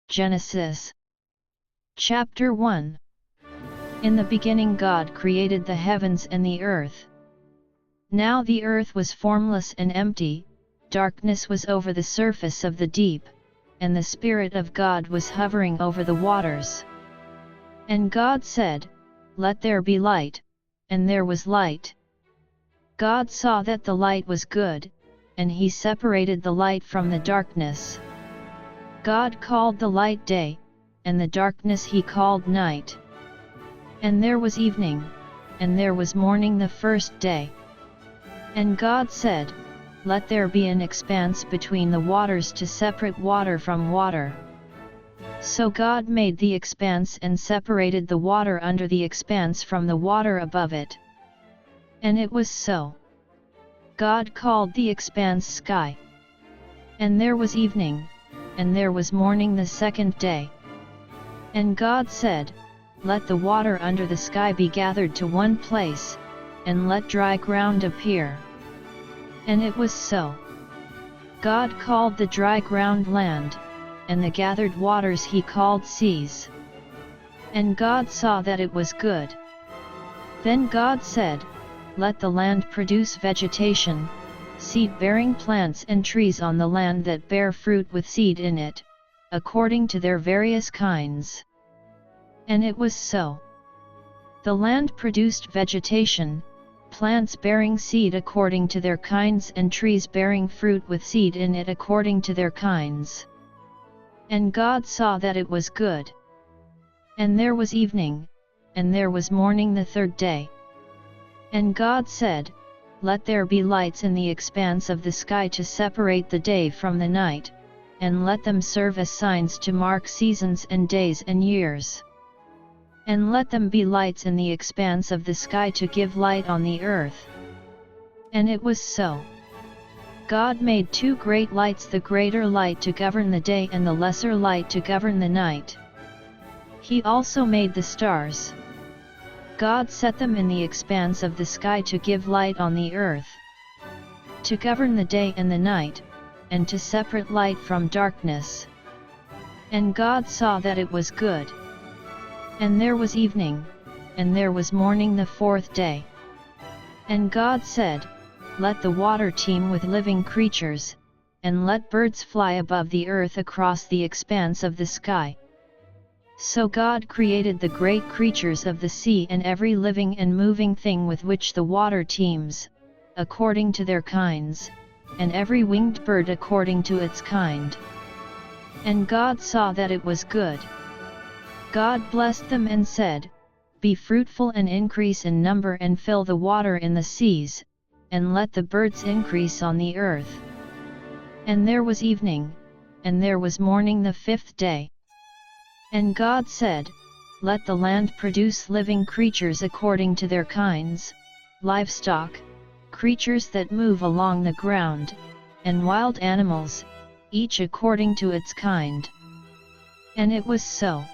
Genesis. Chapter 1. In the beginning God created the heavens and the earth. Now the earth was formless and empty, darkness was over the surface of the deep, and the Spirit of God was hovering over the waters. And God said, "Let there be light," and there was light. God saw that the light was good, and He separated the light from the darkness. God called the light day, and the darkness He called night. And there was evening, and there was morning the first day. And God said, "Let there be an expanse between the waters to separate water from water." So God made the expanse and separated the water under the expanse from the water above it. And it was so. God called the expanse sky. And there was evening, and there was morning the second day. And God said, "Let the water under the sky be gathered to one place, and let dry ground appear." And it was so. God called the dry ground land, and the gathered waters He called seas. And God saw that it was good. Then God said, "Let the land produce vegetation, seed-bearing plants and trees on the land that bear fruit with seed in it, according to their various kinds." And it was so. The land produced vegetation, plants bearing seed according to their kinds and trees bearing fruit with seed in it according to their kinds. And God saw that it was good. And there was evening, and there was morning the third day. And God said, "Let there be lights in the expanse of the sky to separate the day from the night, and let them serve as signs to mark seasons and days and years. And let them be lights in the expanse of the sky to give light on the earth." And it was so. God made two great lights, the greater light to govern the day and the lesser light to govern the night. He also made the stars. God set them in the expanse of the sky to give light on the earth, to govern the day and the night, and to separate light from darkness. And God saw that it was good. And there was evening, and there was morning the fourth day. And God said, "Let the water teem with living creatures, and let birds fly above the earth across the expanse of the sky." So God created the great creatures of the sea and every living and moving thing with which the water teems, according to their kinds, and every winged bird according to its kind. And God saw that it was good. God blessed them and said, "Be fruitful and increase in number and fill the water in the seas, and let the birds increase on the earth." And there was evening, and there was morning the fifth day. And God said, "Let the land produce living creatures according to their kinds, livestock, creatures that move along the ground, and wild animals, each according to its kind." And it was so.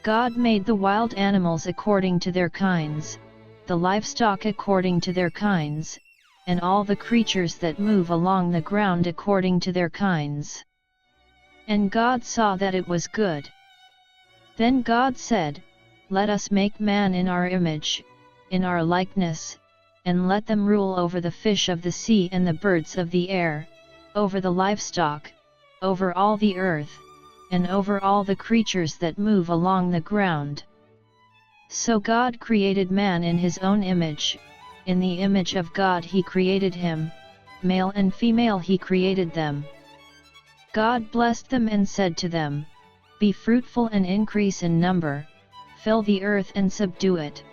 God made the wild animals according to their kinds, the livestock according to their kinds, and all the creatures that move along the ground according to their kinds. And God saw that it was good. Then God said, "Let us make man in our image, in our likeness, and let them rule over the fish of the sea and the birds of the air, over the livestock, over all the earth, and over all the creatures that move along the ground." So God created man in His own image, in the image of God He created him, male and female He created them. God blessed them and said to them, "Be fruitful and increase in number, fill the earth and subdue it.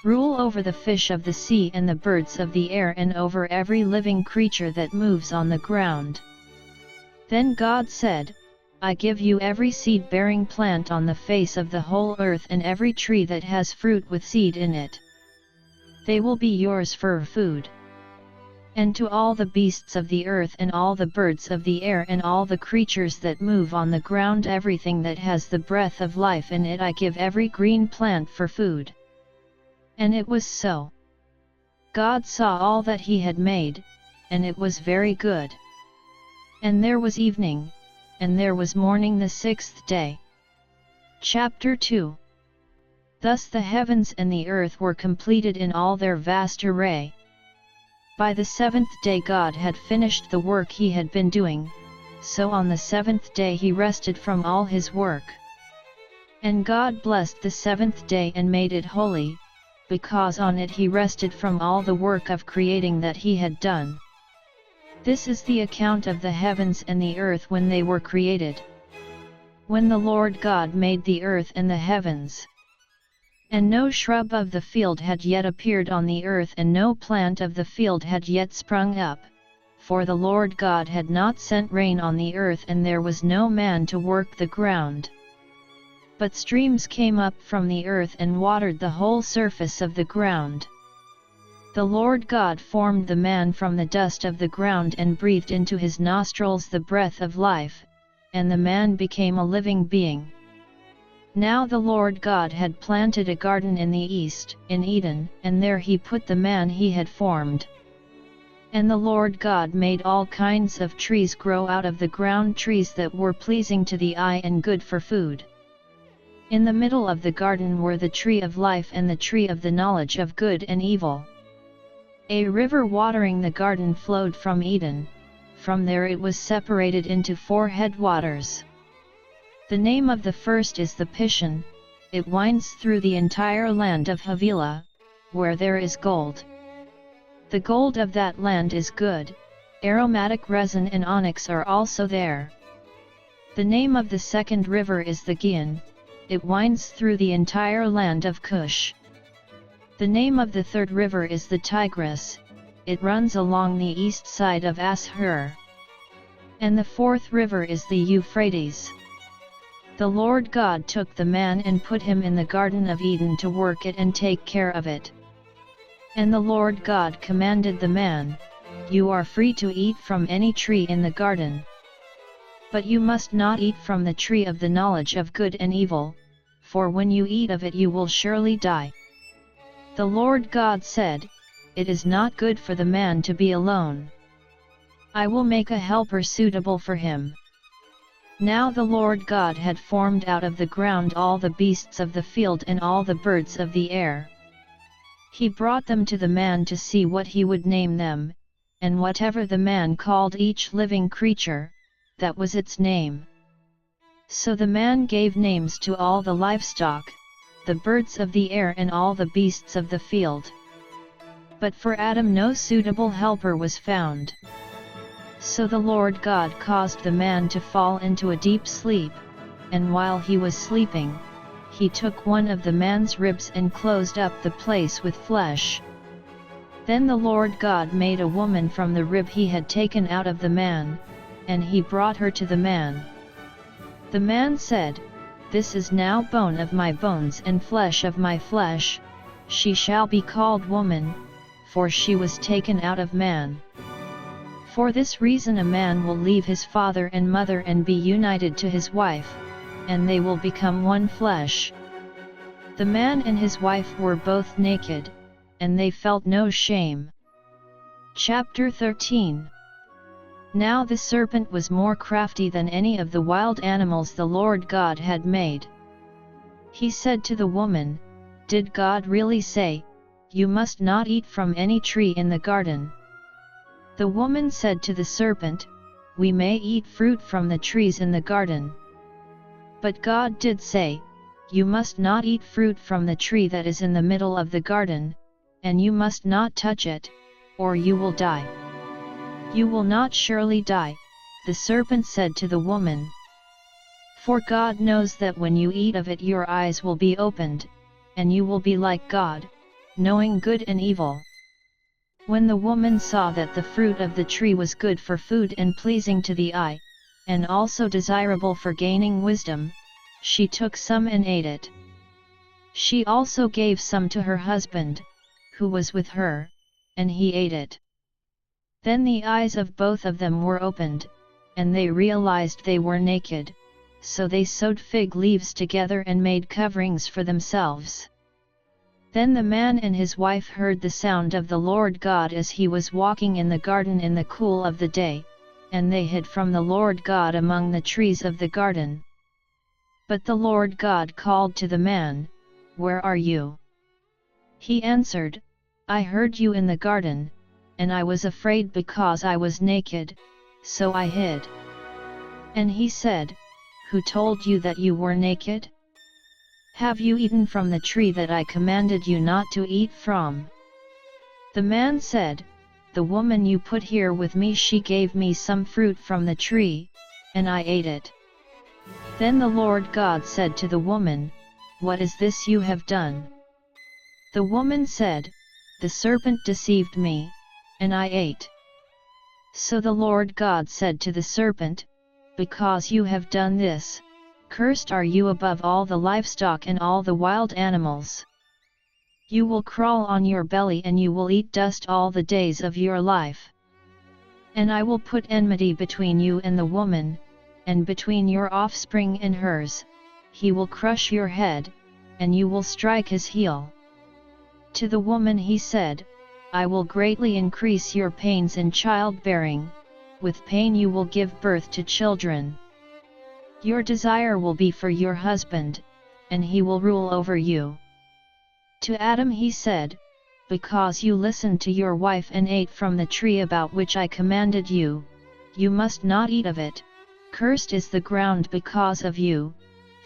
Rule over the fish of the sea and the birds of the air and over every living creature that moves on the ground." Then God said, "I give you every seed-bearing plant on the face of the whole earth and every tree that has fruit with seed in it. They will be yours for food. And to all the beasts of the earth and all the birds of the air and all the creatures that move on the ground, everything that has the breath of life in it, I give every green plant for food." And it was so. God saw all that He had made, and it was very good. And there was evening, and there was morning the sixth day. Chapter 2. Thus the heavens and the earth were completed in all their vast array. By the seventh day God had finished the work he had been doing, so on the seventh day he rested from all his work. And God blessed the seventh day and made it holy, because on it he rested from all the work of creating that he had done. This is the account of the heavens and the earth when they were created. When the Lord God made the earth and the heavens. And no shrub of the field had yet appeared on the earth, and no plant of the field had yet sprung up, for the Lord God had not sent rain on the earth, and there was no man to work the ground. But streams came up from the earth and watered the whole surface of the ground. The Lord God formed the man from the dust of the ground and breathed into his nostrils the breath of life, and the man became a living being. Now the Lord God had planted a garden in the east, in Eden, and there he put the man he had formed. And the Lord God made all kinds of trees grow out of the ground, trees that were pleasing to the eye and good for food. In the middle of the garden were the tree of life and the tree of the knowledge of good and evil. A river watering the garden flowed from Eden. From there it was separated into 4 headwaters. The name of the first is the Pishon. It winds through the entire land of Havilah, where there is gold. The gold of that land is good, aromatic resin and onyx are also there. The name of the second river is the Gihon. It winds through the entire land of Cush. The name of the third river is the Tigris. It runs along the east side of Ashur. And the fourth river is the Euphrates. The Lord God took the man and put him in the Garden of Eden to work it and take care of it. And the Lord God commanded the man, "You are free to eat from any tree in the garden. But you must not eat from the tree of the knowledge of good and evil, for when you eat of it you will surely die." The Lord God said, "It is not good for the man to be alone. I will make a helper suitable for him." Now the Lord God had formed out of the ground all the beasts of the field and all the birds of the air. He brought them to the man to see what he would name them, and whatever the man called each living creature, that was its name. So the man gave names to all the livestock, the birds of the air and all the beasts of the field. But for Adam no suitable helper was found. So the Lord God caused the man to fall into a deep sleep, and while he was sleeping, he took one of the man's ribs and closed up the place with flesh. Then the Lord God made a woman from the rib he had taken out of the man, and he brought her to the man. The man said, "This is now bone of my bones and flesh of my flesh, she shall be called woman, for she was taken out of man. For this reason a man will leave his father and mother and be united to his wife, and they will become one flesh." The man and his wife were both naked, and they felt no shame. Chapter 13. Now the serpent was more crafty than any of the wild animals the Lord God had made. He said to the woman, "Did God really say, 'You must not eat from any tree in the garden'?" The woman said to the serpent, "We may eat fruit from the trees in the garden. But God did say, 'You must not eat fruit from the tree that is in the middle of the garden, and you must not touch it, or you will die.'" "You will not surely die," the serpent said to the woman. "For God knows that when you eat of it your eyes will be opened, and you will be like God, knowing good and evil." When the woman saw that the fruit of the tree was good for food and pleasing to the eye, and also desirable for gaining wisdom, she took some and ate it. She also gave some to her husband, who was with her, and he ate it. Then the eyes of both of them were opened, and they realized they were naked, so they sewed fig leaves together and made coverings for themselves. Then the man and his wife heard the sound of the Lord God as he was walking in the garden in the cool of the day, and they hid from the Lord God among the trees of the garden. But the Lord God called to the man, "Where are you?" He answered, "I heard you in the garden, and I was afraid because I was naked, so I hid." And he said, "Who told you that you were naked? Have you eaten from the tree that I commanded you not to eat from?" The man said, "The woman you put here with me, she gave me some fruit from the tree, and I ate it." Then the Lord God said to the woman, "What is this you have done?" The woman said, "The serpent deceived me, and I ate." So the Lord God said to the serpent, "Because you have done this, cursed are you above all the livestock and all the wild animals. You will crawl on your belly and you will eat dust all the days of your life. And I will put enmity between you and the woman, and between your offspring and hers. He will crush your head, and you will strike his heel." To the woman he said, "I will greatly increase your pains in childbearing, with pain you will give birth to children. Your desire will be for your husband, and he will rule over you." To Adam he said, "Because you listened to your wife and ate from the tree about which I commanded you, you must not eat of it. Cursed is the ground because of you,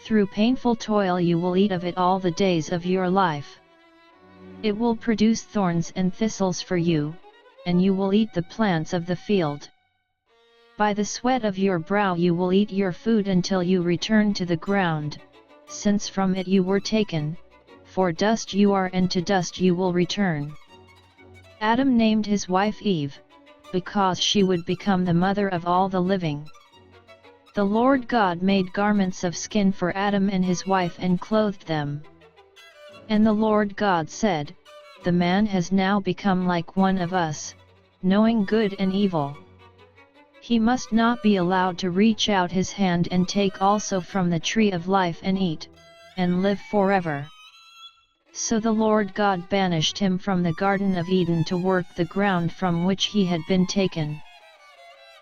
through painful toil you will eat of it all the days of your life. It will produce thorns and thistles for you, and you will eat the plants of the field. By the sweat of your brow you will eat your food until you return to the ground, since from it you were taken, for dust you are and to dust you will return." Adam named his wife Eve, because she would become the mother of all the living. The Lord God made garments of skin for Adam and his wife and clothed them. And the Lord God said, "The man has now become like one of us, knowing good and evil. He must not be allowed to reach out his hand and take also from the tree of life and eat, and live forever." So the Lord God banished him from the Garden of Eden to work the ground from which he had been taken.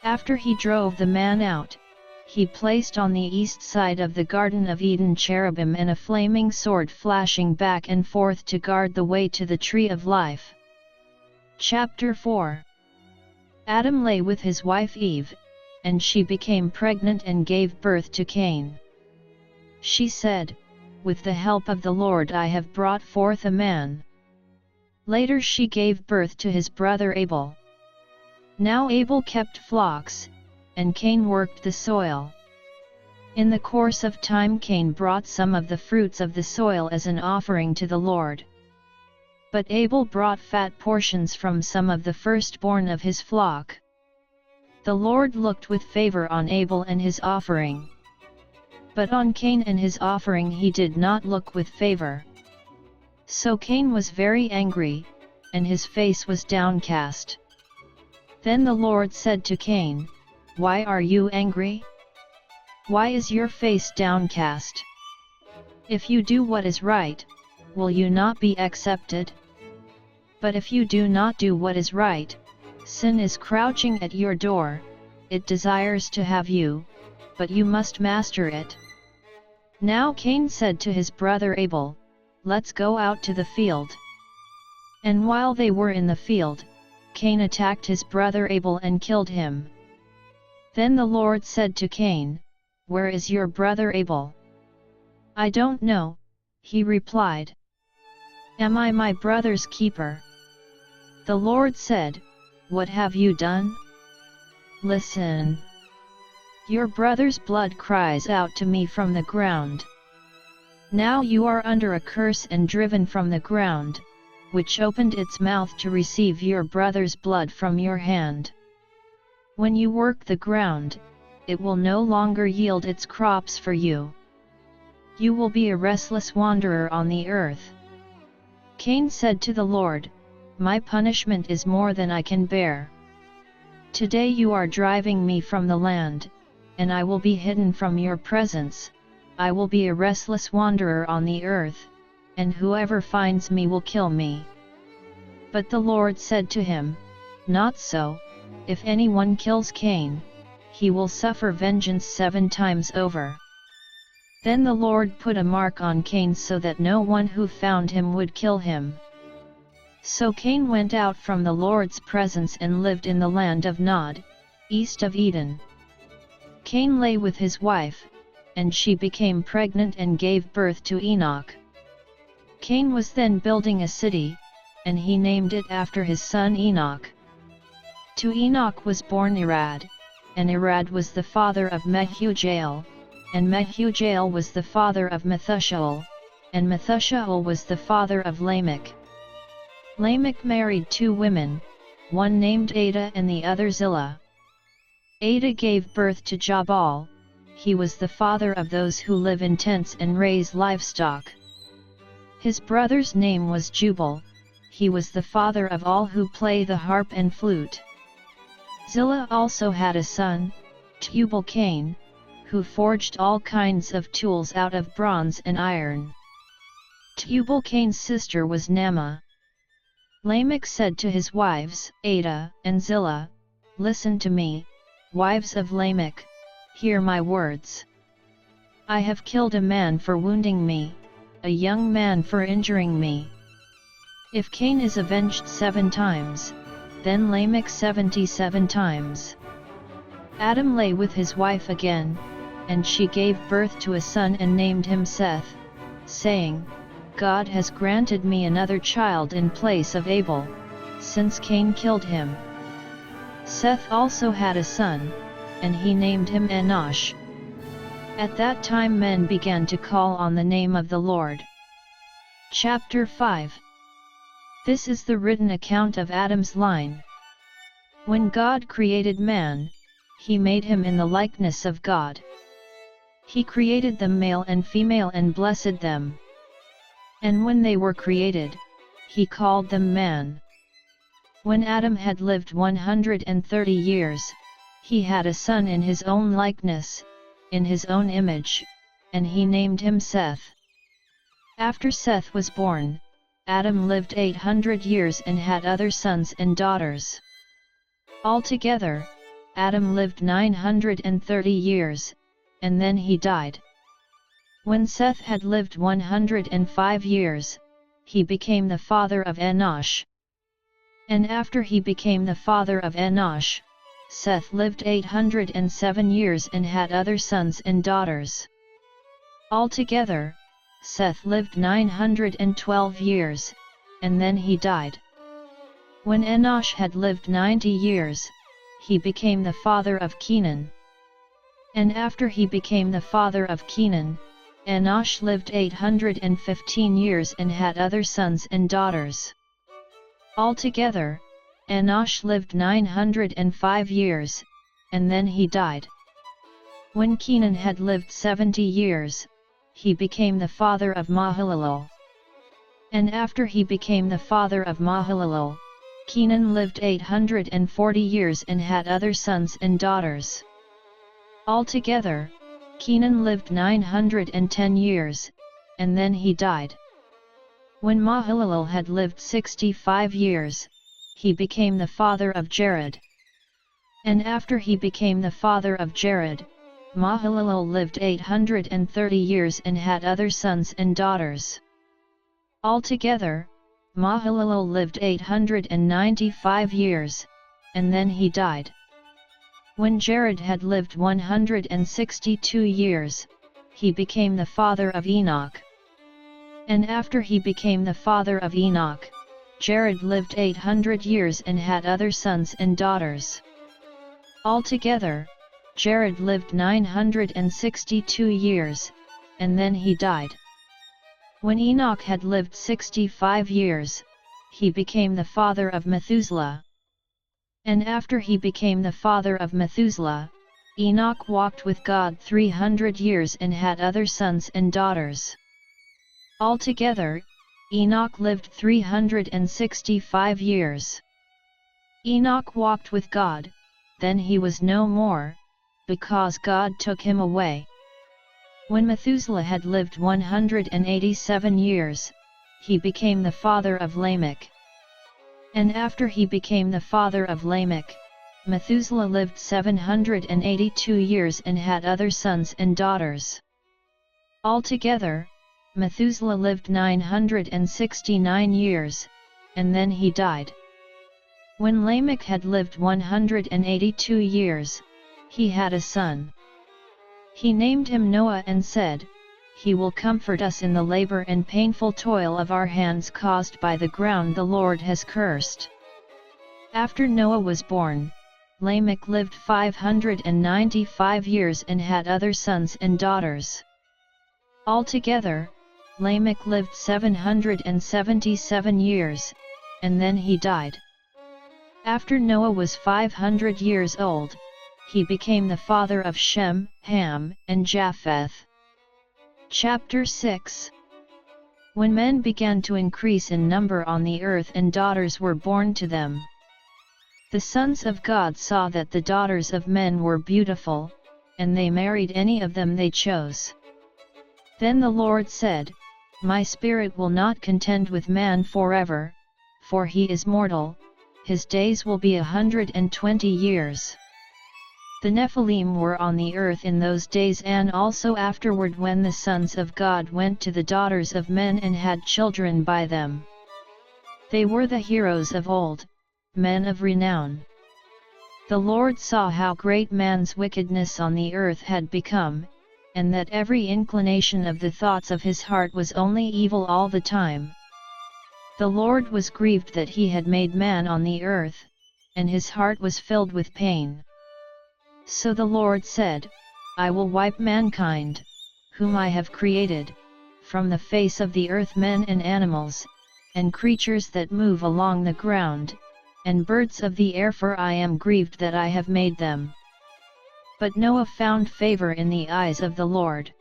After he drove the man out, he placed on the east side of the Garden of Eden cherubim and a flaming sword flashing back and forth to guard the way to the tree of life. Chapter 4. Adam lay with his wife Eve, and she became pregnant and gave birth to Cain. She said, "With the help of the Lord I have brought forth a man." Later she gave birth to his brother Abel. Now Abel kept flocks, and Cain worked the soil. In the course of time Cain brought some of the fruits of the soil as an offering to the Lord. But Abel brought fat portions from some of the firstborn of his flock. The Lord looked with favor on Abel and his offering. But on Cain and his offering he did not look with favor. So Cain was very angry, and his face was downcast. Then the Lord said to Cain, "Why are you angry? Why is your face downcast? If you do what is right, will you not be accepted? But if you do not do what is right, sin is crouching at your door, it desires to have you, but you must master it." Now Cain said to his brother Abel, "Let's go out to the field." And while they were in the field, Cain attacked his brother Abel and killed him. Then the Lord said to Cain, "Where is your brother Abel?" "I don't know," he replied. "Am I my brother's keeper?" The Lord said, "What have you done? Listen. Your brother's blood cries out to me from the ground. Now you are under a curse and driven from the ground, which opened its mouth to receive your brother's blood from your hand. When you work the ground, it will no longer yield its crops for you. You will be a restless wanderer on the earth." Cain said to the Lord, "My punishment is more than I can bear. Today you are driving me from the land, and I will be hidden from your presence. I will be a restless wanderer on the earth, and whoever finds me will kill me." But the Lord said to him, "Not so, if anyone kills Cain, he will suffer vengeance 7 times over. Then the Lord put a mark on Cain so that no one who found him would kill him. So Cain went out from the Lord's presence and lived in the land of Nod, east of Eden. Cain lay with his wife, and she became pregnant and gave birth to Enoch. Cain was then building a city, and he named it after his son Enoch. To Enoch was born Irad, and Irad was the father of Mehujael, and Mehujael was the father of Methushael, and Methushael was the father of Lamech. Lamech married 2 women, one named Ada and the other Zillah. Ada gave birth to Jabal, he was the father of those who live in tents and raise livestock. His brother's name was Jubal, he was the father of all who play the harp and flute. Zillah also had a son, Tubal-Cain, who forged all kinds of tools out of bronze and iron. Tubal-Cain's sister was Naamah. Lamech said to his wives, Ada and Zillah, "Listen to me, wives of Lamech, hear my words. I have killed a man for wounding me, a young man for injuring me. If Cain is avenged 7 times, then Lamech 77 times." Adam lay with his wife again, and she gave birth to a son and named him Seth, saying, "God has granted me another child in place of Abel, since Cain killed him." Seth also had a son, and he named him Enosh. At that time men began to call on the name of the Lord. Chapter 5. This is the written account of Adam's line. When God created man, he made him in the likeness of God. He created them male and female and blessed them. And when they were created, he called them man. When Adam had lived 130 years, he had a son in his own likeness, in his own image, and he named him Seth. After Seth was born, Adam lived 800 years and had other sons and daughters. Altogether, Adam lived 930 years, and then he died. When Seth had lived 105 years, he became the father of Enosh. And after he became the father of Enosh, Seth lived 807 years and had other sons and daughters. Altogether, Seth lived 912 years, and then he died. When Enosh had lived 90 years, he became the father of Kenan. And after he became the father of Kenan, Enosh lived 815 years and had other sons and daughters. Altogether, Enosh lived 905 years, and then he died. When Kenan had lived 70 years, he became the father of Mahalalel. And after he became the father of Mahalalel, Kenan lived 840 years and had other sons and daughters. Altogether, Kenan lived 910 years, and then he died. When Mahalalel had lived 65 years, he became the father of Jared. And after he became the father of Jared, Mahalalel lived 830 years and had other sons and daughters. Altogether, Mahalalel lived 895 years, and then he died. When Jared had lived 162 years, he became the father of Enoch. And after he became the father of Enoch, Jared lived 800 years and had other sons and daughters. Altogether, Jared lived 962 years, and then he died. When Enoch had lived 65 years, he became the father of Methuselah. And after he became the father of Methuselah, Enoch walked with God 300 years and had other sons and daughters. Altogether, Enoch lived 365 years. Enoch walked with God, then he was no more, because God took him away. When Methuselah had lived 187 years, he became the father of Lamech. And after he became the father of Lamech, Methuselah lived 782 years and had other sons and daughters. Altogether, Methuselah lived 969 years, and then he died. When Lamech had lived 182 years, he had a son. He named him Noah and said, "He will comfort us in the labor and painful toil of our hands caused by the ground the Lord has cursed." After Noah was born, Lamech lived 595 years and had other sons and daughters. Altogether, Lamech lived 777 years, and then he died. After Noah was 500 years old, he became the father of Shem, Ham, and Japheth. Chapter 6. When men began to increase in number on the earth and daughters were born to them, the sons of God saw that the daughters of men were beautiful, and they married any of them they chose. Then the Lord said, "My spirit will not contend with man forever, for he is mortal, his days will be 120 years. The Nephilim were on the earth in those days and also afterward when the sons of God went to the daughters of men and had children by them. They were the heroes of old, men of renown. The Lord saw how great man's wickedness on the earth had become, and that every inclination of the thoughts of his heart was only evil all the time. The Lord was grieved that he had made man on the earth, and his heart was filled with pain. So the Lord said, I will wipe mankind, whom I have created, from the face of the earth, men and animals, and creatures that move along the ground, and birds of the air, for I am grieved that I have made them." But Noah found favor in the eyes of the Lord.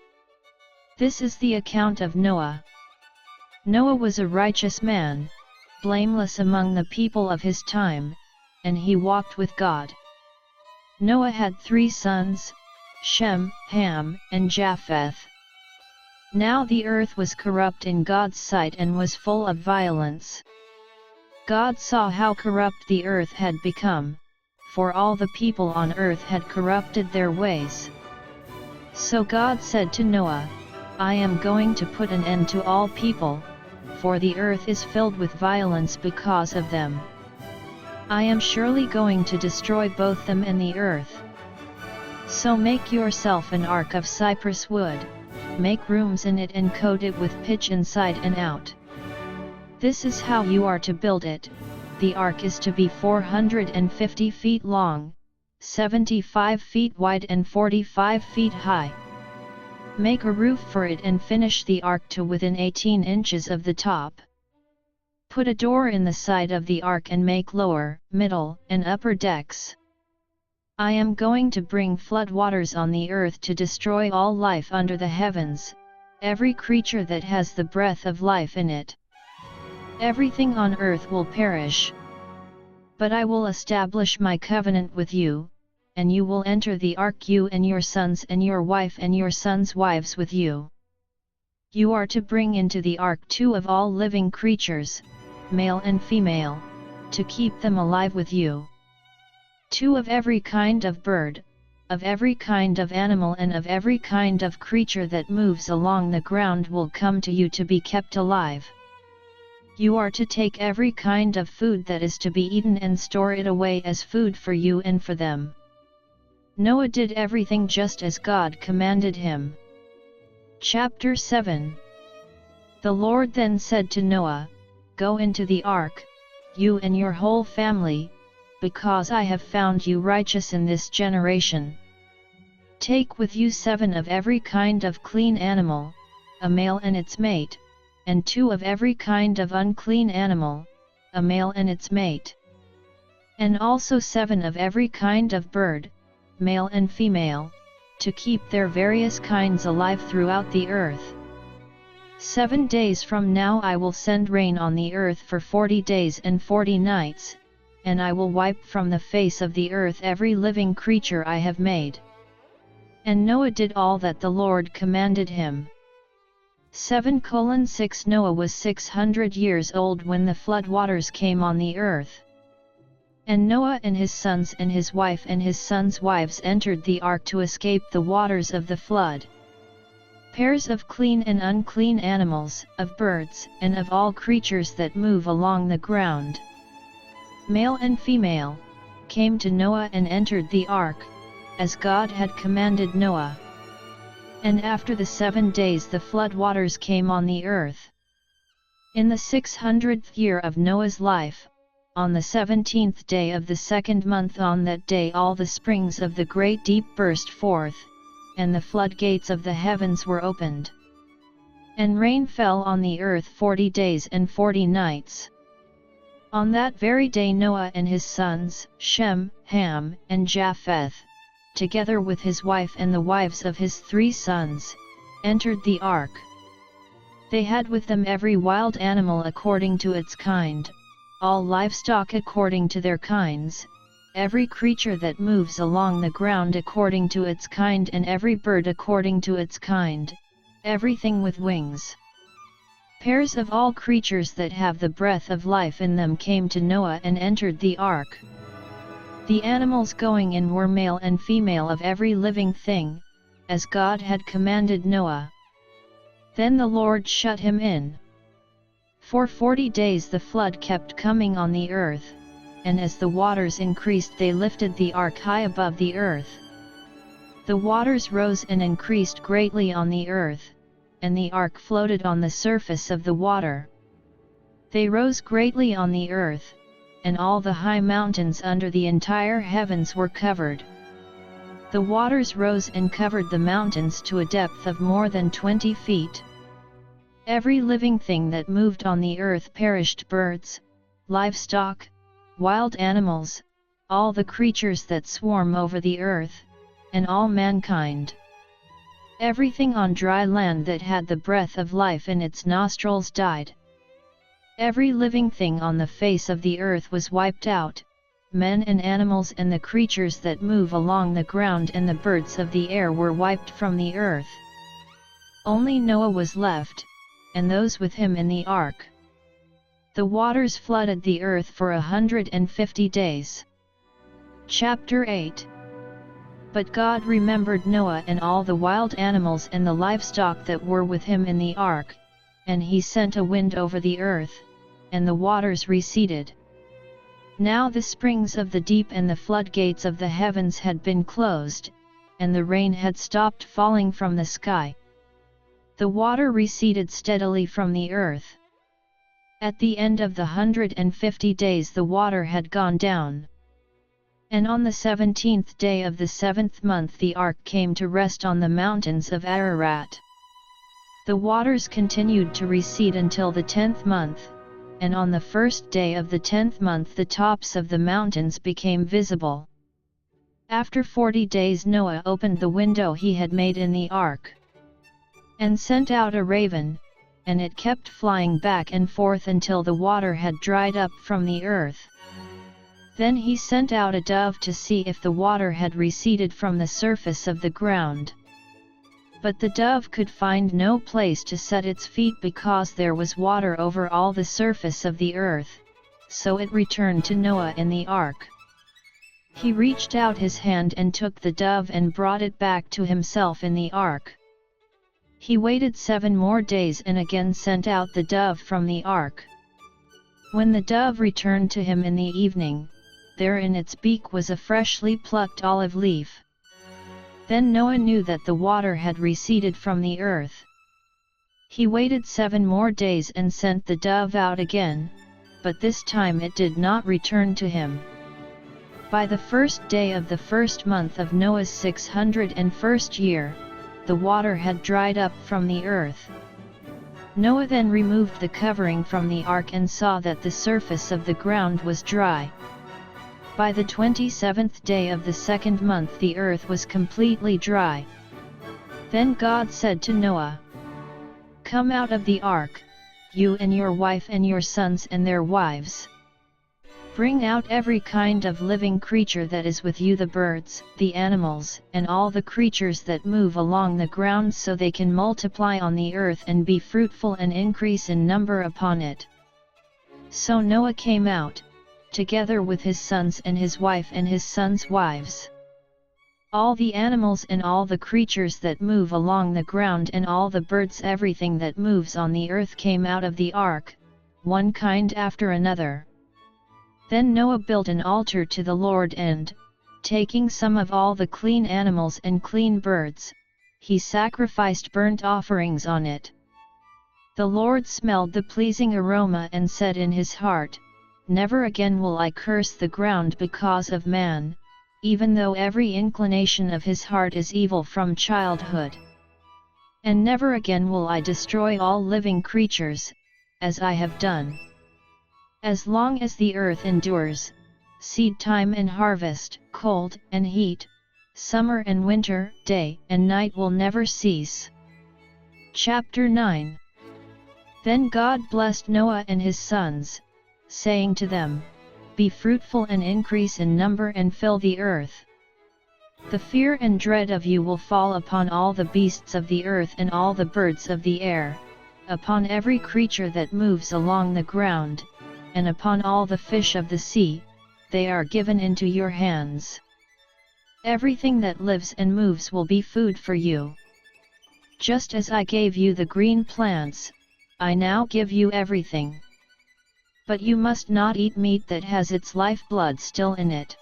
This is the account of Noah. Noah was a righteous man, blameless among the people of his time, and he walked with God. Noah had 3 sons, Shem, Ham, and Japheth. Now the earth was corrupt in God's sight and was full of violence. God saw how corrupt the earth had become, for all the people on earth had corrupted their ways. So God said to Noah, I am going to put an end to all people, for the earth is filled with violence because of them. I am surely going to destroy both them and the earth. So make yourself an ark of cypress wood, make rooms in it and coat it with pitch inside and out. This is how you are to build it. The ark is to be 450 feet long, 75 feet wide and 45 feet high. Make a roof for it and finish the ark to within 18 inches of the top. Put a door in the side of the ark and make lower, middle, and upper decks. I am going to bring flood waters on the earth to destroy all life under the heavens, every creature that has the breath of life in it. Everything on earth will perish. But I will establish my covenant with you, and you will enter the ark, you and your sons and your wife and your sons' wives with you. You are to bring into the ark 2 of all living creatures, male and female, to keep them alive with you. 2 of every kind of bird, of every kind of animal and of every kind of creature that moves along the ground will come to you to be kept alive. You are to take every kind of food that is to be eaten and store it away as food for you and for them. Noah did everything just as God commanded him. Chapter 7. The Lord then said to Noah, Go into the ark, you and your whole family, because I have found you righteous in this generation. Take with you 7 of every kind of clean animal, a male and its mate, and 2 of every kind of unclean animal, a male and its mate. And also 7 of every kind of bird, male and female, to keep their various kinds alive throughout the earth. 7 days from now I will send rain on the earth for 40 days and 40 nights, and I will wipe from the face of the earth every living creature I have made. And Noah did all that the Lord commanded him. 7:6 Noah was 600 years old when the flood waters came on the earth. And Noah and his sons and his wife and his sons' wives entered the ark to escape the waters of the flood. Pairs of clean and unclean animals, of birds, and of all creatures that move along the ground, male and female, came to Noah and entered the ark, as God had commanded Noah. And after the 7 days the flood waters came on the earth. In the 600th year of Noah's life, on the 17th day of the 2nd month, on that day all the springs of the great deep burst forth, and the floodgates of the heavens were opened. And rain fell on the earth 40 days and 40 nights. On that very day Noah and his sons, Shem, Ham, and Japheth, together with his wife and the wives of his 3 sons, entered the ark. They had with them every wild animal according to its kind, all livestock according to their kinds, every creature that moves along the ground according to its kind, and every bird according to its kind, everything with wings. Pairs of all creatures that have the breath of life in them came to Noah and entered the ark. The animals going in were male and female of every living thing, as God had commanded Noah. Then the Lord shut him in. For 40 days the flood kept coming on the earth, and as the waters increased they lifted the ark high above the earth. The waters rose and increased greatly on the earth, and the ark floated on the surface of the water. They rose greatly on the earth, and all the high mountains under the entire heavens were covered. The waters rose and covered the mountains to a depth of more than 20 feet. Every living thing that moved on the earth perished: birds, livestock, wild animals, all the creatures that swarm over the earth, and all mankind. Everything on dry land that had the breath of life in its nostrils died. Every living thing on the face of the earth was wiped out, men and animals and the creatures that move along the ground and the birds of the air were wiped from the earth. Only Noah was left, and those with him in the ark. The waters flooded the earth for 150 days. Chapter 8. But God remembered Noah and all the wild animals and the livestock that were with him in the ark, and he sent a wind over the earth, and the waters receded. Now the springs of the deep and the floodgates of the heavens had been closed, and the rain had stopped falling from the sky. The water receded steadily from the earth. At the end of the 150 days the water had gone down. And on the 17th day of the 7th month the ark came to rest on the mountains of Ararat. The waters continued to recede until the 10th month, and on the 1st day of the 10th month the tops of the mountains became visible. After 40 days Noah opened the window he had made in the ark, and sent out a raven, and it kept flying back and forth until the water had dried up from the earth. Then he sent out a dove to see if the water had receded from the surface of the ground. But the dove could find no place to set its feet because there was water over all the surface of the earth, so it returned to Noah in the ark. He reached out his hand and took the dove and brought it back to himself in the ark. He waited 7 more days and again sent out the dove from the ark. When the dove returned to him in the evening, there in its beak was a freshly plucked olive leaf. Then Noah knew that the water had receded from the earth. He waited 7 more days and sent the dove out again, but this time it did not return to him. By the 1st day of the 1st month of Noah's 601st year, the water had dried up from the earth. Noah then removed the covering from the ark and saw that the surface of the ground was dry. By the 27th day of the 2nd month the earth was completely dry. Then God said to Noah, "Come out of the ark, you and your wife and your sons and their wives. Bring out every kind of living creature that is with you, the birds, the animals, and all the creatures that move along the ground, so they can multiply on the earth and be fruitful and increase in number upon it." So Noah came out, together with his sons and his wife and his sons' wives. All the animals and all the creatures that move along the ground and all the birds, everything that moves on the earth came out of the ark, one kind after another. Then Noah built an altar to the Lord and, taking some of all the clean animals and clean birds, he sacrificed burnt offerings on it. The Lord smelled the pleasing aroma and said in his heart, "Never again will I curse the ground because of man, even though every inclination of his heart is evil from childhood. And never again will I destroy all living creatures, as I have done. As long as the earth endures, seed time and harvest, cold and heat, summer and winter, day and night will never cease." Chapter 9. Then God blessed Noah and his sons, saying to them, "Be fruitful and increase in number and fill the earth. The fear and dread of you will fall upon all the beasts of the earth and all the birds of the air, upon every creature that moves along the ground, and upon all the fish of the sea, they are given into your hands. Everything that lives and moves will be food for you. Just as I gave you the green plants, I now give you everything. But you must not eat meat that has its lifeblood still in it.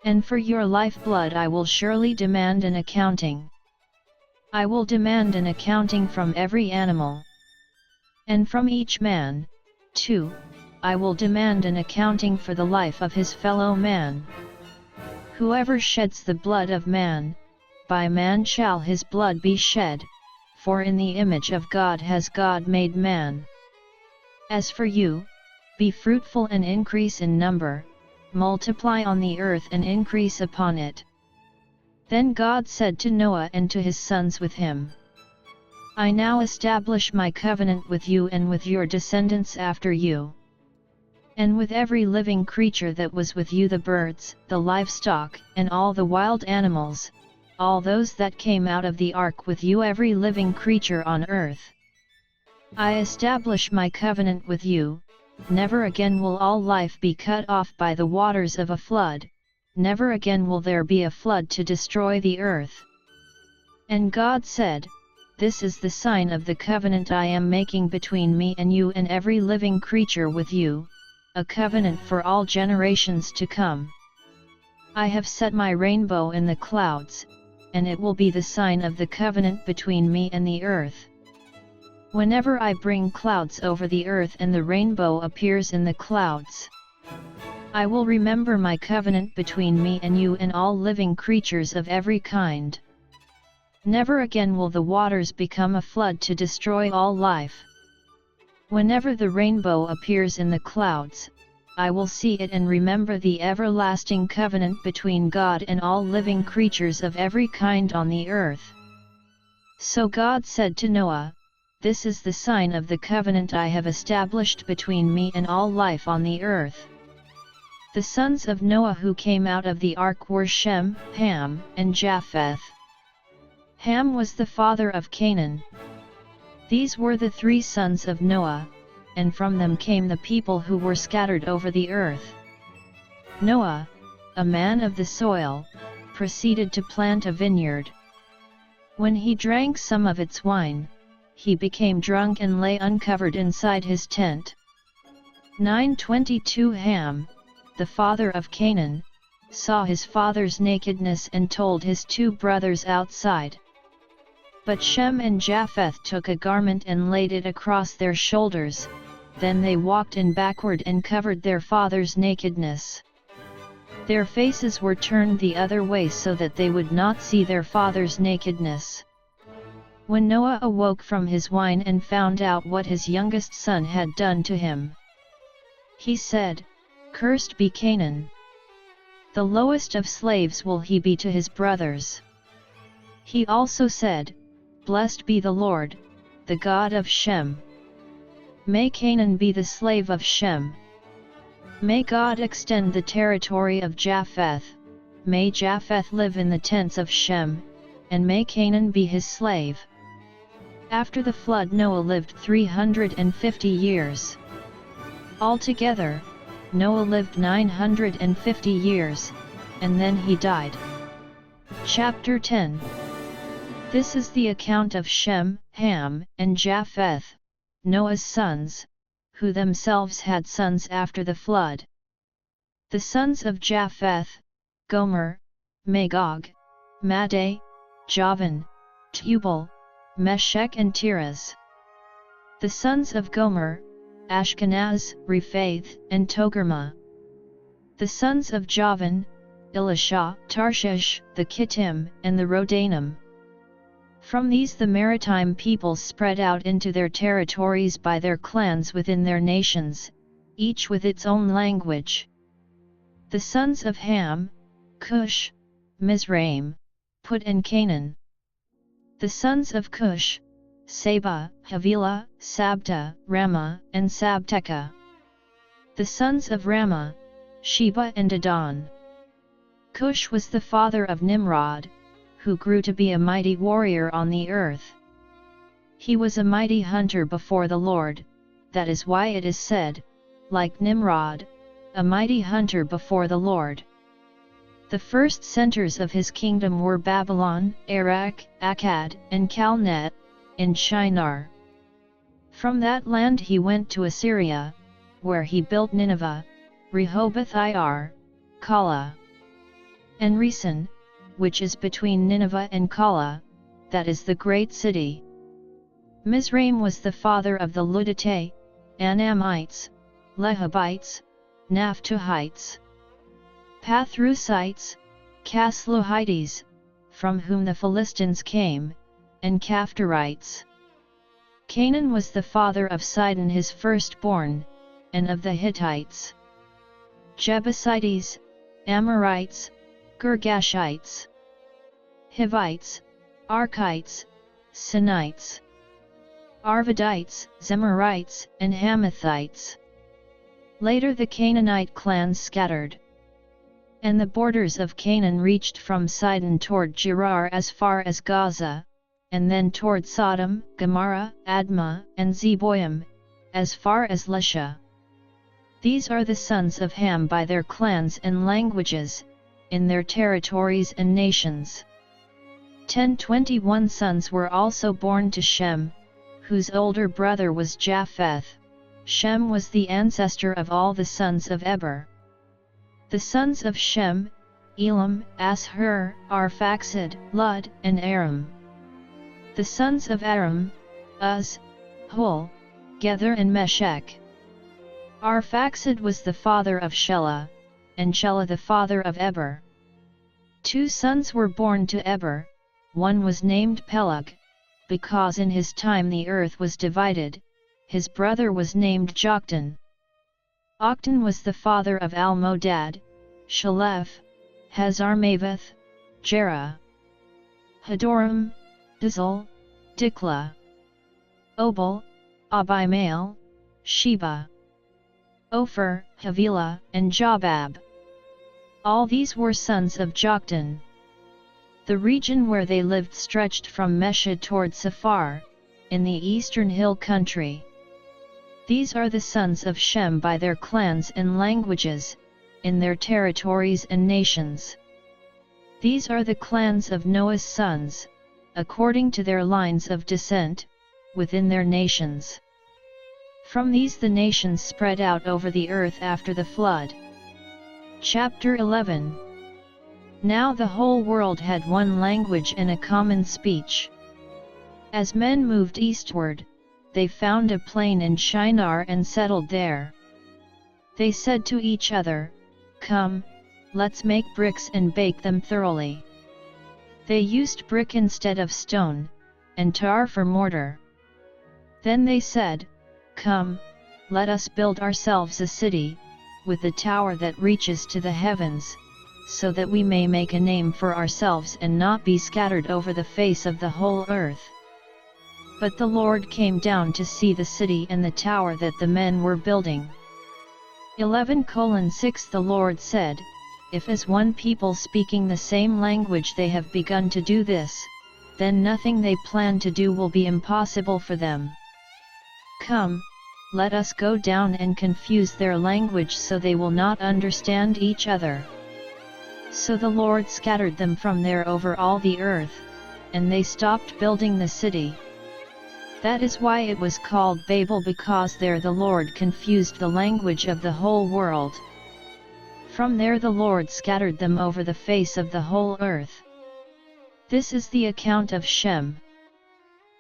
And for your lifeblood I will surely demand an accounting. I will demand an accounting from every animal. And from each man, too, I will demand an accounting for the life of his fellow man. Whoever sheds the blood of man, by man shall his blood be shed, for in the image of God has God made man. As for you, be fruitful and increase in number, multiply on the earth and increase upon it." Then God said to Noah and to his sons with him, "I now establish my covenant with you and with your descendants after you, and with every living creature that was with you, the birds, the livestock, and all the wild animals, all those that came out of the ark with you, every living creature on earth. I establish my covenant with you. Never again will all life be cut off by the waters of a flood, never again will there be a flood to destroy the earth." And God said, "This is the sign of the covenant I am making between me and you and every living creature with you, a covenant for all generations to come. I have set my rainbow in the clouds, and it will be the sign of the covenant between me and the earth. Whenever I bring clouds over the earth and the rainbow appears in the clouds, I will remember my covenant between me and you and all living creatures of every kind. Never again will the waters become a flood to destroy all life. Whenever the rainbow appears in the clouds, I will see it and remember the everlasting covenant between God and all living creatures of every kind on the earth." So God said to Noah, "This is the sign of the covenant I have established between me and all life on the earth." The sons of Noah who came out of the ark were Shem, Ham, and Japheth. Ham was the father of Canaan. These were the 3 sons of Noah, and from them came the people who were scattered over the earth. Noah, a man of the soil, proceeded to plant a vineyard. When he drank some of its wine, he became drunk and lay uncovered inside his tent. 9:22 Ham, the father of Canaan, saw his father's nakedness and told his 2 brothers outside. But Shem and Japheth took a garment and laid it across their shoulders, then they walked in backward and covered their father's nakedness. Their faces were turned the other way so that they would not see their father's nakedness. When Noah awoke from his wine and found out what his youngest son had done to him, he said, "Cursed be Canaan. The lowest of slaves will he be to his brothers." He also said, "Blessed be the Lord, the God of Shem. May Canaan be the slave of Shem. May God extend the territory of Japheth, may Japheth live in the tents of Shem, and may Canaan be his slave." After the flood Noah lived 350 years. Altogether, Noah lived 950 years, and then he died. Chapter 10. This is the account of Shem, Ham, and Japheth, Noah's sons, who themselves had sons after the flood. The sons of Japheth, Gomer, Magog, Madai, Javan, Tubal, Meshech and Tiras. The sons of Gomer, Ashkenaz, Rephath, and Togarmah. The sons of Javan, Elisha, Tarshish, the Kittim, and the Rodanim. From these the maritime peoples spread out into their territories by their clans within their nations, each with its own language. The sons of Ham, Cush, Mizraim, Put and Canaan. The sons of Cush, Seba, Havilah, Sabta, Ramah, and Sabteka. The sons of Ramah, Sheba and Adon. Cush was the father of Nimrod, who grew to be a mighty warrior on the earth. He was a mighty hunter before the Lord, that is why it is said, like Nimrod, a mighty hunter before the Lord. The first centers of his kingdom were Babylon, Erech, Akkad, and Calneh, in Shinar. From that land he went to Assyria, where he built Nineveh, Rehoboth-ir, Calah, and Resen, which is between Nineveh and Calah, that is the great city. Mizraim was the father of the Ludite, Anamites, Lehabites, Naphtuhites, Pathrusites, Casluhites, from whom the Philistines came, and Caphtorites. Canaan was the father of Sidon his firstborn, and of the Hittites, Jebusites, Amorites, Girgashites, Hivites, Archites, Sinites, Arvadites, Zemarites, and Hamathites. Later the Canaanite clans scattered, and the borders of Canaan reached from Sidon toward Gerar as far as Gaza, and then toward Sodom, Gomorrah, Admah, and Zeboim, as far as Lesha. These are the sons of Ham by their clans and languages, in their territories and nations. 1021 sons were also born to Shem, whose older brother was Japheth. Shem was the ancestor of all the sons of Eber. The sons of Shem, Elam, Ashur, Arphaxad, Lud, and Aram. The sons of Aram, Uz, Hul, Gether and Meshech. Arphaxad was the father of Shelah, and Shelah the father of Eber. 2 sons were born to Eber, one was named Peleg, because in his time the earth was divided, his brother was named Joktan. Octan was the father of Almodad, Shalef, Hazarmaveth, Jerah, Hadoram, Dizal, Dikla, Obal, Abimael, Sheba, Ophir, Havilah, and Jobab. All these were sons of Joktan. The region where they lived stretched from Meshad toward Saphar, in the eastern hill country. These are the sons of Shem by their clans and languages, in their territories and nations. These are the clans of Noah's sons, according to their lines of descent, within their nations. From these the nations spread out over the earth after the flood. Chapter 11. Now the whole world had one language and a common speech. As men moved eastward, they found a plain in Shinar and settled there. They said to each other, "Come, let's make bricks and bake them thoroughly." They used brick instead of stone, and tar for mortar. Then they said, "Come, let us build ourselves a city, with a tower that reaches to the heavens, so that we may make a name for ourselves and not be scattered over the face of the whole earth." But the Lord came down to see the city and the tower that the men were building. 11:6 The Lord said, "If as one people speaking the same language they have begun to do this, then nothing they plan to do will be impossible for them. Come, "Let us go down and confuse their language so they will not understand each other." So the Lord scattered them from there over all the earth, and they stopped building the city. That is why it was called Babel, because there the Lord confused the language of the whole world. From there the Lord scattered them over the face of the whole earth. This is the account of Shem.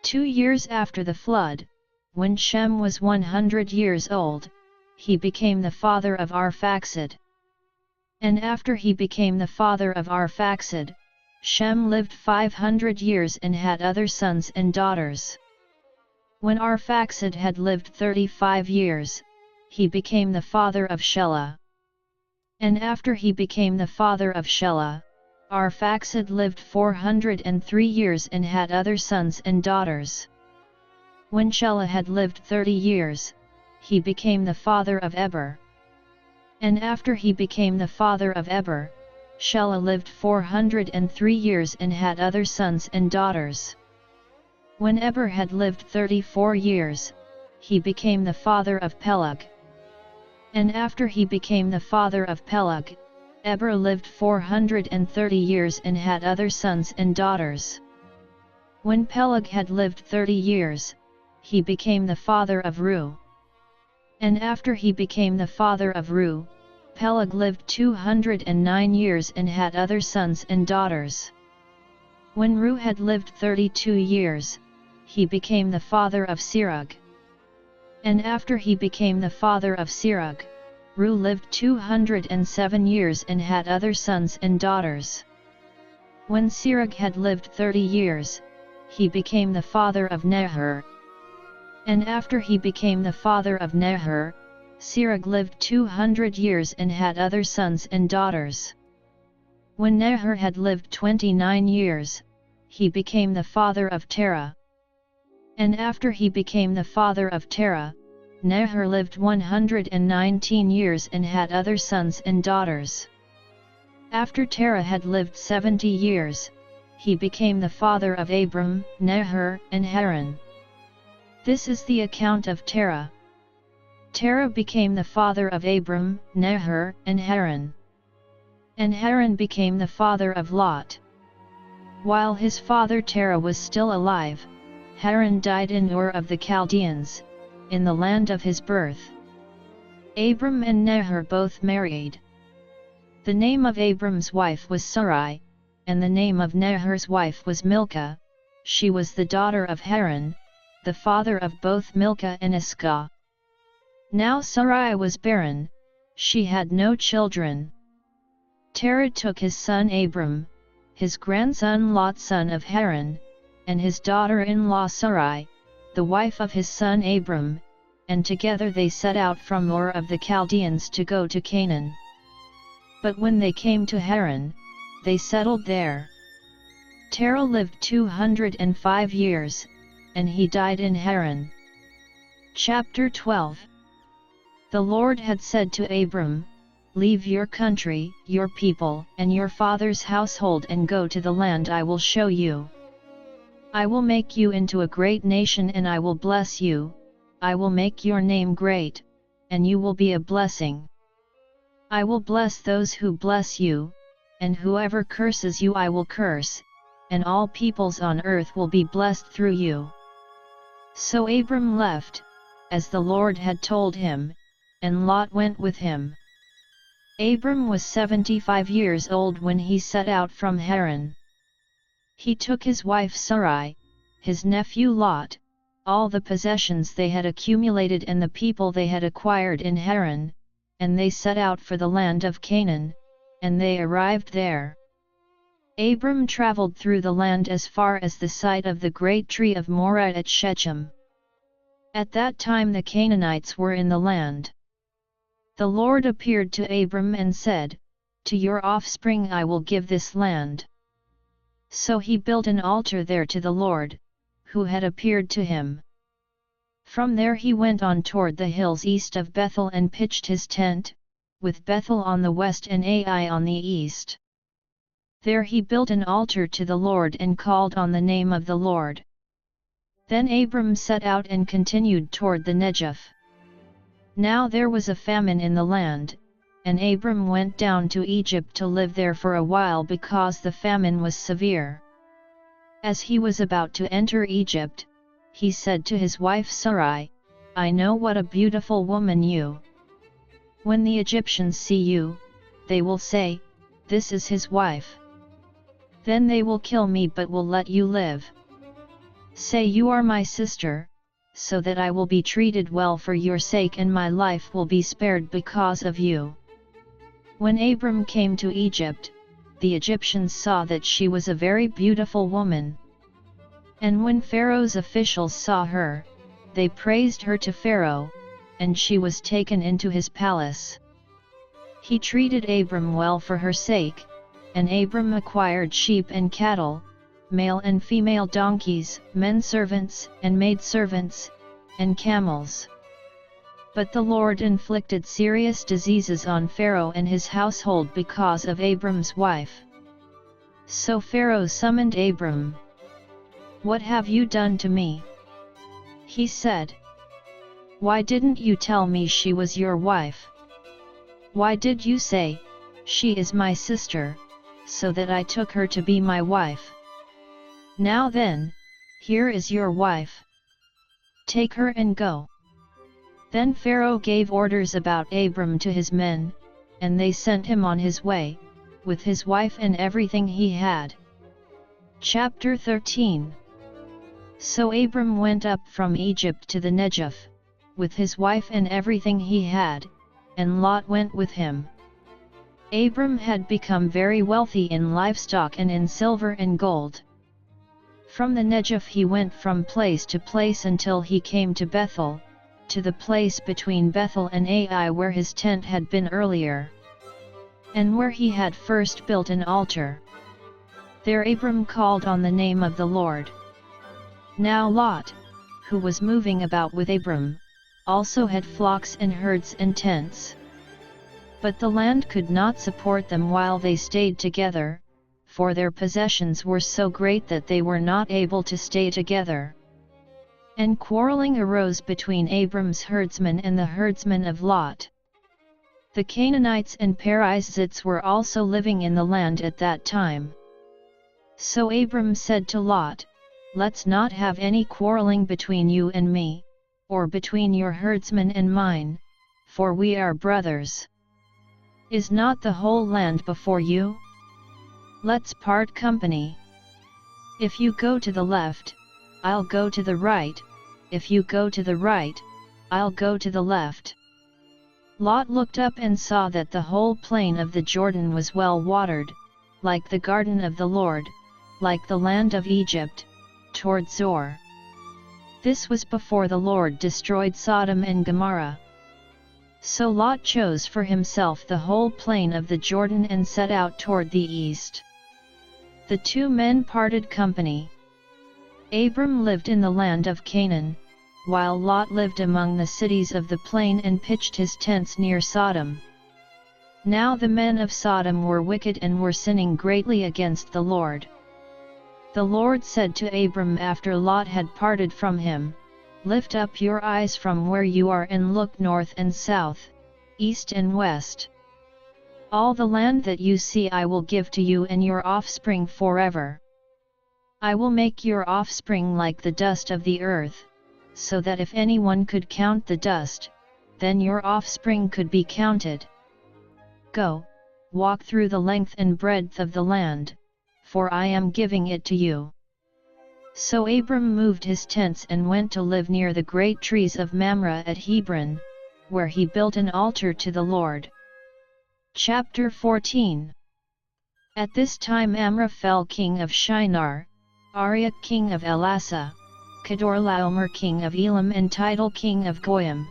2 years after the flood, when Shem was 100 years old, he became the father of Arphaxad. And after he became the father of Arphaxad, Shem lived 500 years and had other sons and daughters. When Arphaxad had lived 35 years, he became the father of Shelah. And after he became the father of Shelah, Arphaxad lived 403 years and had other sons and daughters. When Shelah had lived 30 years, he became the father of Eber. And after he became the father of Eber, Shelah lived 403 years and had other sons and daughters. When Eber had lived 34 years, he became the father of Peleg. And after he became the father of Peleg, Eber lived 430 years and had other sons and daughters. When Peleg had lived 30 years, he became the father of Reu. And after he became the father of Reu, Peleg lived 209 years and had other sons and daughters. When Reu had lived 32 years, he became the father of Serug. And after he became the father of Serug, Reu lived 207 years and had other sons and daughters. When Serug had lived 30 years, he became the father of Nahor. And after he became the father of Nahor, Serug lived 200 years and had other sons and daughters. When Nahor had lived 29 years, he became the father of Terah. And after he became the father of Terah, Nahor lived 119 years and had other sons and daughters. After Terah had lived 70 years, he became the father of Abram, Nahor, and Haran. This is the account of Terah. Terah became the father of Abram, Nahor, and Haran. And Haran became the father of Lot. While his father Terah was still alive, Haran died in Ur of the Chaldeans, in the land of his birth. Abram and Nahor both married. The name of Abram's wife was Sarai, and the name of Nahor's wife was Milcah. She was the daughter of Haran, the father of both Milcah and Iscah. Now Sarai was barren, she had no children. Terah took his son Abram, his grandson Lot son of Haran, and his daughter-in-law Sarai, the wife of his son Abram, and together they set out from Ur of the Chaldeans to go to Canaan. But when they came to Haran, they settled there. Terah lived 205 years, and he died in Haran. Chapter 12. The Lord had said to Abram, "Leave your country, your people, and your father's household and go to the land I will show you. I will make you into a great nation and I will bless you, I will make your name great, and you will be a blessing. I will bless those who bless you, and whoever curses you I will curse, and all peoples on earth will be blessed through you." So Abram left, as the Lord had told him, and Lot went with him. Abram was 75 years old when he set out from Haran. He took his wife Sarai, his nephew Lot, all the possessions they had accumulated and the people they had acquired in Haran, and they set out for the land of Canaan, and they arrived there. Abram traveled through the land as far as the site of the great tree of Moreh at Shechem. At that time the Canaanites were in the land. The Lord appeared to Abram and said, "To your offspring I will give this land." So he built an altar there to the Lord, who had appeared to him. From there he went on toward the hills east of Bethel and pitched his tent, with Bethel on the west and Ai on the east. There he built an altar to the Lord and called on the name of the Lord. Then Abram set out and continued toward the Negev. Now there was a famine in the land, and Abram went down to Egypt to live there for a while because the famine was severe. As he was about to enter Egypt, he said to his wife Sarai, "I know what a beautiful woman you. When the Egyptians see you, they will say, 'This is his wife.' Then they will kill me but will let you live. Say you are my sister, so that I will be treated well for your sake and my life will be spared because of you." When Abram came to Egypt, the Egyptians saw that she was a very beautiful woman. And when Pharaoh's officials saw her, they praised her to Pharaoh, and she was taken into his palace. He treated Abram well for her sake, and Abram acquired sheep and cattle, male and female donkeys, men servants and maidservants, and camels. But the Lord inflicted serious diseases on Pharaoh and his household because of Abram's wife. So Pharaoh summoned Abram. "What have you done to me?" he said. "Why didn't you tell me she was your wife? Why did you say, 'She is my sister,' so that I took her to be my wife? Now then, here is your wife. Take her and go." Then Pharaoh gave orders about Abram to his men, and they sent him on his way, with his wife and everything he had. Chapter 13. So Abram went up from Egypt to the Negev, with his wife and everything he had, and Lot went with him. Abram had become very wealthy in livestock and in silver and gold. From the Negev he went from place to place until he came to Bethel, to the place between Bethel and Ai where his tent had been earlier, and where he had first built an altar. There Abram called on the name of the Lord. Now Lot, who was moving about with Abram, also had flocks and herds and tents. But the land could not support them while they stayed together, for their possessions were so great that they were not able to stay together. And quarreling arose between Abram's herdsmen and the herdsmen of Lot. The Canaanites and Perizzites were also living in the land at that time. So Abram said to Lot, "Let's not have any quarreling between you and me, or between your herdsmen and mine, for we are brothers. Is not the whole land before you? Let's part company. If you go to the left, I'll go to the right, if you go to the right, I'll go to the left." Lot looked up and saw that the whole plain of the Jordan was well watered, like the garden of the Lord, like the land of Egypt, toward Zoar. This was before the Lord destroyed Sodom and Gomorrah. So Lot chose for himself the whole plain of the Jordan and set out toward the east. The two men parted company. Abram lived in the land of Canaan, while Lot lived among the cities of the plain and pitched his tents near Sodom. Now the men of Sodom were wicked and were sinning greatly against the Lord. The Lord said to Abram after Lot had parted from him, "Lift up your eyes from where you are and look north and south, east and west. All the land that you see I will give to you and your offspring forever. I will make your offspring like the dust of the earth, so that if anyone could count the dust, then your offspring could be counted. Go, walk through the length and breadth of the land, for I am giving it to you." So Abram moved his tents and went to live near the great trees of Mamre at Hebron, where he built an altar to the Lord. Chapter 14. At this time Amraphel king of Shinar, Arioch king of Elasa, Kedorlaomer king of Elam and Tidal king of Goyim,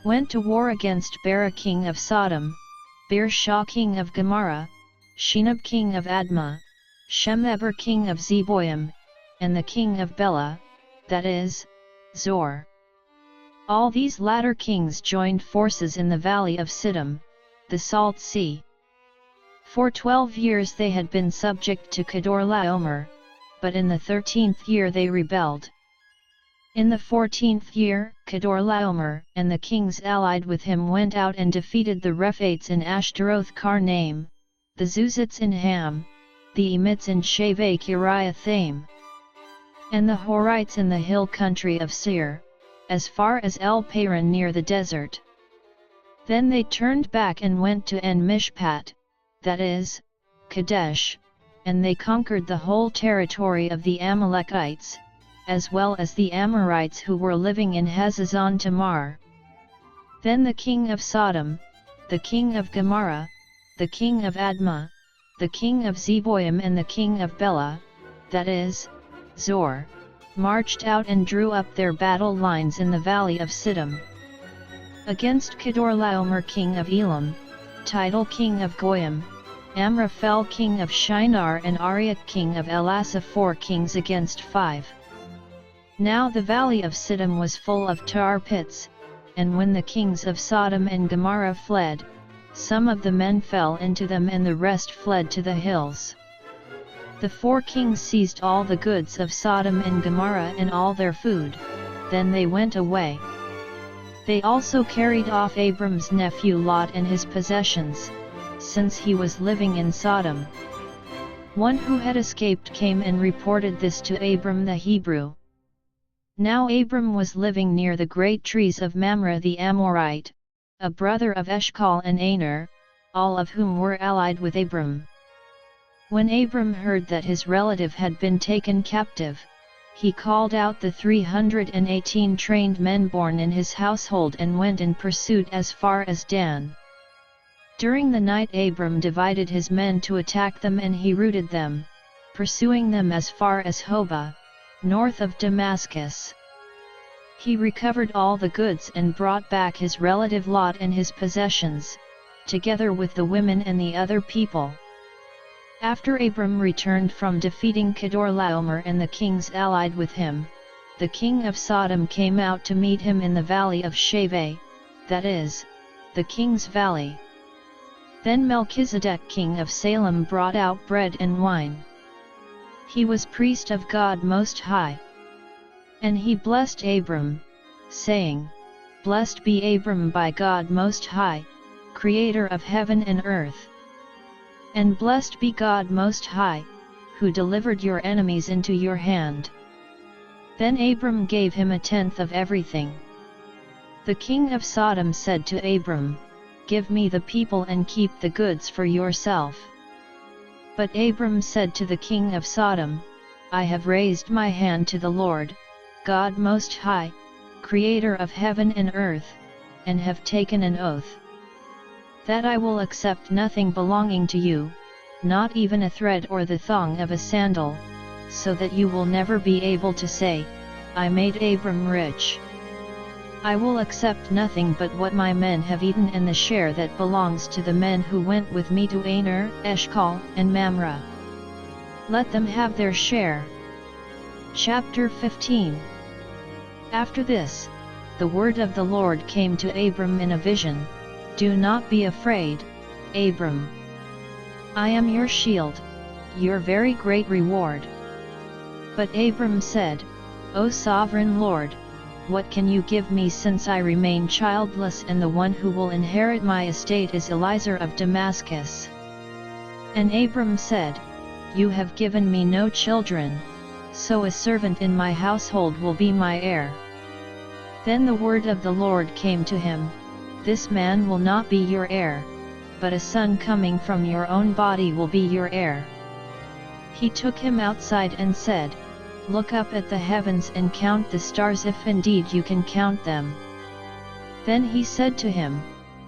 went to war against Bera king of Sodom, Beershah king of Gomorrah, Shinab king of Admah, Shemeber king of Zeboim, and the king of Bela, that is, Zor. All these latter kings joined forces in the valley of Siddim, the Salt Sea. For 12 years they had been subject to Kedorlaomer, but in the 13th year they rebelled. In the 14th year, Kedorlaomer and the kings allied with him went out and defeated the Rephates in Ashtaroth Karnaim, the Zuzites in Ham, the Emites in Shaveh Kiriathaim, and the Horites in the hill country of Seir, as far as El Paran near the desert. Then they turned back and went to En Mishpat, that is, Kadesh, and they conquered the whole territory of the Amalekites, as well as the Amorites who were living in Hazazon Tamar. Then the king of Sodom, the king of Gomorrah, the king of Admah, the king of Zeboim and the king of Bela, that is, Zor, marched out and drew up their battle lines in the valley of Siddim. Against Kedorlaomer king of Elam, Tidal king of Goyim, Amraphel king of Shinar and Arioch king of Elasah, 4 kings against 5. Now the valley of Siddim was full of tar pits, and when the kings of Sodom and Gomorrah fled, some of the men fell into them and the rest fled to the hills. The 4 kings seized all the goods of Sodom and Gomorrah and all their food, then they went away. They also carried off Abram's nephew Lot and his possessions, since he was living in Sodom. One who had escaped came and reported this to Abram the Hebrew. Now Abram was living near the great trees of Mamre the Amorite, a brother of Eshcol and Aner, all of whom were allied with Abram. When Abram heard that his relative had been taken captive, he called out the 318 trained men born in his household and went in pursuit as far as Dan. During the night Abram divided his men to attack them and he routed them, pursuing them as far as Hobah, north of Damascus. He recovered all the goods and brought back his relative Lot and his possessions, together with the women and the other people. After Abram returned from defeating Kedorlaomer and the kings allied with him, the king of Sodom came out to meet him in the valley of Shaveh, that is, the king's valley. Then Melchizedek king of Salem brought out bread and wine. He was priest of God Most High. And he blessed Abram, saying, Blessed be Abram by God Most High, Creator of heaven and earth. And blessed be God Most High, who delivered your enemies into your hand. Then Abram gave him 1/10 of everything. The king of Sodom said to Abram, Give me the people and keep the goods for yourself. But Abram said to the king of Sodom, I have raised my hand to the Lord, God Most High, Creator of heaven and earth, and have taken an oath, that I will accept nothing belonging to you, not even a thread or the thong of a sandal, so that you will never be able to say, I made Abram rich. I will accept nothing but what my men have eaten and the share that belongs to the men who went with me to Aner, Eshcol, and Mamre. Let them have their share. Chapter 15. After this, the word of the Lord came to Abram in a vision, Do not be afraid, Abram. I am your shield, your very great reward. But Abram said, O sovereign Lord, what can you give me since I remain childless and the one who will inherit my estate is Eliezer of Damascus? And Abram said, You have given me no children, so a servant in my household will be my heir. Then the word of the Lord came to him, This man will not be your heir, but a son coming from your own body will be your heir. He took him outside and said, Look up at the heavens and count the stars if indeed you can count them. Then he said to him,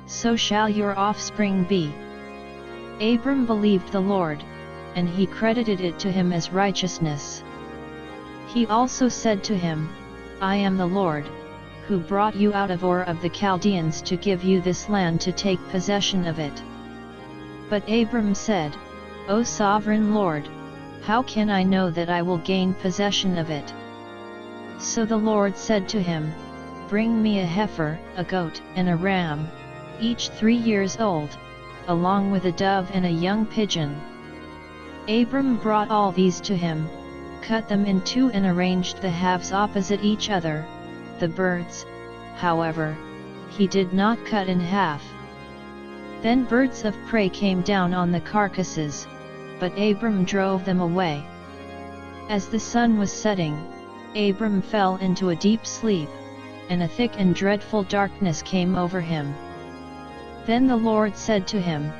So shall your offspring be. Abram believed the Lord, and he credited it to him as righteousness. He also said to him, I am the Lord, who brought you out of Ur of the Chaldeans to give you this land to take possession of it. But Abram said, O sovereign Lord, how can I know that I will gain possession of it? So the Lord said to him, Bring me a heifer, a goat, and a ram, each 3 years old, along with a dove and a young pigeon. Abram brought all these to him, cut them in two and arranged the halves opposite each other. The birds, however, he did not cut in half. Then birds of prey came down on the carcasses, but Abram drove them away. As the sun was setting, Abram fell into a deep sleep, and a thick and dreadful darkness came over him. Then the Lord said to him,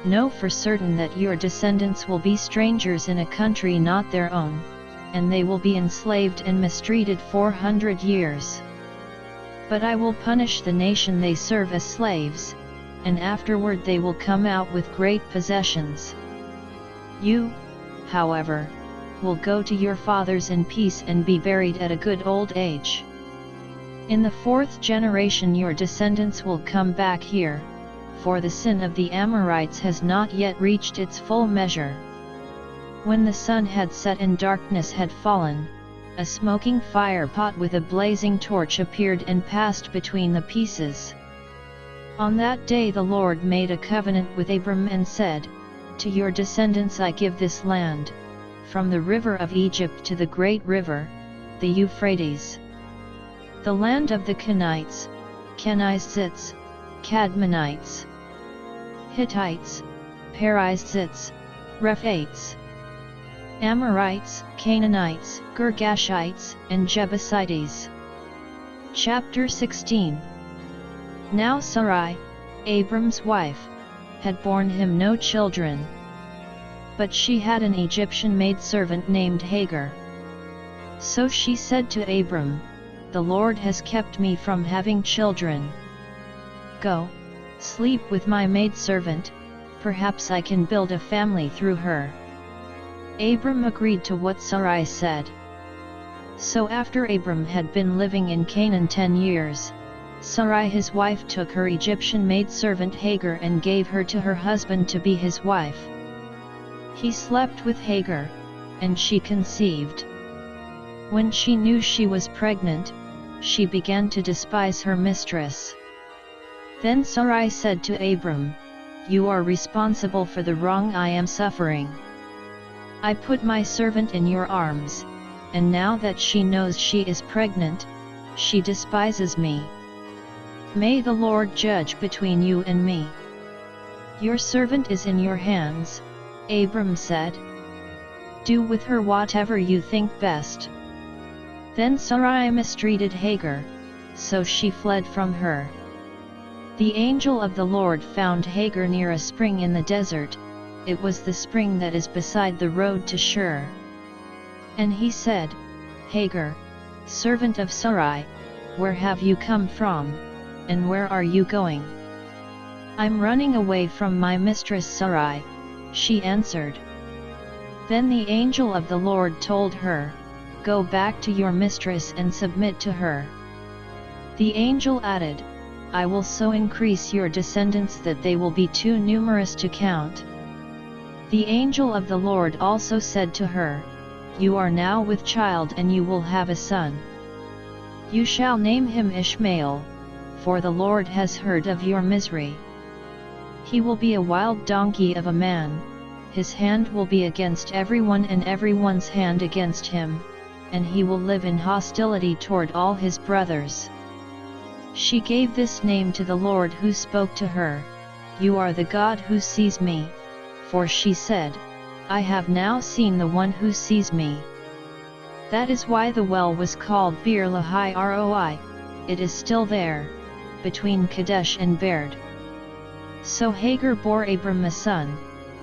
"Know for certain that your descendants will be strangers in a country not their own, and they will be enslaved and mistreated 400 years. But I will punish the nation they serve as slaves, and afterward they will come out with great possessions. You, however, will go to your fathers in peace and be buried at a good old age. In the fourth generation your descendants will come back here, for the sin of the Amorites has not yet reached its full measure." When the sun had set and darkness had fallen, a smoking fire pot with a blazing torch appeared and passed between the pieces. On that day the Lord made a covenant with Abram and said, "To your descendants I give this land, from the river of Egypt to the great river, the Euphrates. The land of the Kenites, Kenizzites, Cadmonites, Hittites, Perizzites, Rephaites, Amorites, Canaanites, Girgashites, and Jebusites." Chapter 16. Now Sarai, Abram's wife, had borne him no children. But she had an Egyptian maidservant named Hagar. So she said to Abram, "The Lord has kept me from having children. Go, sleep with my maidservant, perhaps I can build a family through her." Abram agreed to what Sarai said. So after Abram had been living in Canaan 10 years, Sarai his wife took her Egyptian maidservant Hagar and gave her to her husband to be his wife. He slept with Hagar, and she conceived. When she knew she was pregnant, she began to despise her mistress. Then Sarai said to Abram, "You are responsible for the wrong I am suffering. I put my servant in your arms, and now that she knows she is pregnant, she despises me. May the Lord judge between you and me." "Your servant is in your hands," Abram said. "Do with her whatever you think best." Then Sarai mistreated Hagar, so she fled from her. The angel of the Lord found Hagar near a spring in the desert. It was the spring that is beside the road to Shur. And he said, "Hagar, servant of Sarai, where have you come from, and where are you going?" "I'm running away from my mistress Sarai," she answered. Then the angel of the Lord told her, "Go back to your mistress and submit to her." The angel added, "I will so increase your descendants that they will be too numerous to count." The angel of the Lord also said to her, "You are now with child and you will have a son. You shall name him Ishmael, for the Lord has heard of your misery. He will be a wild donkey of a man, his hand will be against everyone and everyone's hand against him, and he will live in hostility toward all his brothers." She gave this name to the Lord who spoke to her, "You are the God who sees me," for she said, "I have now seen the one who sees me." That is why the well was called Bir Lahai Roi, it is still there, between Kadesh and Bered. So Hagar bore Abram a son,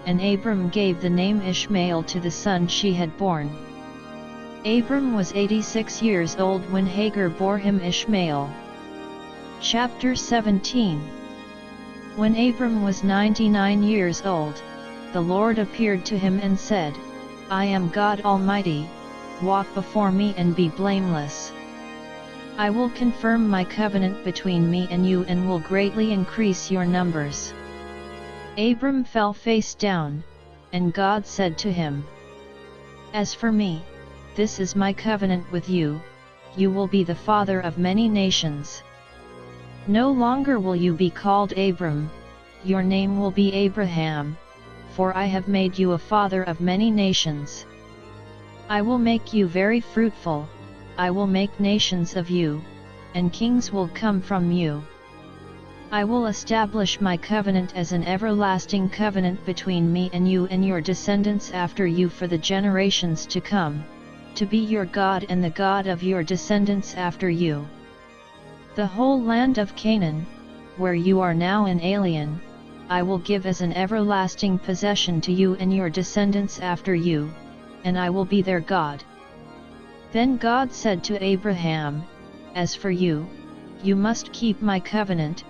and Abram gave the name Ishmael to the son she had born. Abram was 86 years old when Hagar bore him Ishmael. Chapter 17. When Abram was 99 years old, the Lord appeared to him and said, "I am God Almighty, walk before me and be blameless. I will confirm my covenant between me and you and will greatly increase your numbers." Abram fell face down, and God said to him, "As for me, this is my covenant with you, you will be the father of many nations. No longer will you be called Abram, your name will be Abraham, for I have made you a father of many nations. I will make you very fruitful, I will make nations of you, and kings will come from you. I will establish my covenant as an everlasting covenant between me and you and your descendants after you for the generations to come, to be your God and the God of your descendants after you. The whole land of Canaan, where you are now an alien, I will give as an everlasting possession to you and your descendants after you, and I will be their God. Then God said to Abraham, As for you, you must keep my covenant,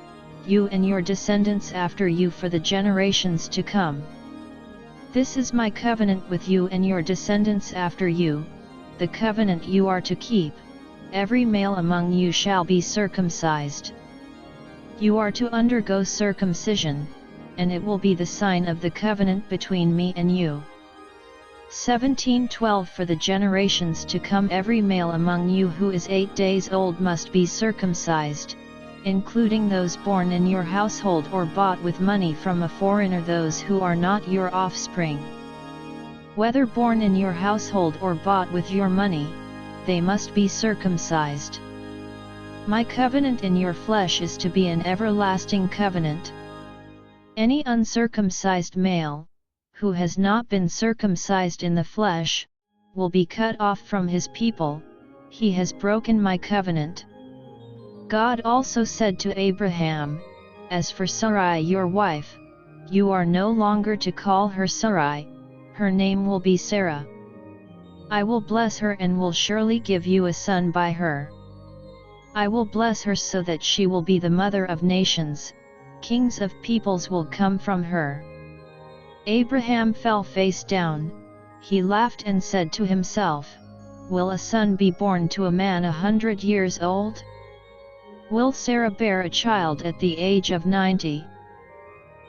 you and your descendants after you for the generations to come. This is my covenant with you and your descendants after you, the covenant you are to keep, every male among you shall be circumcised. You are to undergo circumcision, and it will be the sign of the covenant between me and you. 17:12 For the generations to come every male among you who is 8 days old must be circumcised, including those born in your household or bought with money from a foreigner, those who are not your offspring. Whether born in your household or bought with your money, they must be circumcised. My covenant in your flesh is to be an everlasting covenant. Any uncircumcised male, who has not been circumcised in the flesh, will be cut off from his people, he has broken my covenant. God also said to Abraham, As for Sarai your wife, you are no longer to call her Sarai, her name will be Sarah. I will bless her and will surely give you a son by her. I will bless her so that she will be the mother of nations, kings of peoples will come from her. Abraham fell face down, he laughed and said to himself, Will a son be born to a man 100 years old? Will Sarah bear a child at the age of 90?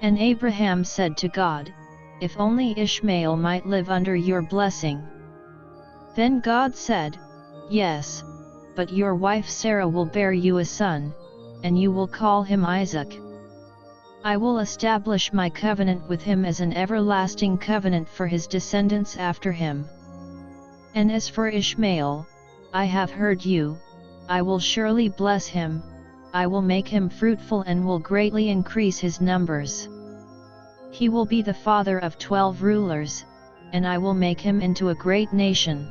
And Abraham said to God, If only Ishmael might live under your blessing. Then God said, Yes, but your wife Sarah will bear you a son, and you will call him Isaac. I will establish my covenant with him as an everlasting covenant for his descendants after him. And as for Ishmael, I have heard you, I will surely bless him, I will make him fruitful and will greatly increase his numbers. He will be the father of 12 rulers, and I will make him into a great nation.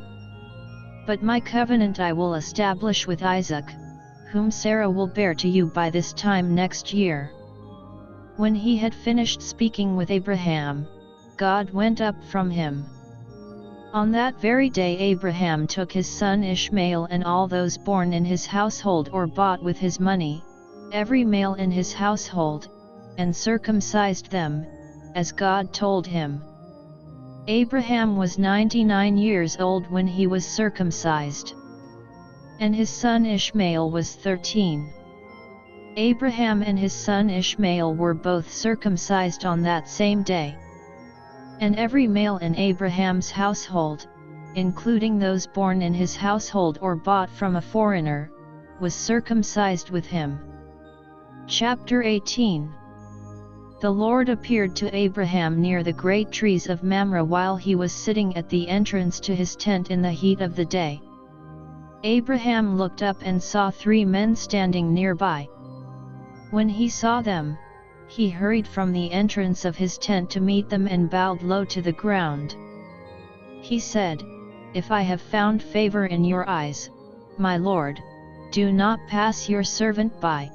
But my covenant I will establish with Isaac, whom Sarah will bear to you by this time next year. When he had finished speaking with Abraham, God went up from him. On that very day Abraham took his son Ishmael and all those born in his household or bought with his money, every male in his household, and circumcised them, as God told him. Abraham was 99 years old when he was circumcised. And his son Ishmael was 13. Abraham and his son Ishmael were both circumcised on that same day. And every male in Abraham's household, including those born in his household or bought from a foreigner, was circumcised with him. Chapter 18. The Lord appeared to Abraham near the great trees of Mamre while he was sitting at the entrance to his tent in the heat of the day. Abraham looked up and saw 3 men standing nearby. When he saw them, he hurried from the entrance of his tent to meet them and bowed low to the ground. He said, If I have found favor in your eyes, my Lord, do not pass your servant by.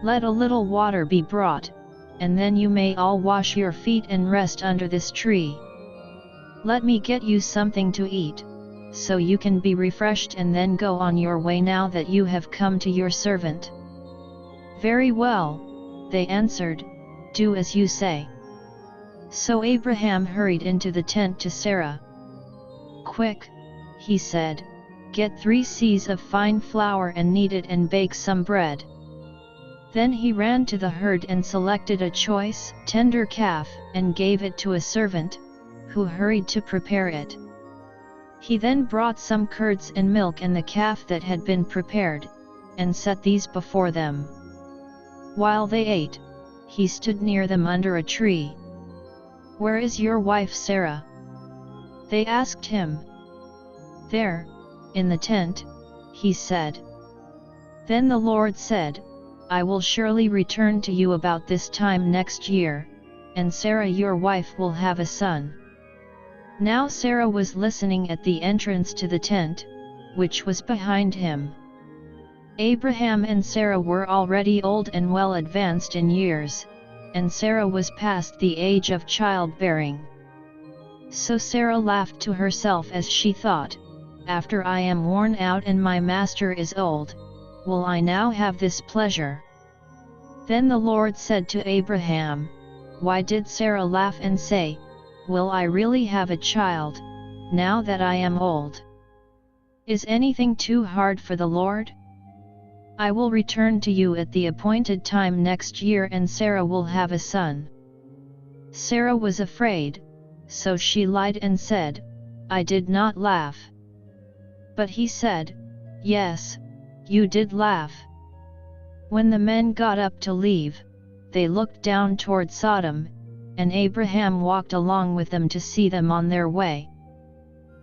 Let a little water be brought, and then you may all wash your feet and rest under this tree. Let me get you something to eat, so you can be refreshed and then go on your way now that you have come to your servant. Very well, they answered, do as you say. So Abraham hurried into the tent to Sarah. Quick, he said, get 3 seahs of fine flour and knead it and bake some bread. Then he ran to the herd and selected a choice, tender calf, and gave it to a servant, who hurried to prepare it. He then brought some curds and milk and the calf that had been prepared, and set these before them. While they ate, he stood near them under a tree. Where is your wife Sarah? They asked him. "There, in the tent," he said. Then the Lord said, "I will surely return to you about this time next year, and Sarah your wife will have a son." Now Sarah was listening at the entrance to the tent, which was behind him. Abraham and Sarah were already old and well advanced in years, and Sarah was past the age of childbearing. So Sarah laughed to herself as she thought, "After I am worn out and my master is old, will I now have this pleasure?" Then the Lord said to Abraham, "Why did Sarah laugh and say, 'Will I really have a child, now that I am old?' Is anything too hard for the Lord? I will return to you at the appointed time next year and Sarah will have a son." Sarah was afraid, so she lied and said, "I did not laugh." But he said, "Yes, you did laugh." When the men got up to leave, they looked down toward Sodom, and Abraham walked along with them to see them on their way.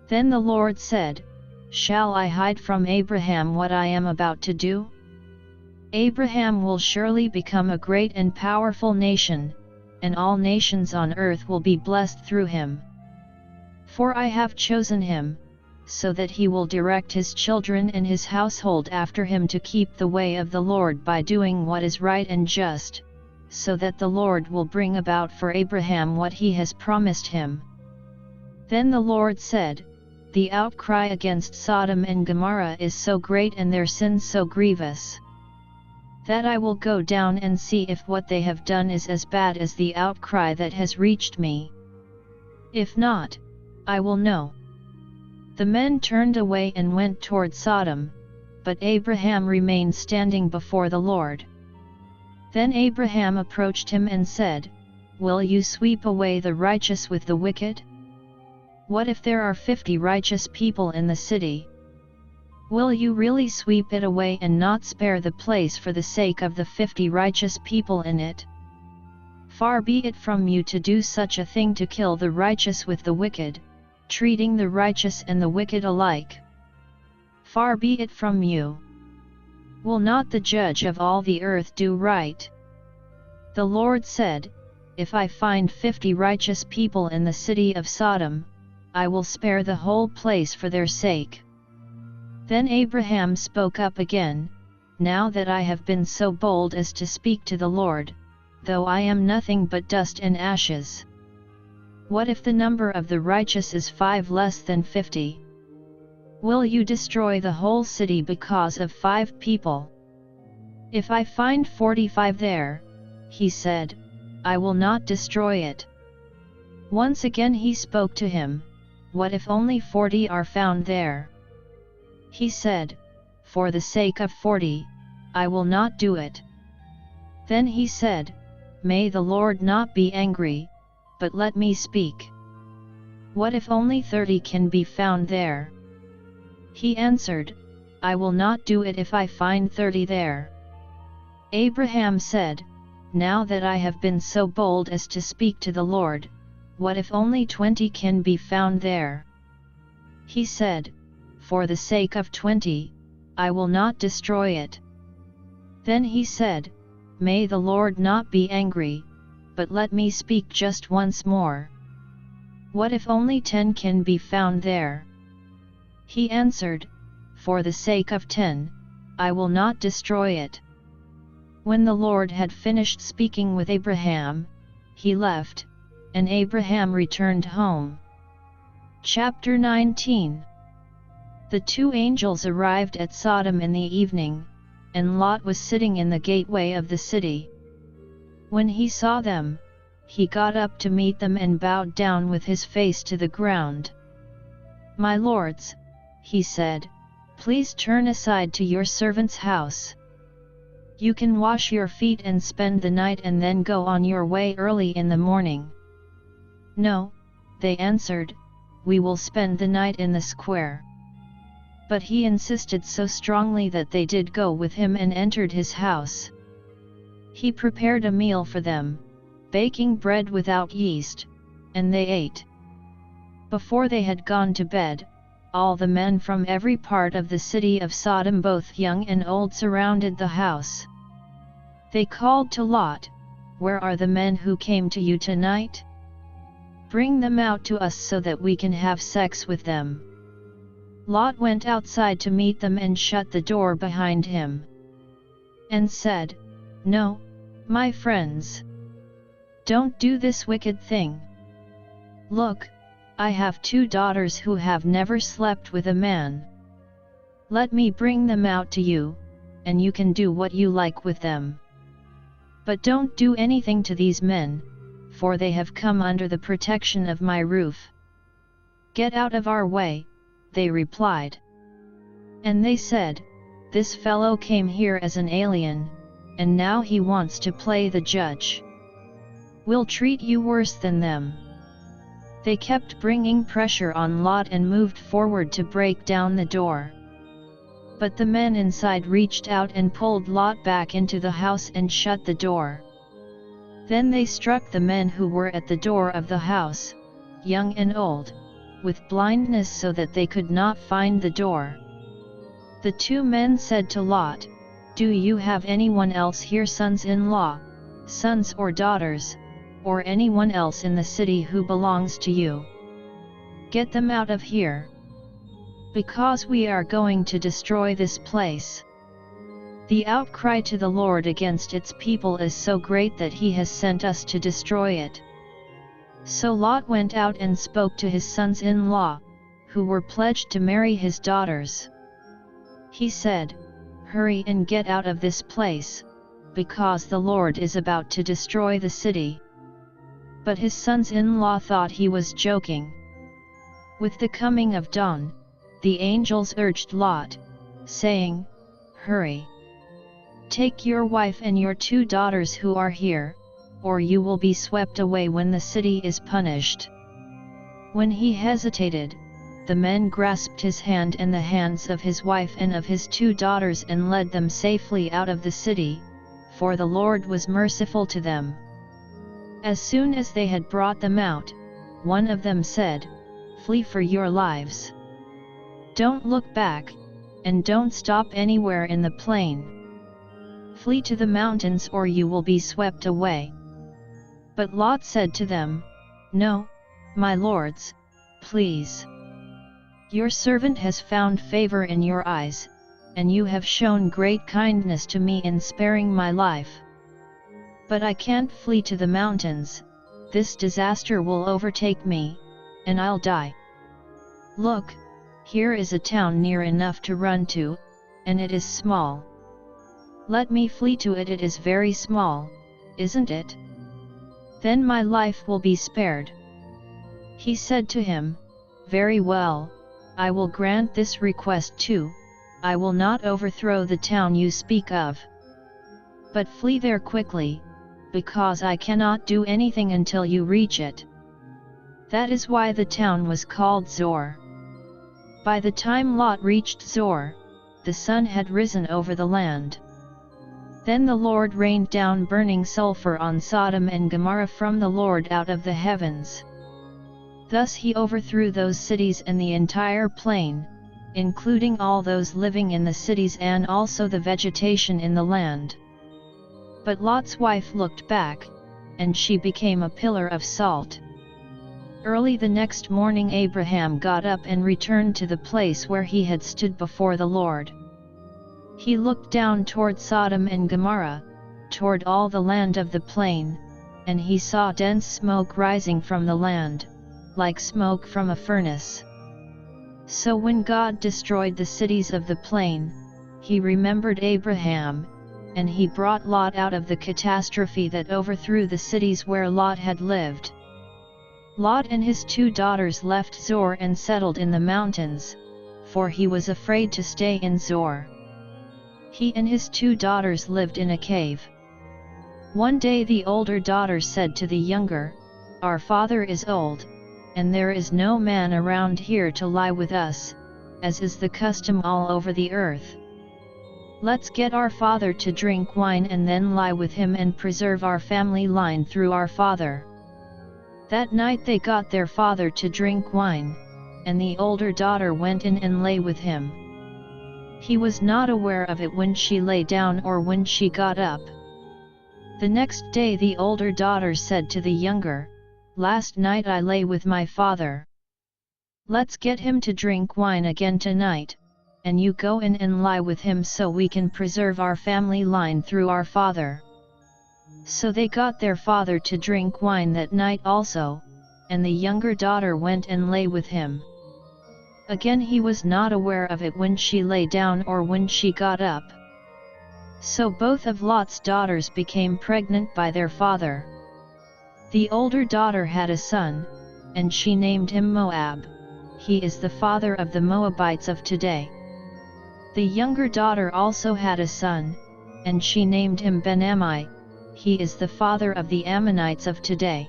Then the Lord said, "Shall I hide from Abraham what I am about to do? Abraham will surely become a great and powerful nation, and all nations on earth will be blessed through him. For I have chosen him, so that he will direct his children and his household after him to keep the way of the Lord by doing what is right and just, so that the Lord will bring about for Abraham what he has promised him." Then the Lord said, "The outcry against Sodom and Gomorrah is so great and their sin so grievous, that I will go down and see if what they have done is as bad as the outcry that has reached me. If not, I will know." The men turned away and went toward Sodom, but Abraham remained standing before the Lord. Then Abraham approached him and said, "Will you sweep away the righteous with the wicked? What if there are 50 righteous people in the city? Will you really sweep it away and not spare the place for the sake of the 50 righteous people in it? Far be it from you to do such a thing, to kill the righteous with the wicked, treating the righteous and the wicked alike. Far be it from you. Will not the judge of all the earth do right?" The Lord said, "If I find 50 righteous people in the city of Sodom, I will spare the whole place for their sake." Then Abraham spoke up again, "Now that I have been so bold as to speak to the Lord, though I am nothing but dust and ashes, what if the number of the righteous is 5 less than 50? Will you destroy the whole city because of 5 people? If I find 45 there," he said, "I will not destroy it." Once again he spoke to him, "What if only 40 are found there?" He said, "For the sake of 40, I will not do it." Then he said, "May the Lord not be angry, but let me speak. What if only 30 can be found there?" He answered, "I will not do it if I find 30 there." Abraham said, "Now that I have been so bold as to speak to the Lord, what if only 20 can be found there?" He said, "For the sake of 20, I will not destroy it." Then he said, "May the Lord not be angry, but let me speak just once more. What if only 10 can be found there?" He answered, "For the sake of 10, I will not destroy it." When the Lord had finished speaking with Abraham, he left, and Abraham returned home. Chapter 19. The 2 angels arrived at Sodom in the evening, and Lot was sitting in the gateway of the city. When he saw them, he got up to meet them and bowed down with his face to the ground. "My lords," he said, "please turn aside to your servant's house. You can wash your feet and spend the night and then go on your way early in the morning." "No," they answered, "we will spend the night in the square." But he insisted so strongly that they did go with him and entered his house. He prepared a meal for them, baking bread without yeast, and they ate. Before they had gone to bed, all the men from every part of the city of Sodom, both young and old, surrounded the house. They called to Lot, "Where are the men who came to you tonight? Bring them out to us so that we can have sex with them." Lot went outside to meet them and shut the door behind him, and said, "No, my friends. Don't do this wicked thing. Look, I have 2 daughters who have never slept with a man. Let me bring them out to you, and you can do what you like with them. But don't do anything to these men, for they have come under the protection of my roof." "Get out of our way," they replied. And they said, "This fellow came here as an alien, and now he wants to play the judge. We'll treat you worse than them." They kept bringing pressure on Lot and moved forward to break down the door. But the men inside reached out and pulled Lot back into the house and shut the door. Then they struck the men who were at the door of the house, young and old, with blindness so that they could not find the door. The 2 men said to Lot, "Do you have anyone else here, sons-in-law, sons or daughters, or anyone else in the city who belongs to you? Get them out of here, because we are going to destroy this place." The outcry to the Lord against its people is so great that he has sent us to destroy it. So Lot went out and spoke to his sons-in-law, who were pledged to marry his daughters. He said, "Hurry and get out of this place, because the Lord is about to destroy the city." But his sons-in-law thought he was joking. With the coming of dawn, the angels urged Lot, saying, "Hurry. Take your wife and your 2 daughters who are here, or you will be swept away when the city is punished." When he hesitated, the men grasped his hand and the hands of his wife and of his 2 daughters and led them safely out of the city, for the Lord was merciful to them. As soon as they had brought them out, one of them said, "Flee for your lives. Don't look back, and don't stop anywhere in the plain. Flee to the mountains or you will be swept away." But Lot said to them, "No, my lords, please. Your servant has found favor in your eyes, and you have shown great kindness to me in sparing my life. But I can't flee to the mountains, this disaster will overtake me, and I'll die. Look, here is a town near enough to run to, and it is small. Let me flee to it, it is very small, isn't it? Then my life will be spared." He said to him, "Very well, I will grant this request too, I will not overthrow the town you speak of. But flee there quickly, because I cannot do anything until you reach it." That is why the town was called Zor. By the time Lot reached Zor, the sun had risen over the land. Then the Lord rained down burning sulfur on Sodom and Gomorrah from the Lord out of the heavens. Thus he overthrew those cities and the entire plain, including all those living in the cities and also the vegetation in the land. But Lot's wife looked back, and she became a pillar of salt. Early the next morning Abraham got up and returned to the place where he had stood before the Lord. He looked down toward Sodom and Gomorrah, toward all the land of the plain, and he saw dense smoke rising from the land, like smoke from a furnace. So when God destroyed the cities of the plain, he remembered Abraham, and he brought Lot out of the catastrophe that overthrew the cities where Lot had lived. Lot and his 2 daughters left Zor and settled in the mountains, for he was afraid to stay in Zor. He and his 2 daughters lived in a cave. One day the older daughter said to the younger, "Our father is old, and there is no man around here to lie with us, as is the custom all over the earth. Let's get our father to drink wine and then lie with him and preserve our family line through our father." That night they got their father to drink wine, and the older daughter went in and lay with him. He was not aware of it when she lay down or when she got up. The next day the older daughter said to the younger, "Last night I lay with my father. Let's get him to drink wine again tonight, and you go in and lie with him so we can preserve our family line through our father." So they got their father to drink wine that night also, and the younger daughter went and lay with him. Again he was not aware of it when she lay down or when she got up. So both of Lot's daughters became pregnant by their father. The older daughter had a son, and she named him Moab. He is the father of the Moabites of today. The younger daughter also had a son, and she named him Ben-Ammi. He is the father of the Ammonites of today.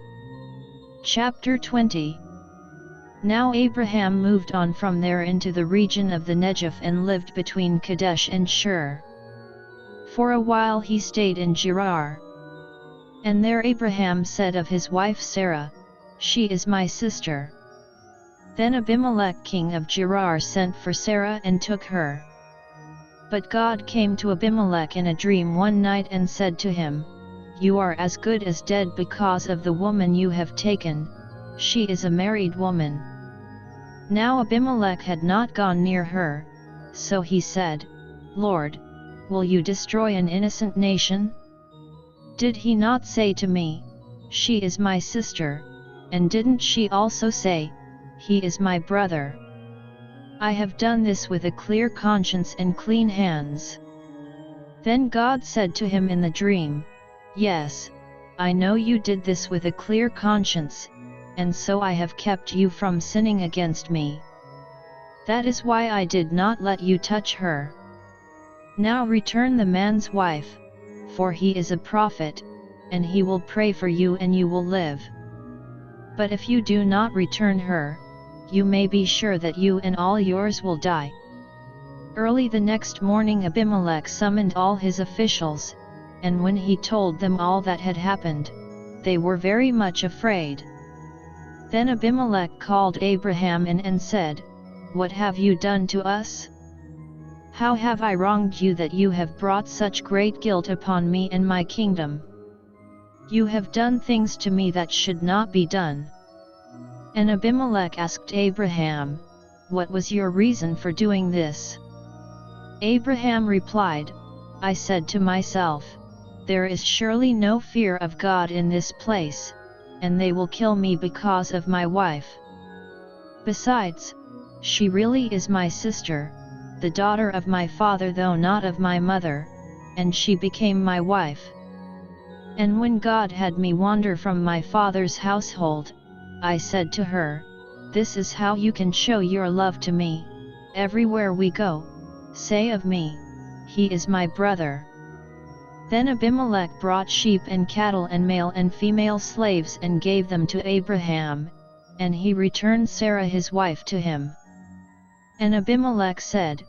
Chapter 20. Now Abraham moved on from there into the region of the Negev and lived between Kadesh and Shur. For a while he stayed in Gerar. And there Abraham said of his wife Sarah, "She is my sister." Then Abimelech king of Gerar sent for Sarah and took her. But God came to Abimelech in a dream one night and said to him, "You are as good as dead because of the woman you have taken, she is a married woman." Now Abimelech had not gone near her, so he said, "Lord, will you destroy an innocent nation? Did he not say to me, 'She is my sister,' and didn't she also say, 'He is my brother'? I have done this with a clear conscience and clean hands." Then God said to him in the dream, "Yes, I know you did this with a clear conscience, and so I have kept you from sinning against me. That is why I did not let you touch her. Now return the man's wife, for he is a prophet, and he will pray for you and you will live. But if you do not return her, you may be sure that you and all yours will die." Early the next morning Abimelech summoned all his officials, and when he told them all that had happened, they were very much afraid. Then Abimelech called Abraham in and said, "What have you done to us? How have I wronged you that you have brought such great guilt upon me and my kingdom? You have done things to me that should not be done." And Abimelech asked Abraham, "What was your reason for doing this?" Abraham replied, "I said to myself, 'There is surely no fear of God in this place, and they will kill me because of my wife. Besides, she really is my sister, the daughter of my father though not of my mother, and she became my wife. And when God had me wander from my father's household, I said to her, This is how you can show your love to me, everywhere we go, say of me, he is my brother.'" Then Abimelech brought sheep and cattle and male and female slaves and gave them to Abraham, and he returned Sarah his wife to him. And Abimelech said,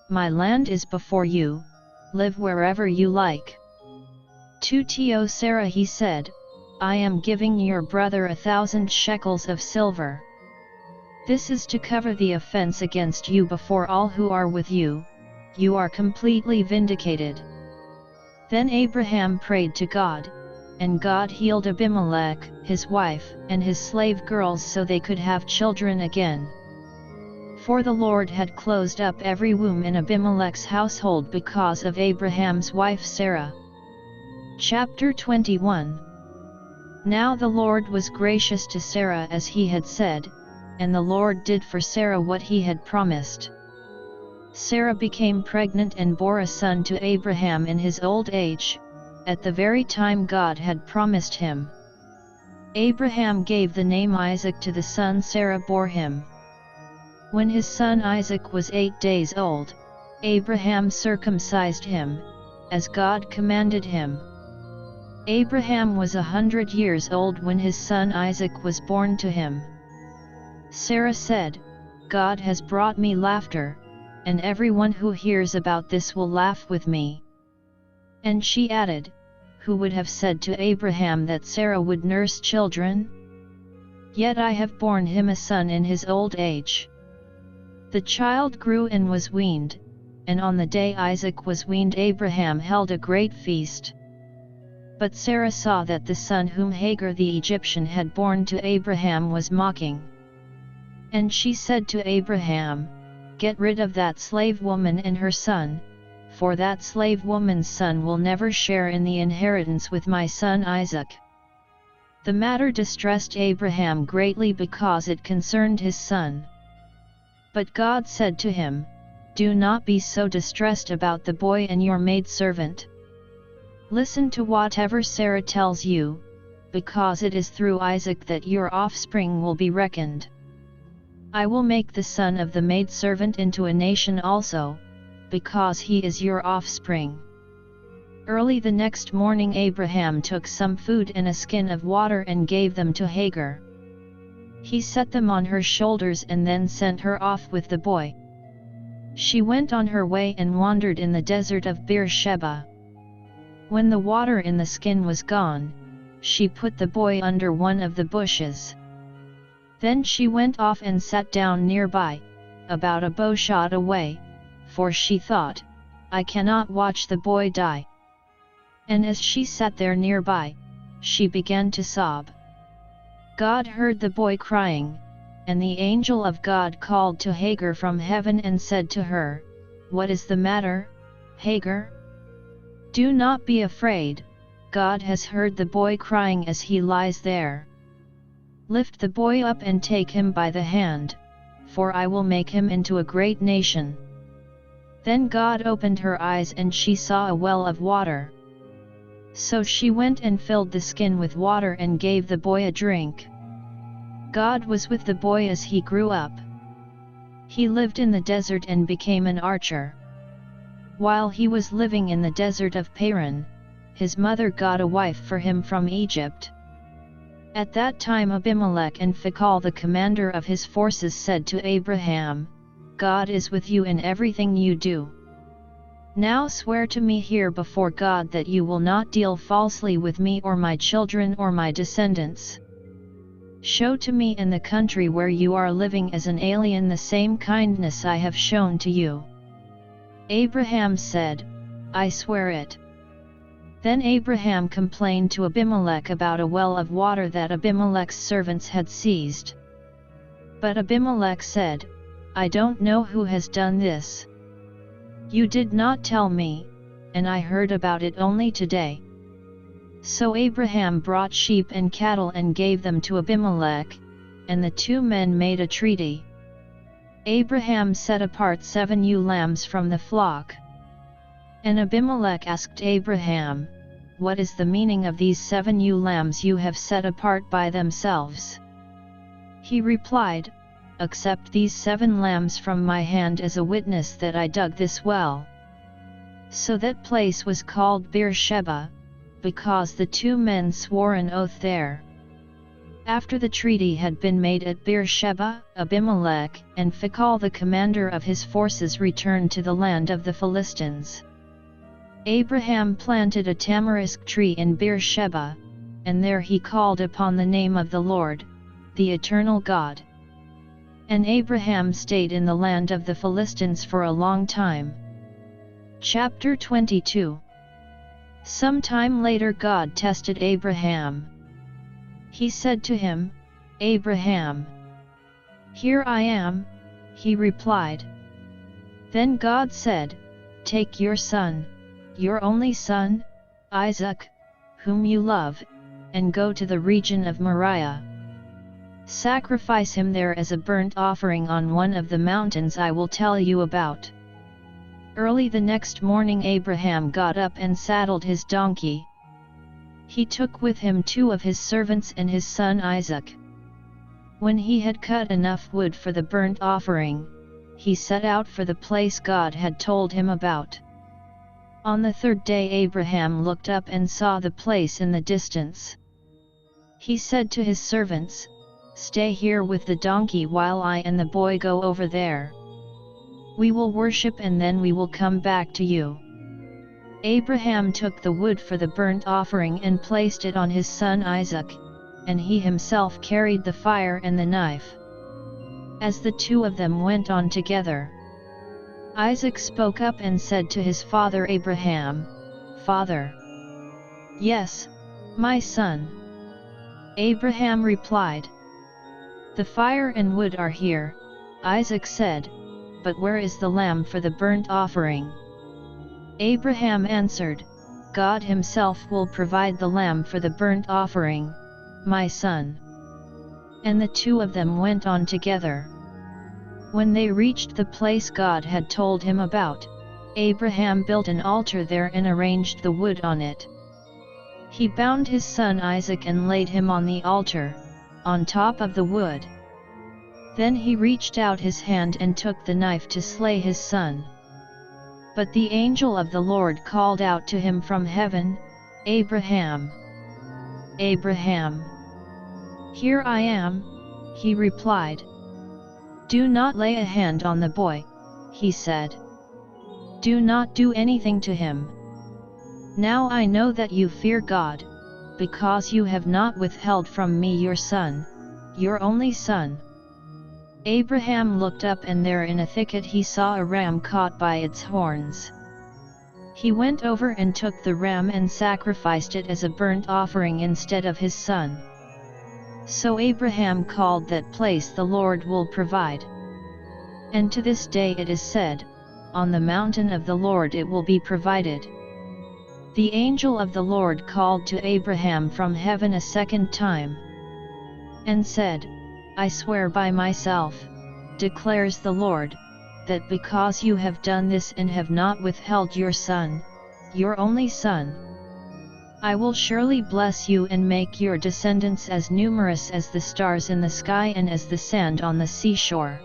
"My land is before you, live wherever you like." To Sarah he said, "I am giving your brother 1,000 shekels of silver. This is to cover the offense against you before all who are with you, you are completely vindicated." Then Abraham prayed to God, and God healed Abimelech, his wife, and his slave girls so they could have children again. For the Lord had closed up every womb in Abimelech's household because of Abraham's wife Sarah. Chapter 21. Now the Lord was gracious to Sarah as he had said, and the Lord did for Sarah what he had promised. Sarah became pregnant and bore a son to Abraham in his old age, at the very time God had promised him. Abraham gave the name Isaac to the son Sarah bore him. When his son Isaac was 8 days old, Abraham circumcised him, as God commanded him. Abraham was 100 years old when his son Isaac was born to him. Sarah said, "God has brought me laughter, and everyone who hears about this will laugh with me." And she added, "Who would have said to Abraham that Sarah would nurse children? Yet I have borne him a son in his old age." The child grew and was weaned, and on the day Isaac was weaned Abraham held a great feast. But Sarah saw that the son whom Hagar the Egyptian had borne to Abraham was mocking. And she said to Abraham, "Get rid of that slave woman and her son, for that slave woman's son will never share in the inheritance with my son Isaac." The matter distressed Abraham greatly because it concerned his son. But God said to him, "Do not be so distressed about the boy and your maidservant. Listen to whatever Sarah tells you, because it is through Isaac that your offspring will be reckoned. I will make the son of the maidservant into a nation also, because he is your offspring." Early the next morning Abraham took some food and a skin of water and gave them to Hagar. He set them on her shoulders and then sent her off with the boy. She went on her way and wandered in the desert of Beersheba. When the water in the skin was gone, she put the boy under one of the bushes. Then she went off and sat down nearby, about a bowshot away, for she thought, "I cannot watch the boy die." And as she sat there nearby, she began to sob. God heard the boy crying, and the angel of God called to Hagar from heaven and said to her, "What is the matter, Hagar? Do not be afraid, God has heard the boy crying as he lies there. Lift the boy up and take him by the hand, for I will make him into a great nation." Then God opened her eyes and she saw a well of water. So she went and filled the skin with water and gave the boy a drink. God was with the boy as he grew up. He lived in the desert and became an archer. While he was living in the desert of Paran, his mother got a wife for him from Egypt. At that time Abimelech and Phicol the commander of his forces said to Abraham, "God is with you in everything you do. Now swear to me here before God that you will not deal falsely with me or my children or my descendants. Show to me in the country where you are living as an alien the same kindness I have shown to you." Abraham said, "I swear it." Then Abraham complained to Abimelech about a well of water that Abimelech's servants had seized. But Abimelech said, "I don't know who has done this. You did not tell me, and I heard about it only today." So Abraham brought sheep and cattle and gave them to Abimelech, and the two men made a treaty. Abraham set apart 7 ewe lambs from the flock. And Abimelech asked Abraham, "What is the meaning of these 7 ewe lambs you have set apart by themselves?" He replied, "Accept these 7 lambs from my hand as a witness that I dug this well." So that place was called Beersheba, because the two men swore an oath there. After the treaty had been made at Beersheba, Abimelech and Phicol the commander of his forces returned to the land of the Philistines. Abraham planted a tamarisk tree in Beersheba, and there he called upon the name of the Lord, the eternal God. And Abraham stayed in the land of the Philistines for a long time. Chapter 22. Some time later God tested Abraham. He said to him, "Abraham." "Here I am," he replied. Then God said, "Take your son, your only son, Isaac, whom you love, and go to the region of Moriah. Sacrifice him there as a burnt offering on one of the mountains I will tell you about." Early the next morning Abraham got up and saddled his donkey. He took with him 2 of his servants and his son Isaac. When he had cut enough wood for the burnt offering, he set out for the place God had told him about. On the 3rd day Abraham looked up and saw the place in the distance. He said to his servants, "Stay here with the donkey while I and the boy go over there. We will worship and then we will come back to you." Abraham took the wood for the burnt offering and placed it on his son Isaac, and he himself carried the fire and the knife. As the two of them went on together, Isaac spoke up and said to his father Abraham, "Father." "Yes, my son." Abraham replied. "The fire and wood are here," Isaac said, "but where is the lamb for the burnt offering?" Abraham answered, "God himself will provide the lamb for the burnt offering, my son." And the two of them went on together. When they reached the place God had told him about, Abraham built an altar there and arranged the wood on it. He bound his son Isaac and laid him on the altar, on top of the wood. Then he reached out his hand and took the knife to slay his son. But the angel of the Lord called out to him from heaven, "Abraham! Abraham!" "Here I am," he replied. "Do not lay a hand on the boy," he said. "Do not do anything to him. Now I know that you fear God, because you have not withheld from me your son, your only son." Abraham looked up, and there in a thicket he saw a ram caught by its horns. He went over and took the ram and sacrificed it as a burnt offering instead of his son. So Abraham called that place "The Lord will provide." And to this day it is said, "On the mountain of the Lord it will be provided." The angel of the Lord called to Abraham from heaven a second time, and said, "I swear by myself, declares the Lord, that because you have done this and have not withheld your son, your only son, I will surely bless you and make your descendants as numerous as the stars in the sky and as the sand on the seashore.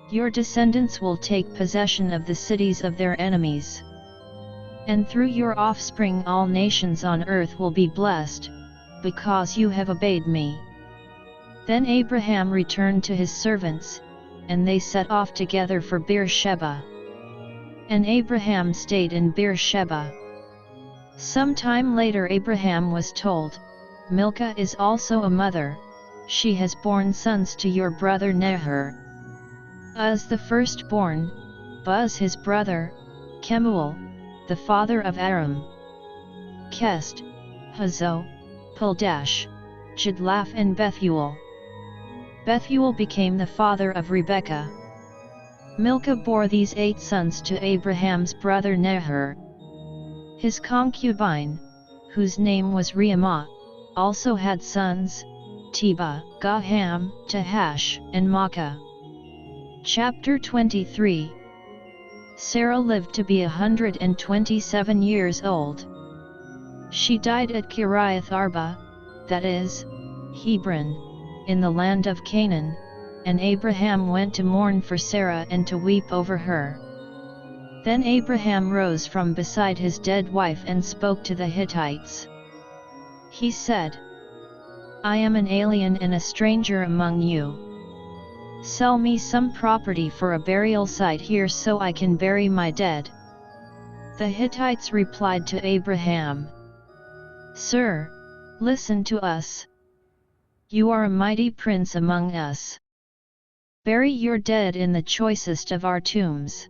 Your descendants will take possession of the cities of their enemies. And through your offspring all nations on earth will be blessed, because you have obeyed me." Then Abraham returned to his servants, and they set off together for Beersheba. And Abraham stayed in Beersheba. Some time later Abraham was told, "Milcah is also a mother, she has borne sons to your brother Nahor. Uz the firstborn, Buz his brother, Kemuel, the father of Aram, Kest, Hazo, Pildash, Jidlaph and Bethuel. Bethuel became the father of Rebekah. Milcah bore these 8 sons to Abraham's brother Nahor. His concubine, whose name was Reumah, also had sons, Tebah, Gaham, Tahash, and Maacah. Chapter 23. Sarah lived to be 127 years old. She died at Kiriath Arba, that is, Hebron, in the land of Canaan, and Abraham went to mourn for Sarah and to weep over her. Then Abraham rose from beside his dead wife and spoke to the Hittites. He said, "I am an alien and a stranger among you. Sell me some property for a burial site here so I can bury my dead." The Hittites replied to Abraham, "Sir, listen to us. You are a mighty prince among us. Bury your dead in the choicest of our tombs.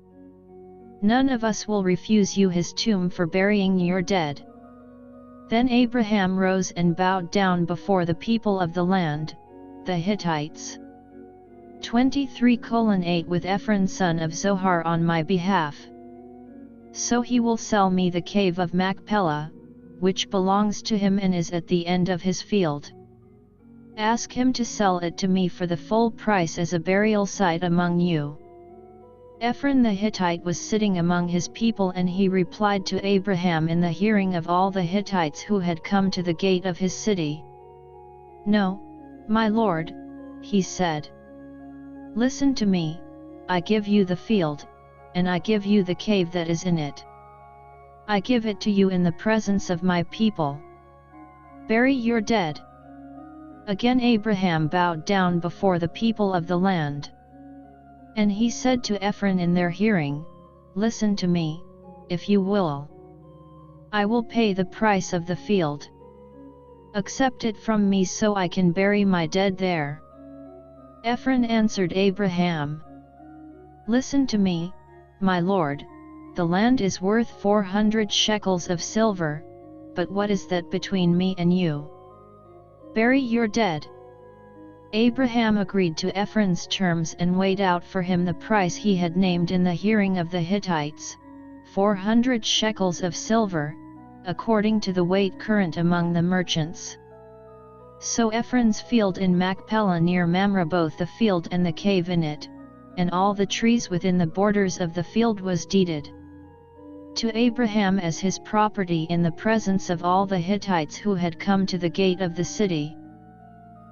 None of us will refuse you his tomb for burying your dead." Then Abraham rose and bowed down before the people of the land, the Hittites. 23:8 With Ephron son of Zohar on my behalf. So he will sell me the cave of Machpelah, which belongs to him and is at the end of his field. Ask him to sell it to me for the full price as a burial site among you. Ephron the Hittite was sitting among his people, and he replied to Abraham in the hearing of all the Hittites who had come to the gate of his city. "No, my lord," he said. "Listen to me, I give you the field, and I give you the cave that is in it. I give it to you in the presence of my people. Bury your dead." Again Abraham bowed down before the people of the land. And he said to Ephron in their hearing, "Listen to me, if you will. I will pay the price of the field. Accept it from me so I can bury my dead there." Ephron answered Abraham, "Listen to me, my lord, the land is worth 400 shekels of silver, but what is that between me and you? Bury your dead." Abraham agreed to Ephron's terms and weighed out for him the price he had named in the hearing of the Hittites, 400 shekels of silver, according to the weight current among the merchants. So Ephron's field in Machpelah near Mamre, both the field and the cave in it, and all the trees within the borders of the field was deeded to Abraham as his property in the presence of all the Hittites who had come to the gate of the city.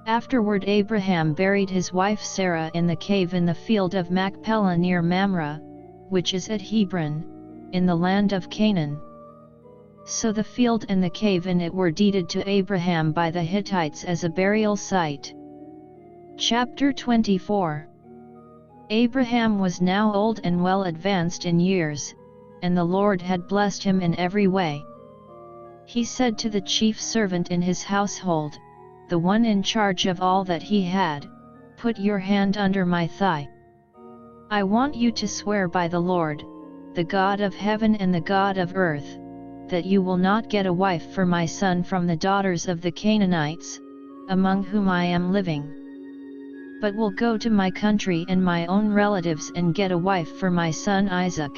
Afterward Abraham buried his wife Sarah in the cave in the field of Machpelah near Mamre, which is at Hebron, in the land of Canaan. So the field and the cave in it were deeded to Abraham by the Hittites as a burial site. Chapter 24. Abraham was now old and well advanced in years, and the Lord had blessed him in every way. He said to the chief servant in his household, the one in charge of all that he had, "Put your hand under my thigh. I want you to swear by the Lord, the God of heaven and the God of earth, that you will not get a wife for my son from the daughters of the Canaanites, among whom I am living, but will go to my country and my own relatives and get a wife for my son Isaac."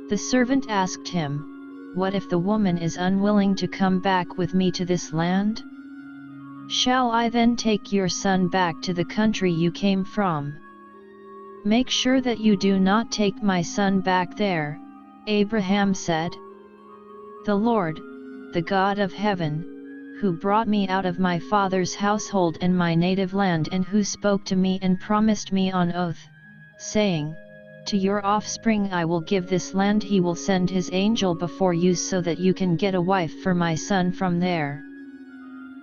The servant asked him, "What if the woman is unwilling to come back with me to this land? Shall I then take your son back to the country you came from?" "Make sure that you do not take my son back there," Abraham said. "The Lord, the God of heaven, who brought me out of my father's household and my native land, and who spoke to me and promised me on oath, saying, 'To your offspring I will give this land,' he will send his angel before you so that you can get a wife for my son from there.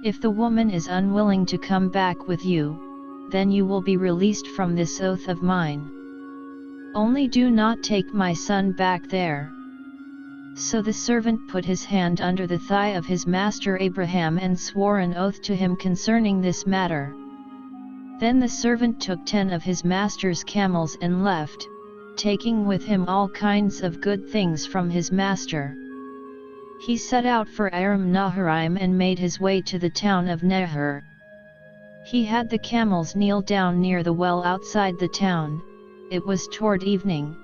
If the woman is unwilling to come back with you, then you will be released from this oath of mine. Only do not take my son back there." So the servant put his hand under the thigh of his master Abraham and swore an oath to him concerning this matter. Then the servant took 10 of his master's camels and left, taking with him all kinds of good things from his master. He set out for Aram Naharaim and made his way to the town of Nahor. He had the camels kneel down near the well outside the town. It was toward evening,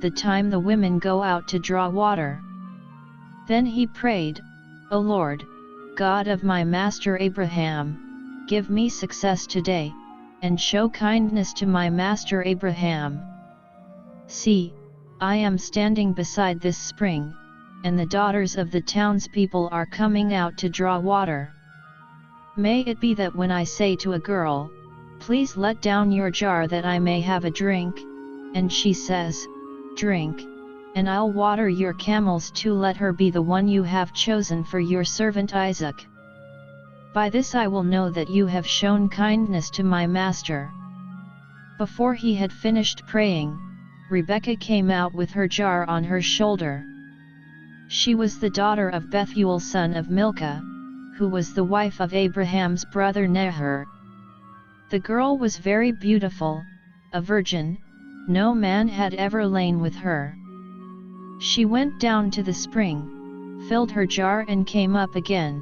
the time the women go out to draw water. Then he prayed, "O Lord, God of my master Abraham, give me success today, and show kindness to my master Abraham. See, I am standing beside this spring, and the daughters of the townspeople are coming out to draw water. May it be that when I say to a girl, 'Please let down your jar that I may have a drink,' and she says, 'Drink,' and I'll water your camels too, let her be the one you have chosen for your servant Isaac. By this I will know that you have shown kindness to my master." Before he had finished praying, Rebekah came out with her jar on her shoulder. She was the daughter of Bethuel son of Milcah, who was the wife of Abraham's brother Nahor. The girl was very beautiful, a virgin, no man had ever lain with her. She went down to the spring, filled her jar and came up again.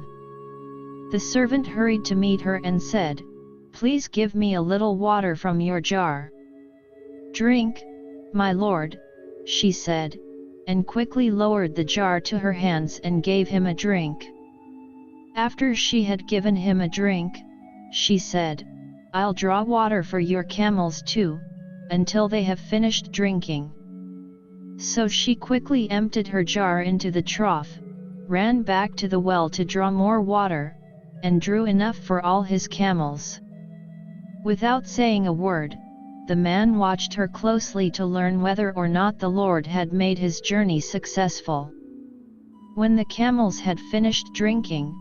The servant hurried to meet her and said, "Please give me a little water from your jar." "Drink, my lord," she said, and quickly lowered the jar to her hands and gave him a drink. After she had given him a drink, she said, "I'll draw water for your camels too, until they have finished drinking." So she quickly emptied her jar into the trough, ran back to the well to draw more water, and drew enough for all his camels. Without saying a word, the man watched her closely to learn whether or not the Lord had made his journey successful. When the camels had finished drinking,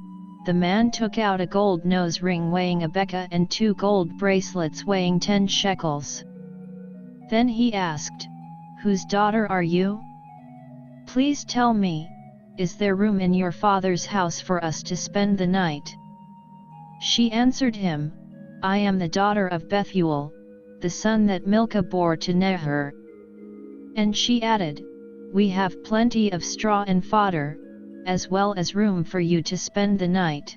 the man took out a gold nose ring weighing a beka and 2 gold bracelets weighing 10 shekels. Then he asked, "Whose daughter are you? Please tell me, is there room in your father's house for us to spend the night?" She answered him, I am the daughter of Bethuel, the son that Milcah bore to Nahor." And she added, "We have plenty of straw and fodder, as well as room for you to spend the night."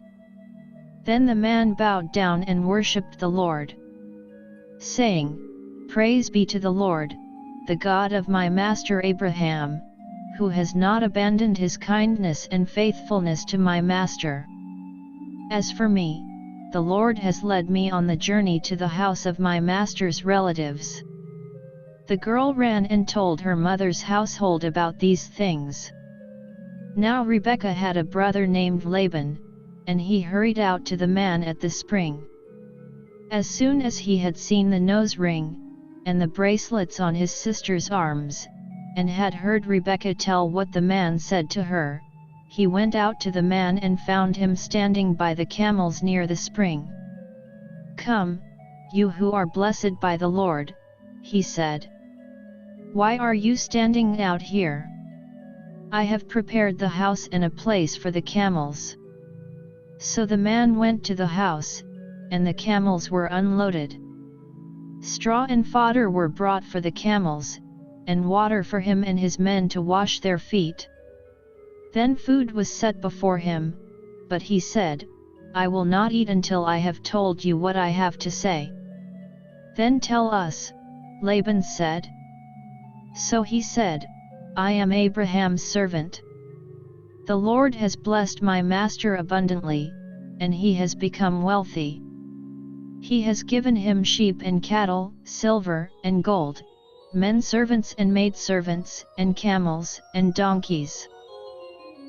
Then the man bowed down and worshipped the Lord, saying, "Praise be to the Lord, the God of my master Abraham, who has not abandoned his kindness and faithfulness to my master. As for me, the Lord has led me on the journey to the house of my master's relatives." The girl ran and told her mother's household about these things. Now Rebekah had a brother named Laban, and he hurried out to the man at the spring. As soon as he had seen the nose ring, and the bracelets on his sister's arms, and had heard Rebekah tell what the man said to her, he went out to the man and found him standing by the camels near the spring. "Come, you who are blessed by the Lord," he said. "Why are you standing out here? I have prepared the house and a place for the camels." So the man went to the house, and the camels were unloaded. Straw and fodder were brought for the camels, and water for him and his men to wash their feet. Then food was set before him, but he said, "I will not eat until I have told you what I have to say." "Then tell us," Laban said. So he said, "I am Abraham's servant. The Lord has blessed my master abundantly, and he has become wealthy. He has given him sheep and cattle, silver and gold, men servants and maidservants, and camels and donkeys.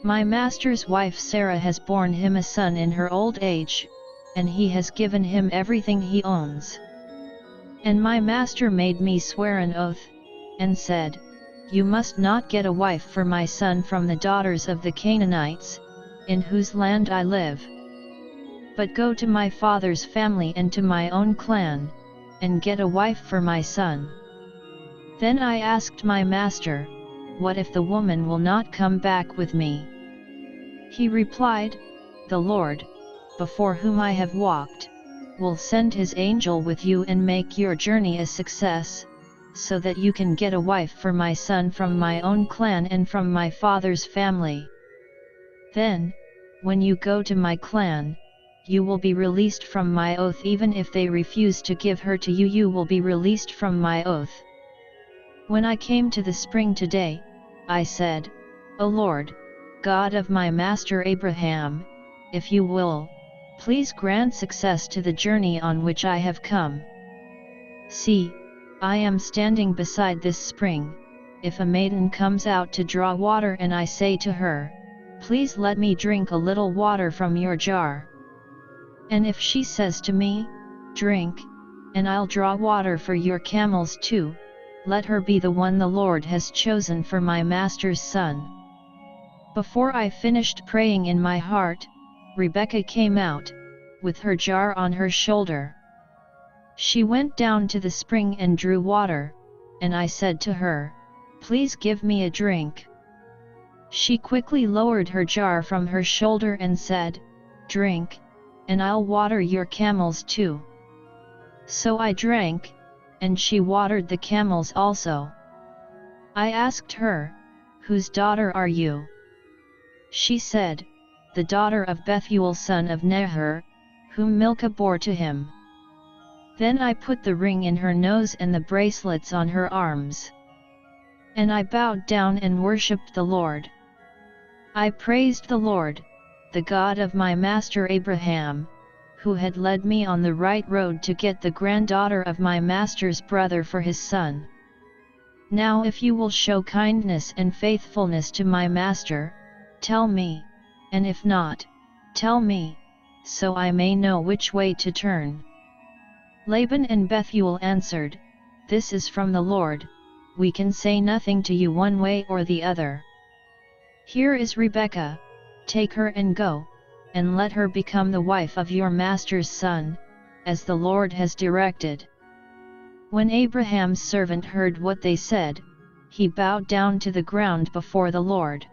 My master's wife Sarah has borne him a son in her old age, and he has given him everything he owns. And my master made me swear an oath, and said, 'You must not get a wife for my son from the daughters of the Canaanites, in whose land I live. But go to my father's family and to my own clan, and get a wife for my son.' Then I asked my master, 'What if the woman will not come back with me?' He replied, 'The Lord, before whom I have walked, will send his angel with you and make your journey a success, so that you can get a wife for my son from my own clan and from my father's family. Then, when you go to my clan, you will be released from my oath. Even if they refuse to give her to you, you will be released from my oath.' When I came to the spring today, I said, 'O Lord, God of my master Abraham, if you will, please grant success to the journey on which I have come. See, I am standing beside this spring. If a maiden comes out to draw water and I say to her, "Please let me drink a little water from your jar," and if she says to me, "Drink, and I'll draw water for your camels too," let her be the one the Lord has chosen for my master's son." Before I finished praying in my heart, Rebekah came out, with her jar on her shoulder. She went down to the spring and drew water, and I said to her, "Please give me a drink." She quickly lowered her jar from her shoulder and said, "Drink, and I'll water your camels too." So I drank, and she watered the camels also. I asked her, "Whose daughter are you?" She said, "The daughter of Bethuel son of Nahor, whom Milcah bore to him." Then I put the ring in her nose and the bracelets on her arms. And I bowed down and worshipped the Lord. I praised the Lord, the God of my master Abraham, who had led me on the right road to get the granddaughter of my master's brother for his son. Now if you will show kindness and faithfulness to my master, tell me, and if not, tell me, so I may know which way to turn." Laban and Bethuel answered, "This is from the Lord, we can say nothing to you one way or the other. Here is Rebekah, take her and go, and let her become the wife of your master's son, as the Lord has directed." When Abraham's servant heard what they said, he bowed down to the ground before the Lord.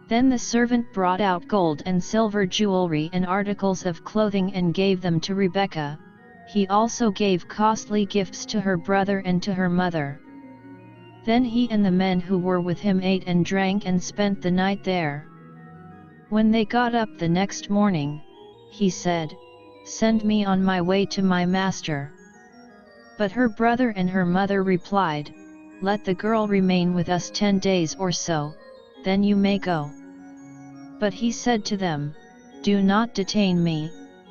Then the servant brought out gold and silver jewelry and articles of clothing and gave them to Rebekah, he also gave costly gifts to her brother and to her mother. Then he and the men who were with him ate and drank and spent the night there. When they got up the next morning, he said, "Send me on my way to my master." But her brother and her mother replied, "Let the girl remain with us 10 days or so, then you may go." But he said to them, "Do not detain me,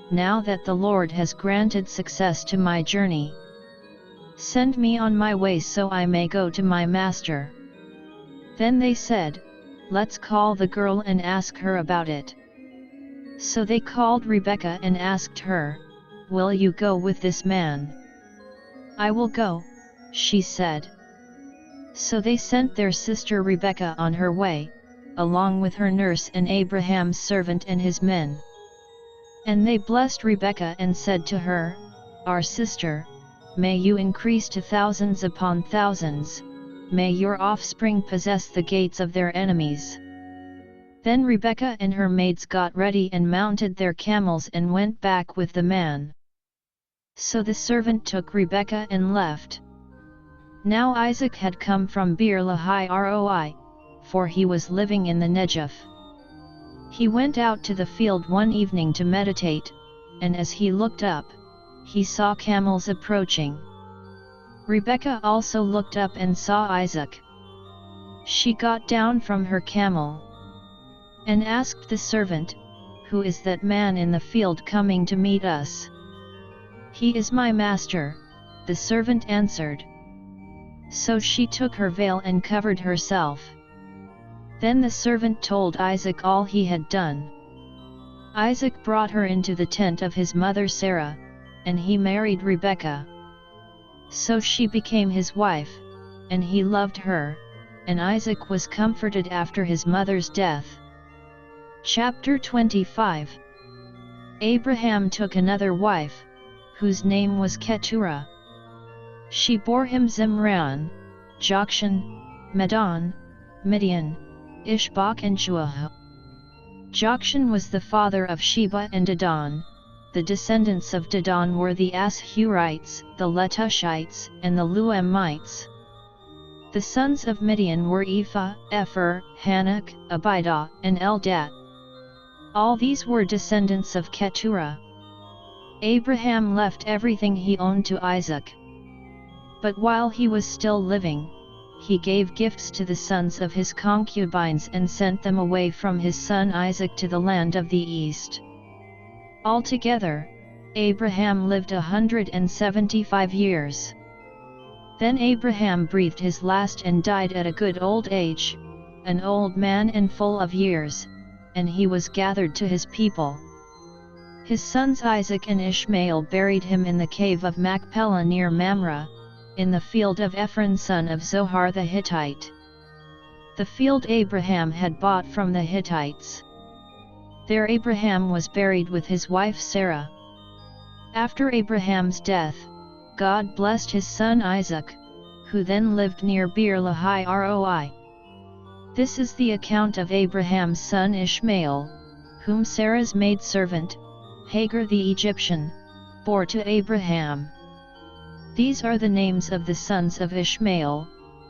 now that the Lord has granted success to my journey. Send me on my way so I may go to my master." Then they said, "Let's call the girl and ask her about it." So they called Rebekah and asked her, "Will you go with this man?" "I will go," she said. So they sent their sister Rebekah on her way, along with her nurse and Abraham's servant and his men. And they blessed Rebekah and said to her, "Our sister, may you increase to thousands upon thousands, may your offspring possess the gates of their enemies." Then Rebekah and her maids got ready and mounted their camels and went back with the man. So the servant took Rebekah and left. Now Isaac had come from Beer Lahai Roi, for he was living in the Negev. He went out to the field one evening to meditate, and as he looked up, he saw camels approaching. Rebekah also looked up and saw Isaac. She got down from her camel and asked the servant, "Who is that man in the field coming to meet us?" "He is my master," the servant answered. So she took her veil and covered herself. Then the servant told Isaac all he had done. Isaac brought her into the tent of his mother Sarah, and he married Rebekah. So she became his wife, and he loved her, and Isaac was comforted after his mother's death. Chapter 25. Abraham took another wife, whose name was Keturah. She bore him Zimran, Jokshan, Medan, Midian, Ishbak and Shuah. Jokshan was the father of Sheba and Dedan. The descendants of Dedan were the Ashurites, the Letushites, and the Luamites. The sons of Midian were Ephah, Epher, Hanok, Abidah, and Eldat. All these were descendants of Keturah. Abraham left everything he owned to Isaac. But while he was still living, he gave gifts to the sons of his concubines and sent them away from his son Isaac to the land of the east. Altogether, Abraham lived 175 years. Then Abraham breathed his last and died at a good old age, an old man and full of years, and he was gathered to his people. His sons Isaac and Ishmael buried him in the cave of Machpelah near Mamre, in the field of Ephron son of Zohar the Hittite. The field Abraham had bought from the Hittites. There Abraham was buried with his wife Sarah. After Abraham's death, God blessed his son Isaac, who then lived near Beer Lahai Roi. This is the account of Abraham's son Ishmael, whom Sarah's maidservant, Hagar the Egyptian, bore to Abraham. These are the names of the sons of Ishmael,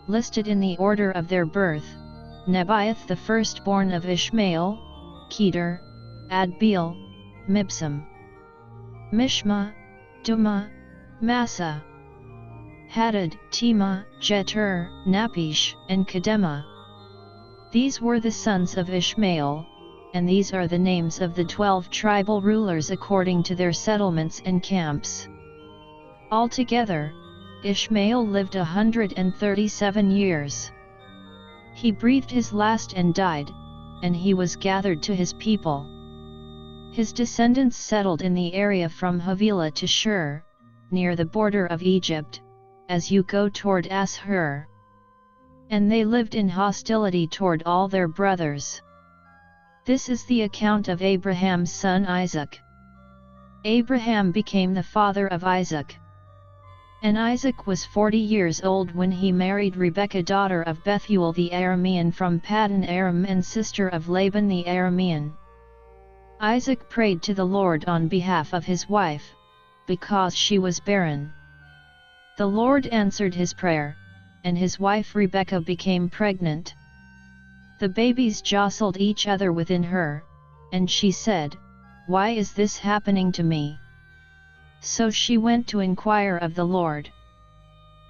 listed in the order of their birth: Nebaioth the firstborn of Ishmael, Kedar, Adbeel, Mibsam, Mishma, Duma, Massa, Hadad, Tema, Jetur, Napish, and Kedemah. These were the sons of Ishmael, and these are the names of the 12 tribal rulers according to their settlements and camps. Altogether, Ishmael lived 137 years. He breathed his last and died, and he was gathered to his people. His descendants settled in the area from Havilah to Shur, near the border of Egypt, as you go toward Ashur. And they lived in hostility toward all their brothers. This is the account of Abraham's son Isaac. Abraham became the father of Isaac. And Isaac was 40 years old when he married Rebekah daughter of Bethuel the Aramean from Paddan Aram and sister of Laban the Aramean. Isaac prayed to the Lord on behalf of his wife, because she was barren. The Lord answered his prayer, and his wife Rebekah became pregnant. The babies jostled each other within her, and she said, "Why is this happening to me?" So she went to inquire of the Lord.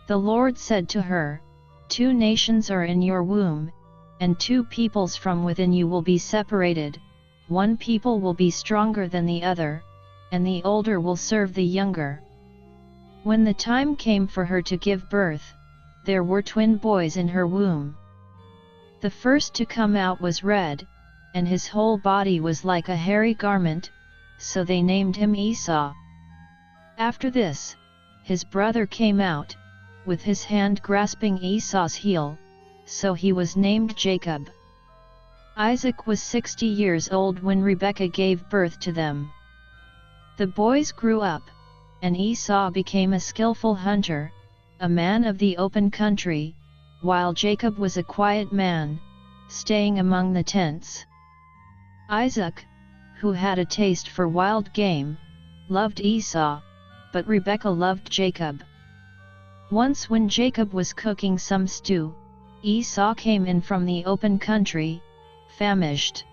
The Lord said to her, "Two nations are in your womb, and two peoples from within you will be separated. One people will be stronger than the other, and the older will serve the younger." When the time came for her to give birth, there were twin boys in her womb. The first to come out was red, and his whole body was like a hairy garment, so they named him Esau. After this, his brother came out, with his hand grasping Esau's heel, so he was named Jacob. Isaac was 60 years old when Rebekah gave birth to them. The boys grew up, and Esau became a skillful hunter, a man of the open country, while Jacob was a quiet man, staying among the tents. Isaac, who had a taste for wild game, loved Esau, but Rebekah loved Jacob. Once when Jacob was cooking some stew, Esau came in from the open country, famished.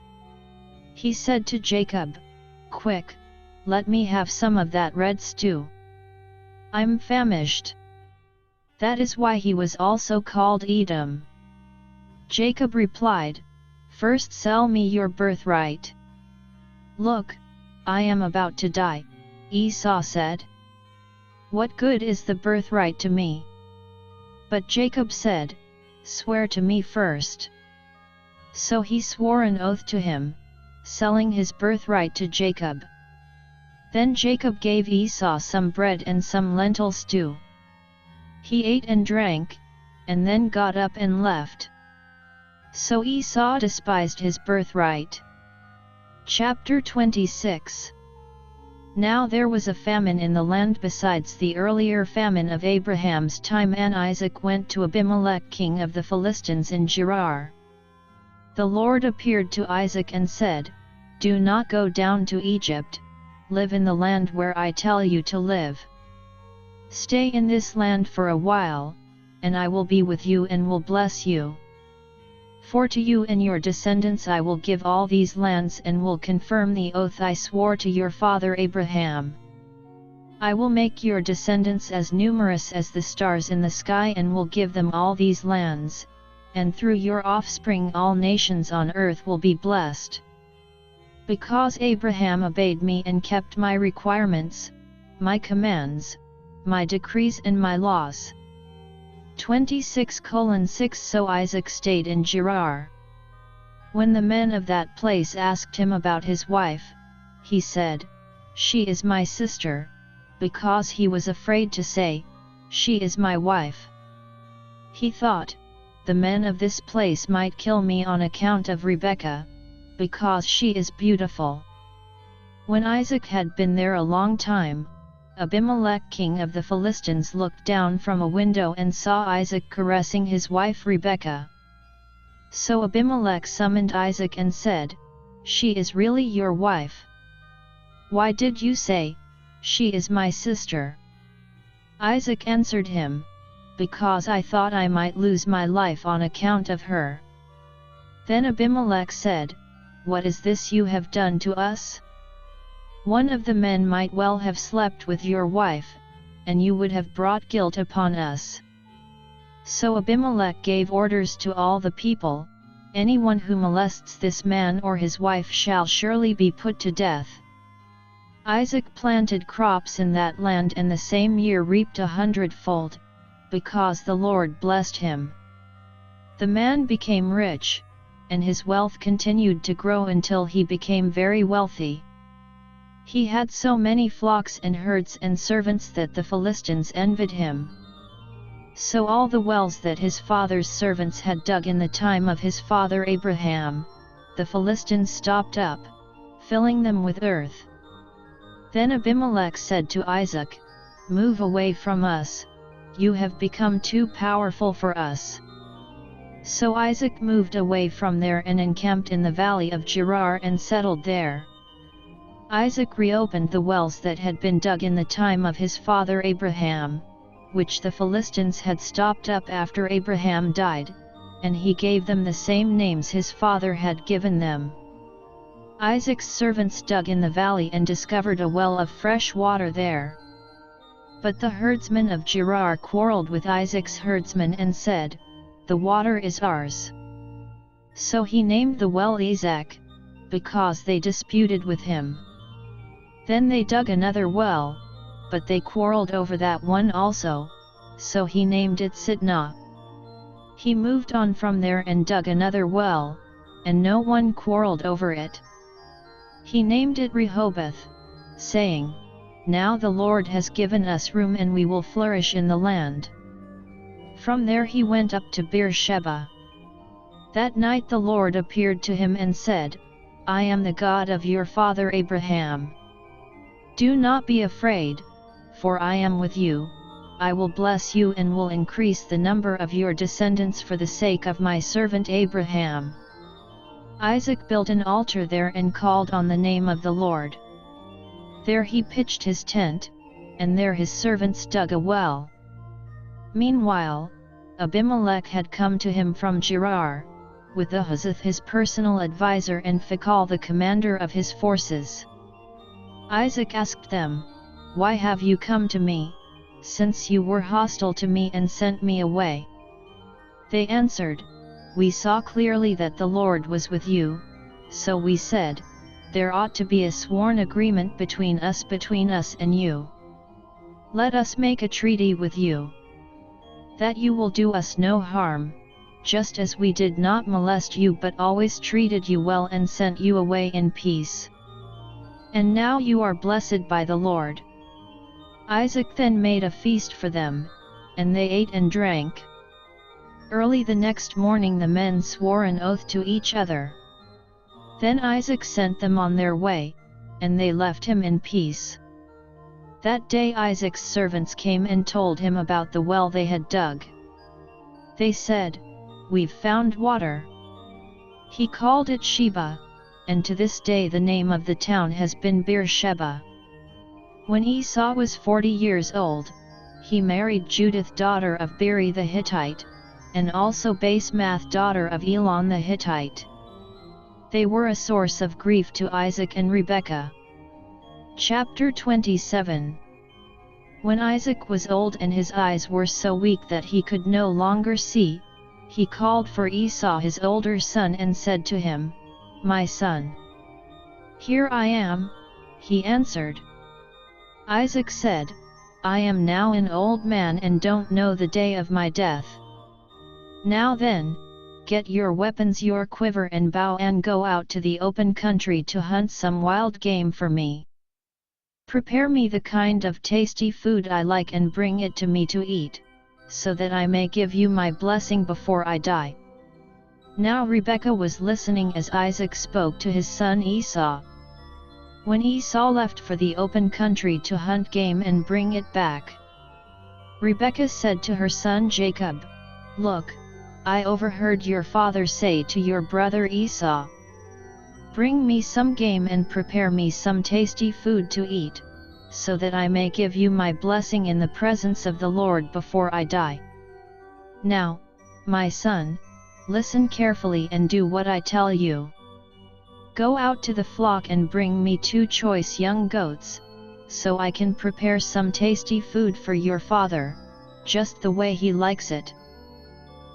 He said to Jacob, "Quick, let me have some of that red stew. I'm famished." That is why he was also called Edom. Jacob replied, "First sell me your birthright." "Look, I am about to die," Esau said. "What good is the birthright to me?" But Jacob said, "Swear to me first." So he swore an oath to him, selling his birthright to Jacob. Then Jacob gave Esau some bread and some lentil stew. He ate and drank, and then got up and left. So Esau despised his birthright. Chapter 26. Now there was a famine in the land besides the earlier famine of Abraham's time, and Isaac went to Abimelech king of the Philistines in Gerar. The Lord appeared to Isaac and said, "Do not go down to Egypt, live in the land where I tell you to live. Stay in this land for a while, and I will be with you and will bless you. For to you and your descendants I will give all these lands and will confirm the oath I swore to your father Abraham. I will make your descendants as numerous as the stars in the sky and will give them all these lands, and through your offspring all nations on earth will be blessed. Because Abraham obeyed me and kept my requirements, my commands, my decrees and my laws." 26:6 So Isaac stayed in Gerar. When the men of that place asked him about his wife, he said, "She is my sister," because he was afraid to say, "She is my wife." He thought, "The men of this place might kill me on account of Rebekah, because she is beautiful." When Isaac had been there a long time, Abimelech king of the Philistines looked down from a window and saw Isaac caressing his wife Rebekah. So Abimelech summoned Isaac and said, "She is really your wife? Why did you say, 'She is my sister'?" Isaac answered him, "Because I thought I might lose my life on account of her." Then Abimelech said, "What is this you have done to us? One of the men might well have slept with your wife, and you would have brought guilt upon us." So Abimelech gave orders to all the people, "Anyone who molests this man or his wife shall surely be put to death." Isaac planted crops in that land and the same year reaped 100-fold, because the Lord blessed him. The man became rich, and his wealth continued to grow until he became very wealthy. He had so many flocks and herds and servants that the Philistines envied him. So all the wells that his father's servants had dug in the time of his father Abraham, the Philistines stopped up, filling them with earth. Then Abimelech said to Isaac, "Move away from us, you have become too powerful for us." So Isaac moved away from there and encamped in the valley of Gerar and settled there. Isaac reopened the wells that had been dug in the time of his father Abraham, which the Philistines had stopped up after Abraham died, and he gave them the same names his father had given them. Isaac's servants dug in the valley and discovered a well of fresh water there. But the herdsmen of Gerar quarreled with Isaac's herdsmen and said, "The water is ours." So he named the well Esek, because they disputed with him. Then they dug another well, but they quarreled over that one also, so he named it Sitnah. He moved on from there and dug another well, and no one quarreled over it. He named it Rehoboth, saying, "Now the Lord has given us room and we will flourish in the land." From there he went up to Beersheba. That night the Lord appeared to him and said, "I am the God of your father Abraham. Do not be afraid, for I am with you. I will bless you and will increase the number of your descendants for the sake of my servant Abraham." Isaac built an altar there and called on the name of the Lord. There he pitched his tent, and there his servants dug a well. Meanwhile, Abimelech had come to him from Gerar, with Ahuzzath his personal advisor and Phicol the commander of his forces. Isaac asked them, "Why have you come to me, since you were hostile to me and sent me away?" They answered, "We saw clearly that the Lord was with you, so we said, there ought to be a sworn agreement between us and you. Let us make a treaty with you, that you will do us no harm, just as we did not molest you but always treated you well and sent you away in peace. And now you are blessed by the Lord." Isaac then made a feast for them, and they ate and drank. Early the next morning the men swore an oath to each other. Then Isaac sent them on their way, and they left him in peace. That day Isaac's servants came and told him about the well they had dug. They said, "We've found water." He called it Sheba, and to this day the name of the town has been Beersheba. When Esau was 40 years old, he married Judith daughter of Beri the Hittite, and also Basemath daughter of Elon the Hittite. They were a source of grief to Isaac and Rebekah. Chapter 27. When Isaac was old and his eyes were so weak that he could no longer see, he called for Esau his older son and said to him, "My son." "Here I am," he answered. Isaac said, "I am now an old man and don't know the day of my death. Now then, get your weapons, your quiver and bow, and go out to the open country to hunt some wild game for me. Prepare me the kind of tasty food I like and bring it to me to eat, so that I may give you my blessing before I die." Now Rebekah was listening as Isaac spoke to his son Esau. When Esau left for the open country to hunt game and bring it back, Rebekah said to her son Jacob, "Look, I overheard your father say to your brother Esau, 'Bring me some game and prepare me some tasty food to eat, so that I may give you my blessing in the presence of the Lord before I die.' Now, my son, listen carefully and do what I tell you. Go out to the flock and bring me 2 choice young goats, so I can prepare some tasty food for your father, just the way he likes it.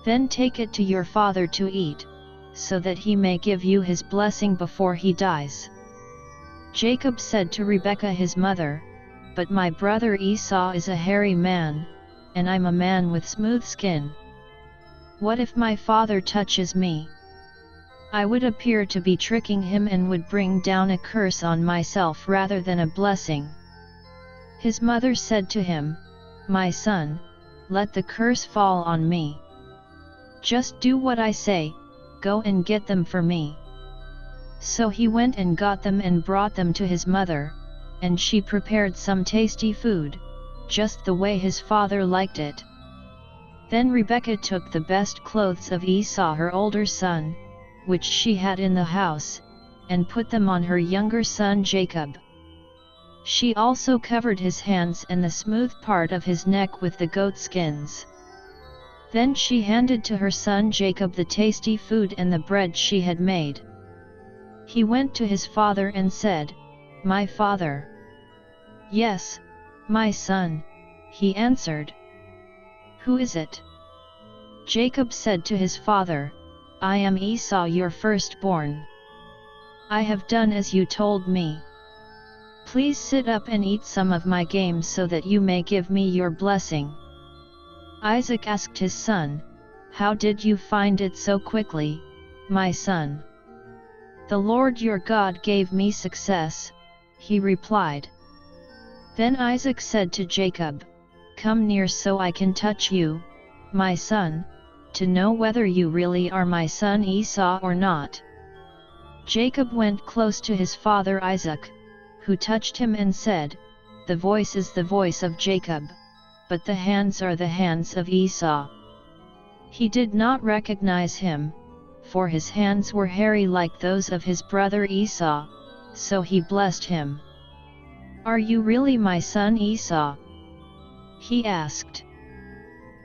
Then take it to your father to eat, so that he may give you his blessing before he dies." Jacob said to Rebekah his mother, "But my brother Esau is a hairy man, and I'm a man with smooth skin. What if my father touches me? I would appear to be tricking him and would bring down a curse on myself rather than a blessing." His mother said to him, "My son, let the curse fall on me. Just do what I say, go and get them for me." So he went and got them and brought them to his mother, and she prepared some tasty food, just the way his father liked it. Then Rebekah took the best clothes of Esau her older son, which she had in the house, and put them on her younger son Jacob. She also covered his hands and the smooth part of his neck with the goat skins. Then she handed to her son Jacob the tasty food and the bread she had made. He went to his father and said, "My father." "Yes, my son," he answered. "Who is it?" Jacob said to his father, "I am Esau, your firstborn. I have done as you told me. Please sit up and eat some of my game so that you may give me your blessing." Isaac asked his son, "How did you find it so quickly, my son?" "The Lord your God gave me success," he replied. Then Isaac said to Jacob, "Come near so I can touch you, my son, to know whether you really are my son Esau or not." Jacob went close to his father Isaac, who touched him and said, "The voice is the voice of Jacob, but the hands are the hands of Esau." He did not recognize him, for his hands were hairy like those of his brother Esau, so he blessed him. "Are you really my son Esau?" he asked.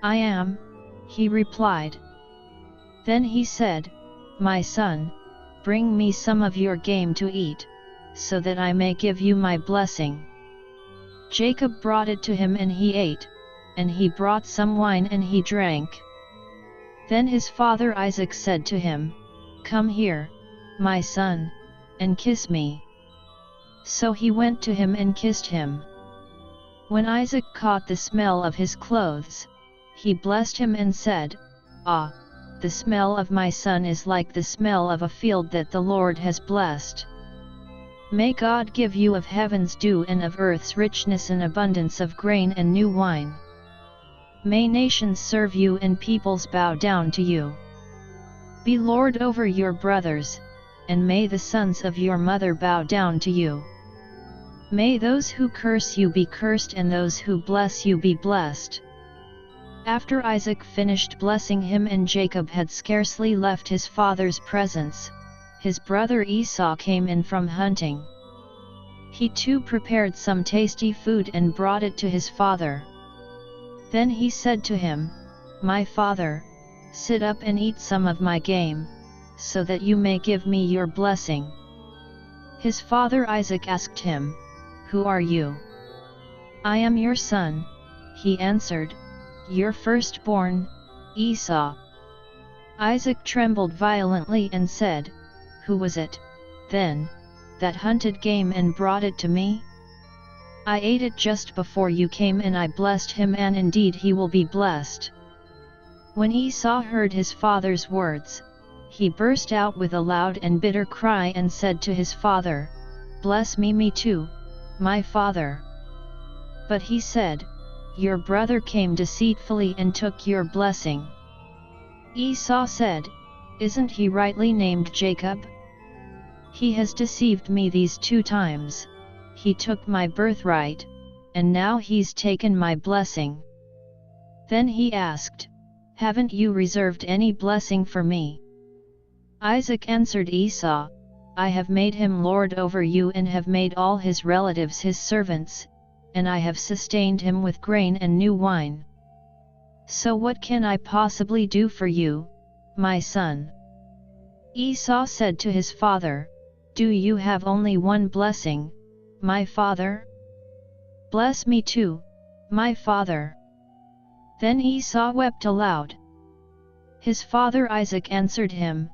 "I am," he replied. Then he said, "My son, bring me some of your game to eat, so that I may give you my blessing." Jacob brought it to him and he ate, and he brought some wine and he drank. Then his father Isaac said to him, "Come here, my son, and kiss me." So he went to him and kissed him. When Isaac caught the smell of his clothes, he blessed him and said, "Ah, the smell of my son is like the smell of a field that the Lord has blessed. May God give you of heaven's dew and of earth's richness an abundance of grain and new wine. May nations serve you and peoples bow down to you. Be lord over your brothers, and may the sons of your mother bow down to you. May those who curse you be cursed and those who bless you be blessed." After Isaac finished blessing him and Jacob had scarcely left his father's presence, his brother Esau came in from hunting. He too prepared some tasty food and brought it to his father. Then he said to him, "My father, sit up and eat some of my game, so that you may give me your blessing." His father Isaac asked him, "Who are you?" "I am your son," he answered, "your firstborn, Esau." Isaac trembled violently and said, "Who was it, then, that hunted game and brought it to me? I ate it just before you came and I blessed him, and indeed he will be blessed." When Esau heard his father's words, he burst out with a loud and bitter cry and said to his father, "Bless me too, my father." But he said, "Your brother came deceitfully and took your blessing." Esau said, "Isn't he rightly named Jacob? He has deceived me these 2 times. He took my birthright, and now he's taken my blessing." Then he asked, "Haven't you reserved any blessing for me?" Isaac answered Esau, "I have made him lord over you and have made all his relatives his servants, and I have sustained him with grain and new wine. So what can I possibly do for you, my son?" Esau said to his father, "Do you have only one blessing, my father? Bless me too, my father." Then Esau wept aloud. His father Isaac answered him,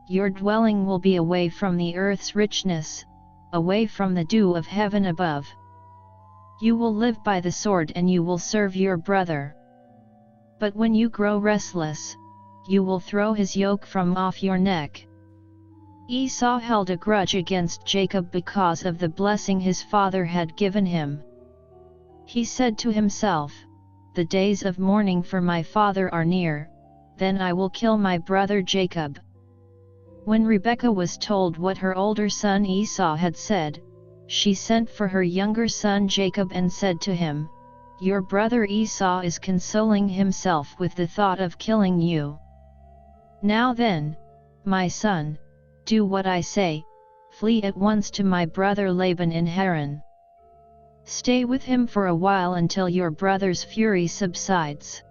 "Your dwelling will be away from the earth's richness, away from the dew of heaven above. You will live by the sword and you will serve your brother. But when you grow restless, you will throw his yoke from off your neck." Esau held a grudge against Jacob because of the blessing his father had given him. He said to himself, "The days of mourning for my father are near, then I will kill my brother Jacob." When Rebekah was told what her older son Esau had said, she sent for her younger son Jacob and said to him, "Your brother Esau is consoling himself with the thought of killing you. Now then, my son, do what I say, Flee at once to my brother Laban in Haran. Stay with him for a while until your brother's fury subsides.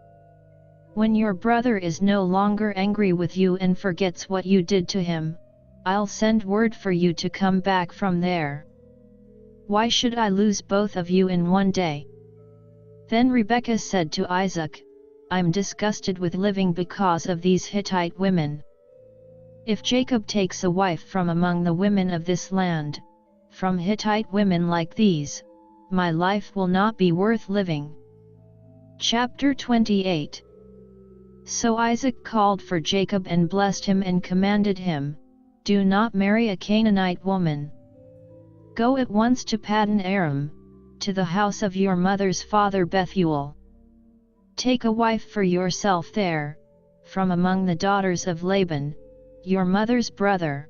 When your brother is no longer angry with you and forgets what you did to him, I'll send word for you to come back from there. Why should I lose both of you in one day?" Then Rebekah said to Isaac, "I'm disgusted with living because of these Hittite women. If Jacob takes a wife from among the women of this land, from Hittite women like these, my life will not be worth living." Chapter 28. So Isaac called for Jacob and blessed him and commanded him, "Do not marry a Canaanite woman. Go at once to Paddan Aram, to the house of your mother's father Bethuel. Take a wife for yourself there, from among the daughters of Laban, your mother's brother.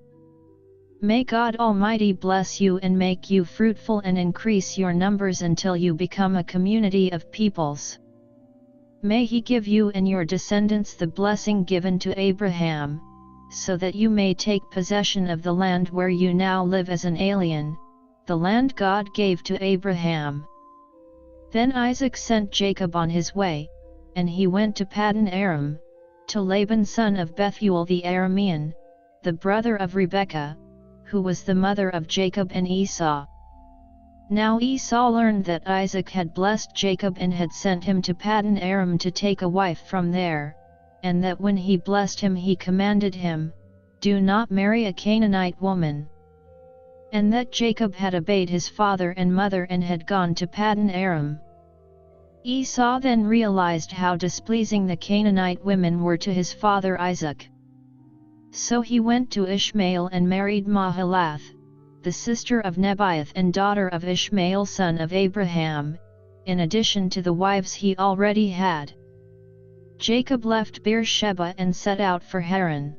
May God Almighty bless you and make you fruitful and increase your numbers until you become a community of peoples. May He give you and your descendants the blessing given to Abraham, so that you may take possession of the land where you now live as an alien, the land God gave to Abraham." Then Isaac sent Jacob on his way, and he went to Paddan Aram, to Laban son of Bethuel the Aramean, the brother of Rebekah, who was the mother of Jacob and Esau. Now Esau learned that Isaac had blessed Jacob and had sent him to Paddan Aram to take a wife from there, and that when he blessed him he commanded him, "Do not marry a Canaanite woman." And that Jacob had obeyed his father and mother and had gone to Paddan Aram. Esau then realized how displeasing the Canaanite women were to his father Isaac. So he went to Ishmael and married Mahalath, the sister of Nebaioth and daughter of Ishmael son of Abraham, in addition to the wives he already had. Jacob left Beersheba and set out for Haran.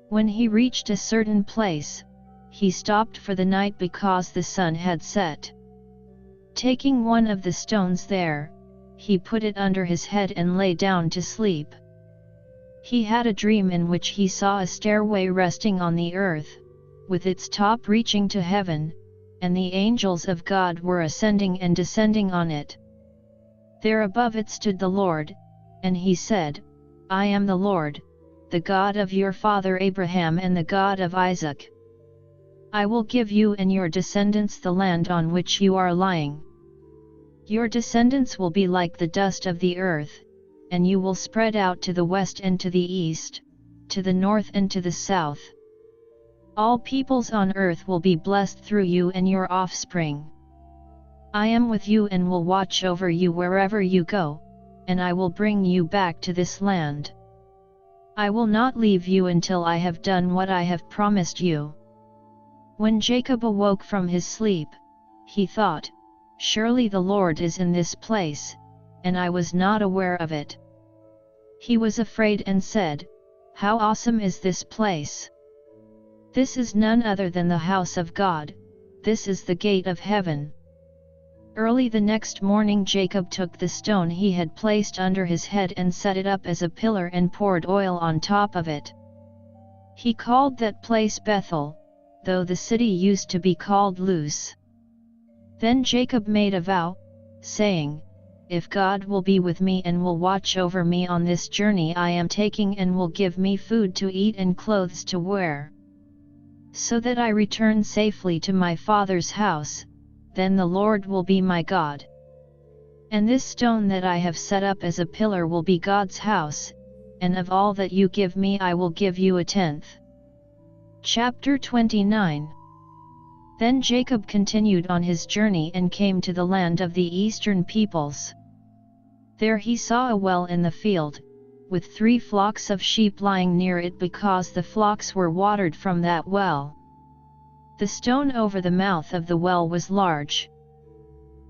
When he reached a certain place, he stopped for the night because the sun had set. Taking one of the stones there, he put it under his head and lay down to sleep. He had a dream in which he saw a stairway resting on the earth, with its top reaching to heaven, and the angels of God were ascending and descending on it. There above it stood the Lord, and he said, "I am the Lord, the God of your father Abraham and the God of Isaac. I will give you and your descendants the land on which you are lying. Your descendants will be like the dust of the earth, and you will spread out to the west and to the east, to the north and to the south. All peoples on earth will be blessed through you and your offspring. I am with you and will watch over you wherever you go, and I will bring you back to this land. I will not leave you until I have done what I have promised you." When Jacob awoke from his sleep, he thought, "Surely the Lord is in this place, and I was not aware of it." He was afraid and said, "How awesome is this place! This is none other than the house of God, this is the gate of heaven." Early the next morning Jacob took the stone he had placed under his head and set it up as a pillar and poured oil on top of it. He called that place Bethel, though the city used to be called Luz. Then Jacob made a vow, saying, "If God will be with me and will watch over me on this journey I am taking and will give me food to eat and clothes to wear, so that I return safely to my father's house, then the Lord will be my God. And this stone that I have set up as a pillar will be God's house, and of all that you give me I will give you a tenth." Chapter 29. Then Jacob continued on his journey and came to the land of the eastern peoples. There he saw a well in the field, with 3 flocks of sheep lying near it because the flocks were watered from that well. The stone over the mouth of the well was large.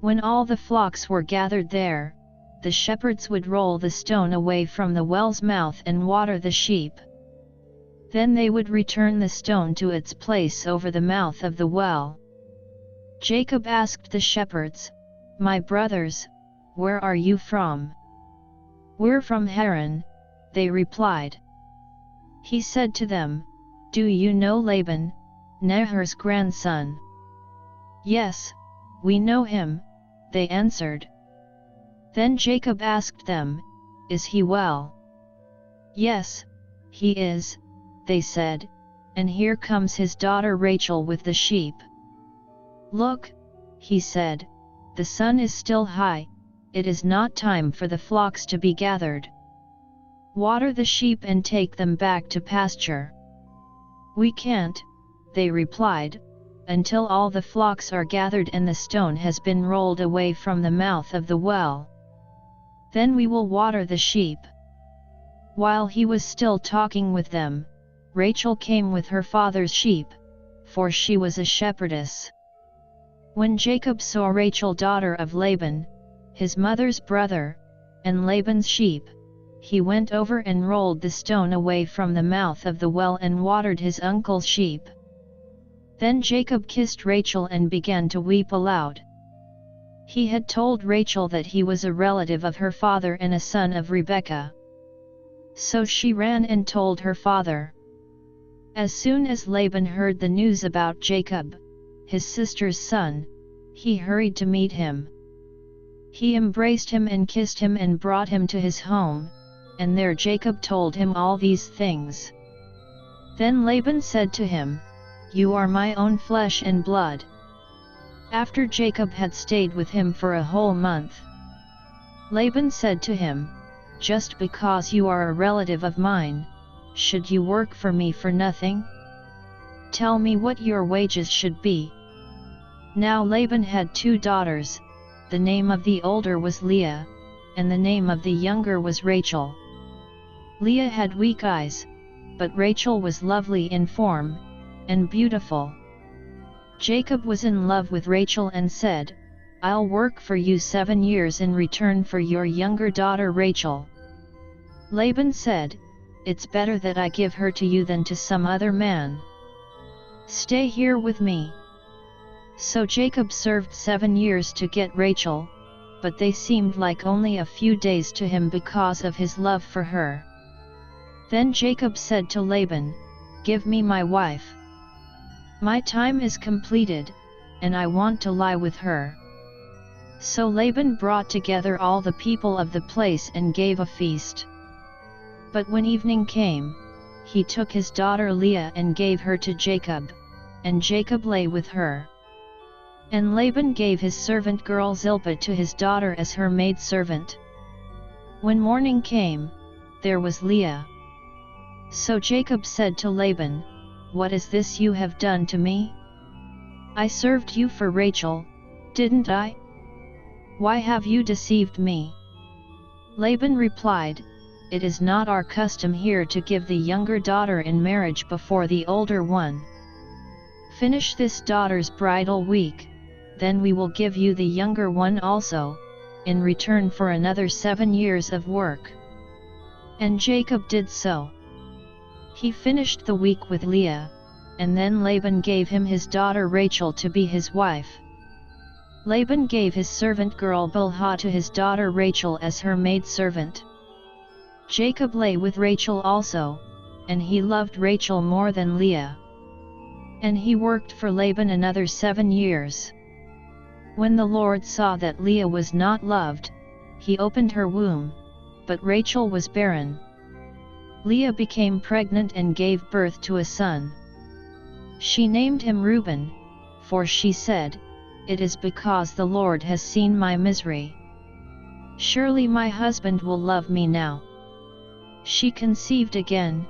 When all the flocks were gathered there, the shepherds would roll the stone away from the well's mouth and water the sheep. Then they would return the stone to its place over the mouth of the well. Jacob asked the shepherds, "My brothers, where are you from?" "We're from Haran," they replied. He said to them, "Do you know Laban, Nahor's grandson. Yes, we know him, they answered. Then Jacob asked them, Is he well? Yes, he is, they said, and here comes his daughter Rachel with the sheep. Look, he said, the sun is still high, it is not time for the flocks to be gathered. Water the sheep and take them back to pasture. We can't, they replied, until all the flocks are gathered and the stone has been rolled away from the mouth of the well. Then we will water the sheep. While he was still talking with them, Rachel came with her father's sheep, for she was a shepherdess. When Jacob saw Rachel daughter of Laban, his mother's brother, and Laban's sheep, he went over and rolled the stone away from the mouth of the well and watered his uncle's sheep. Then Jacob kissed Rachel and began to weep aloud. He had told Rachel that he was a relative of her father and a son of Rebekah. So she ran and told her father. As soon as Laban heard the news about Jacob, his sister's son, he hurried to meet him. He embraced him and kissed him and brought him to his home, and there Jacob told him all these things. Then Laban said to him, You are my own flesh and blood. After Jacob had stayed with him for a whole month, Laban said to him, Just because you are a relative of mine, should you work for me for nothing? Tell me what your wages should be. Now Laban had 2 daughters, the name of the older was Leah, and the name of the younger was Rachel. Leah had weak eyes, but Rachel was lovely in form, and beautiful. Jacob was in love with Rachel and said, I'll work for you 7 years in return for your younger daughter Rachel. Laban said, It's better that I give her to you than to some other man. Stay here with me. So Jacob served 7 years to get Rachel, but they seemed like only a few days to him because of his love for her. Then Jacob said to Laban, Give me my wife. My time is completed, and I want to lie with her. So Laban brought together all the people of the place and gave a feast. But when evening came, he took his daughter Leah and gave her to Jacob, and Jacob lay with her. And Laban gave his servant girl Zilpah to his daughter as her maidservant. When morning came, there was Leah. So Jacob said to Laban, What is this you have done to me? I served you for Rachel, didn't I? Why have you deceived me? Laban replied, It is not our custom here to give the younger daughter in marriage before the older one. Finish this daughter's bridal week, then we will give you the younger one also, in return for another 7 years of work. And Jacob did so. He finished the week with Leah, and then Laban gave him his daughter Rachel to be his wife. Laban gave his servant girl Bilhah to his daughter Rachel as her maidservant. Jacob lay with Rachel also, and he loved Rachel more than Leah. And he worked for Laban another 7 years. When the Lord saw that Leah was not loved, he opened her womb, but Rachel was barren. Leah became pregnant and gave birth to a son. She named him Reuben, for she said, It is because the Lord has seen my misery. Surely my husband will love me now. She conceived again,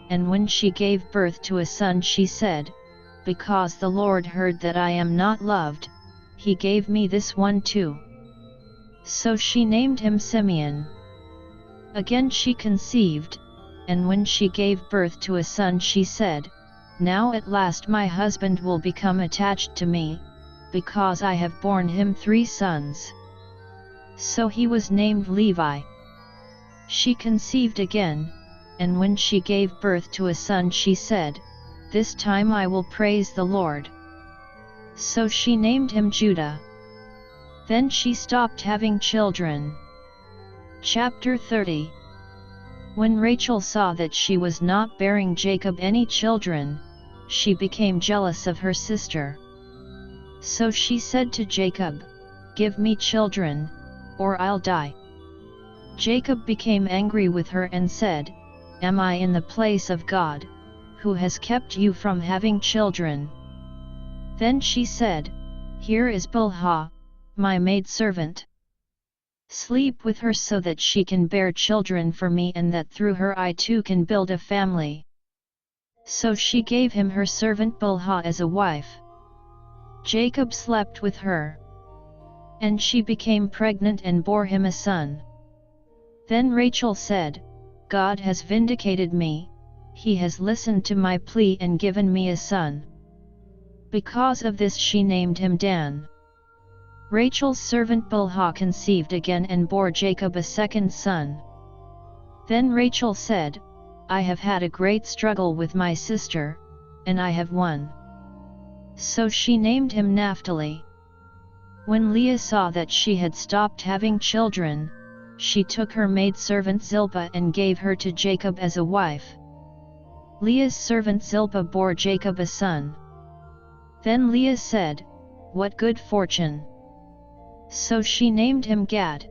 and when she gave birth to a son she said, Because the Lord heard that I am not loved, he gave me this one too. So she named him Simeon. Again she conceived, and when she gave birth to a son she said, Now at last my husband will become attached to me, because I have borne him 3 sons. So he was named Levi. She conceived again, and when she gave birth to a son she said, This time I will praise the Lord. So she named him Judah. Then she stopped having children. Chapter 30. When Rachel saw that she was not bearing Jacob any children, she became jealous of her sister. So she said to Jacob, "Give me children, or I'll die." Jacob became angry with her and said, "Am I in the place of God, who has kept you from having children?" Then she said, "Here is Bilhah, my maidservant. Sleep with her so that she can bear children for me and that through her I too can build a family." So she gave him her servant Bilhah as a wife. Jacob slept with her, and she became pregnant and bore him a son. Then Rachel said, "God has vindicated me, he has listened to my plea and given me a son." Because of this she named him Dan. Rachel's servant Bilhah conceived again and bore Jacob a second son. Then Rachel said, "I have had a great struggle with my sister, and I have won." So she named him Naphtali. When Leah saw that she had stopped having children, she took her maidservant Zilpah and gave her to Jacob as a wife. Leah's servant Zilpah bore Jacob a son. Then Leah said, "What good fortune!" So she named him Gad.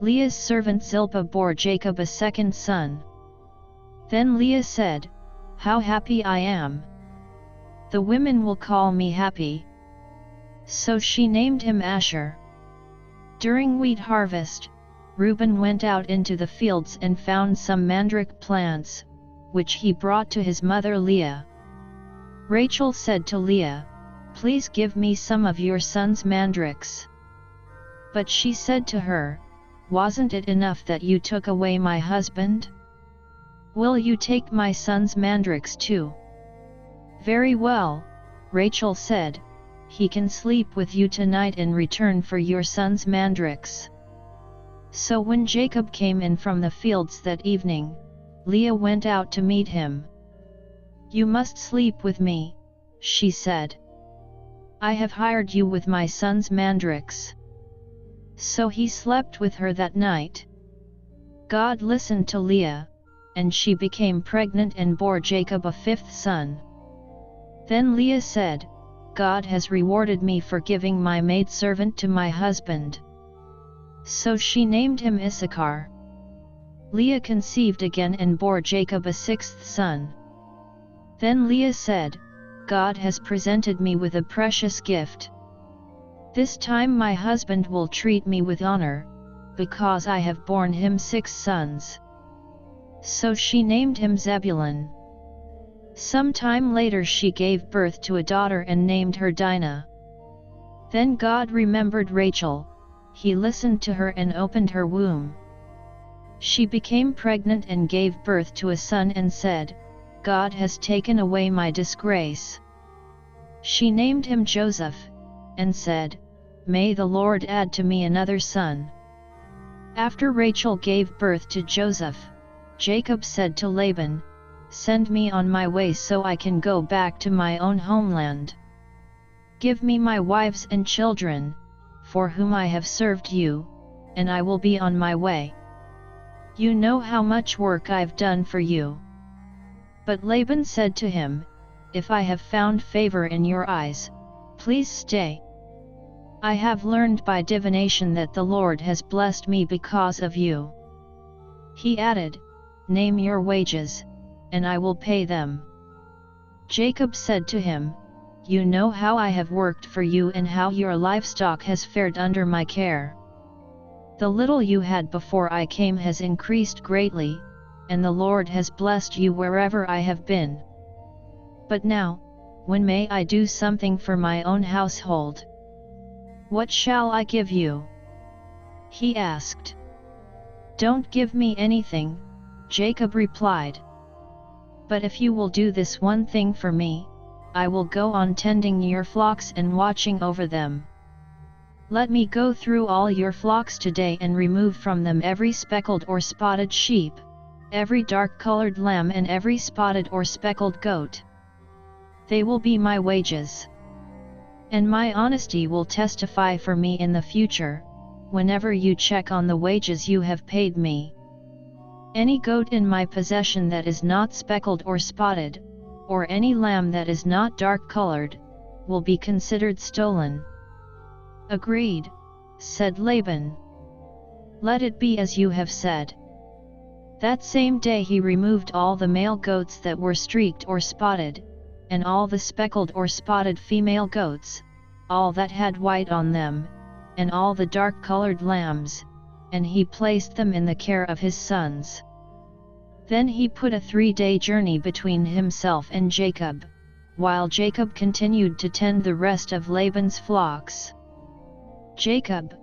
Leah's servant Zilpah bore Jacob a second son. Then Leah said, "How happy I am! The women will call me happy." So she named him Asher. During wheat harvest, Reuben went out into the fields and found some mandrake plants, which he brought to his mother Leah. Rachel said to Leah, "Please give me some of your son's mandrakes." But she said to her, "Wasn't it enough that you took away my husband? Will you take my son's mandrakes too?" "Very well," Rachel said, "he can sleep with you tonight in return for your son's mandrakes." So when Jacob came in from the fields that evening, Leah went out to meet him. "You must sleep with me," she said. "I have hired you with my son's mandrakes." So he slept with her that night. God listened to Leah, and she became pregnant and bore Jacob a fifth son. Then Leah said, "God has rewarded me for giving my maidservant to my husband." So she named him Issachar. Leah conceived again and bore Jacob a sixth son. Then Leah said, "God has presented me with a precious gift. This time my husband will treat me with honor, because I have borne him 6 sons." So she named him Zebulun. Some time later she gave birth to a daughter and named her Dinah. Then God remembered Rachel, he listened to her and opened her womb. She became pregnant and gave birth to a son and said, "God has taken away my disgrace." She named him Joseph, and said, "May the Lord add to me another son." After Rachel gave birth to Joseph, Jacob said to Laban, "Send me on my way so I can go back to my own homeland. Give me my wives and children, for whom I have served you, and I will be on my way. You know how much work I've done for you." But Laban said to him, "If I have found favor in your eyes, please stay. I have learned by divination that the Lord has blessed me because of you." He added, "Name your wages, and I will pay them." Jacob said to him, "You know how I have worked for you and how your livestock has fared under my care. The little you had before I came has increased greatly, and the Lord has blessed you wherever I have been. But now, when may I do something for my own household? What shall I give you?" He asked. "Don't give me anything," Jacob replied. "But if you will do this one thing for me, I will go on tending your flocks and watching over them. Let me go through all your flocks today and remove from them every speckled or spotted sheep, every dark-colored lamb and every spotted or speckled goat. They will be my wages. And my honesty will testify for me in the future, whenever you check on the wages you have paid me. Any goat in my possession that is not speckled or spotted, or any lamb that is not dark-colored, will be considered stolen." "Agreed," said Laban. "Let it be as you have said." That same day he removed all the male goats that were streaked or spotted, and all the speckled or spotted female goats, all that had white on them, and all the dark-colored lambs, and he placed them in the care of his sons. Then he put a 3-day journey between himself and Jacob, while Jacob continued to tend the rest of Laban's flocks. Jacob,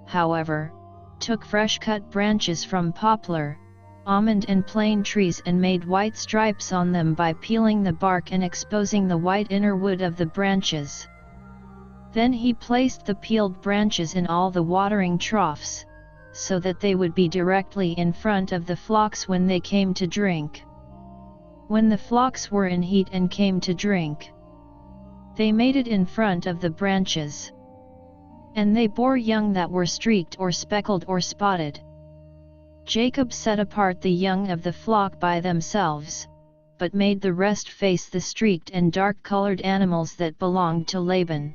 however, took fresh-cut branches from poplar, almond and plane trees and made white stripes on them by peeling the bark and exposing the white inner wood of the branches. Then he placed the peeled branches in all the watering troughs, so that they would be directly in front of the flocks when they came to drink. When the flocks were in heat and came to drink, they made it in front of the branches. And they bore young that were streaked or speckled or spotted. Jacob set apart the young of the flock by themselves, but made the rest face the streaked and dark-colored animals that belonged to Laban.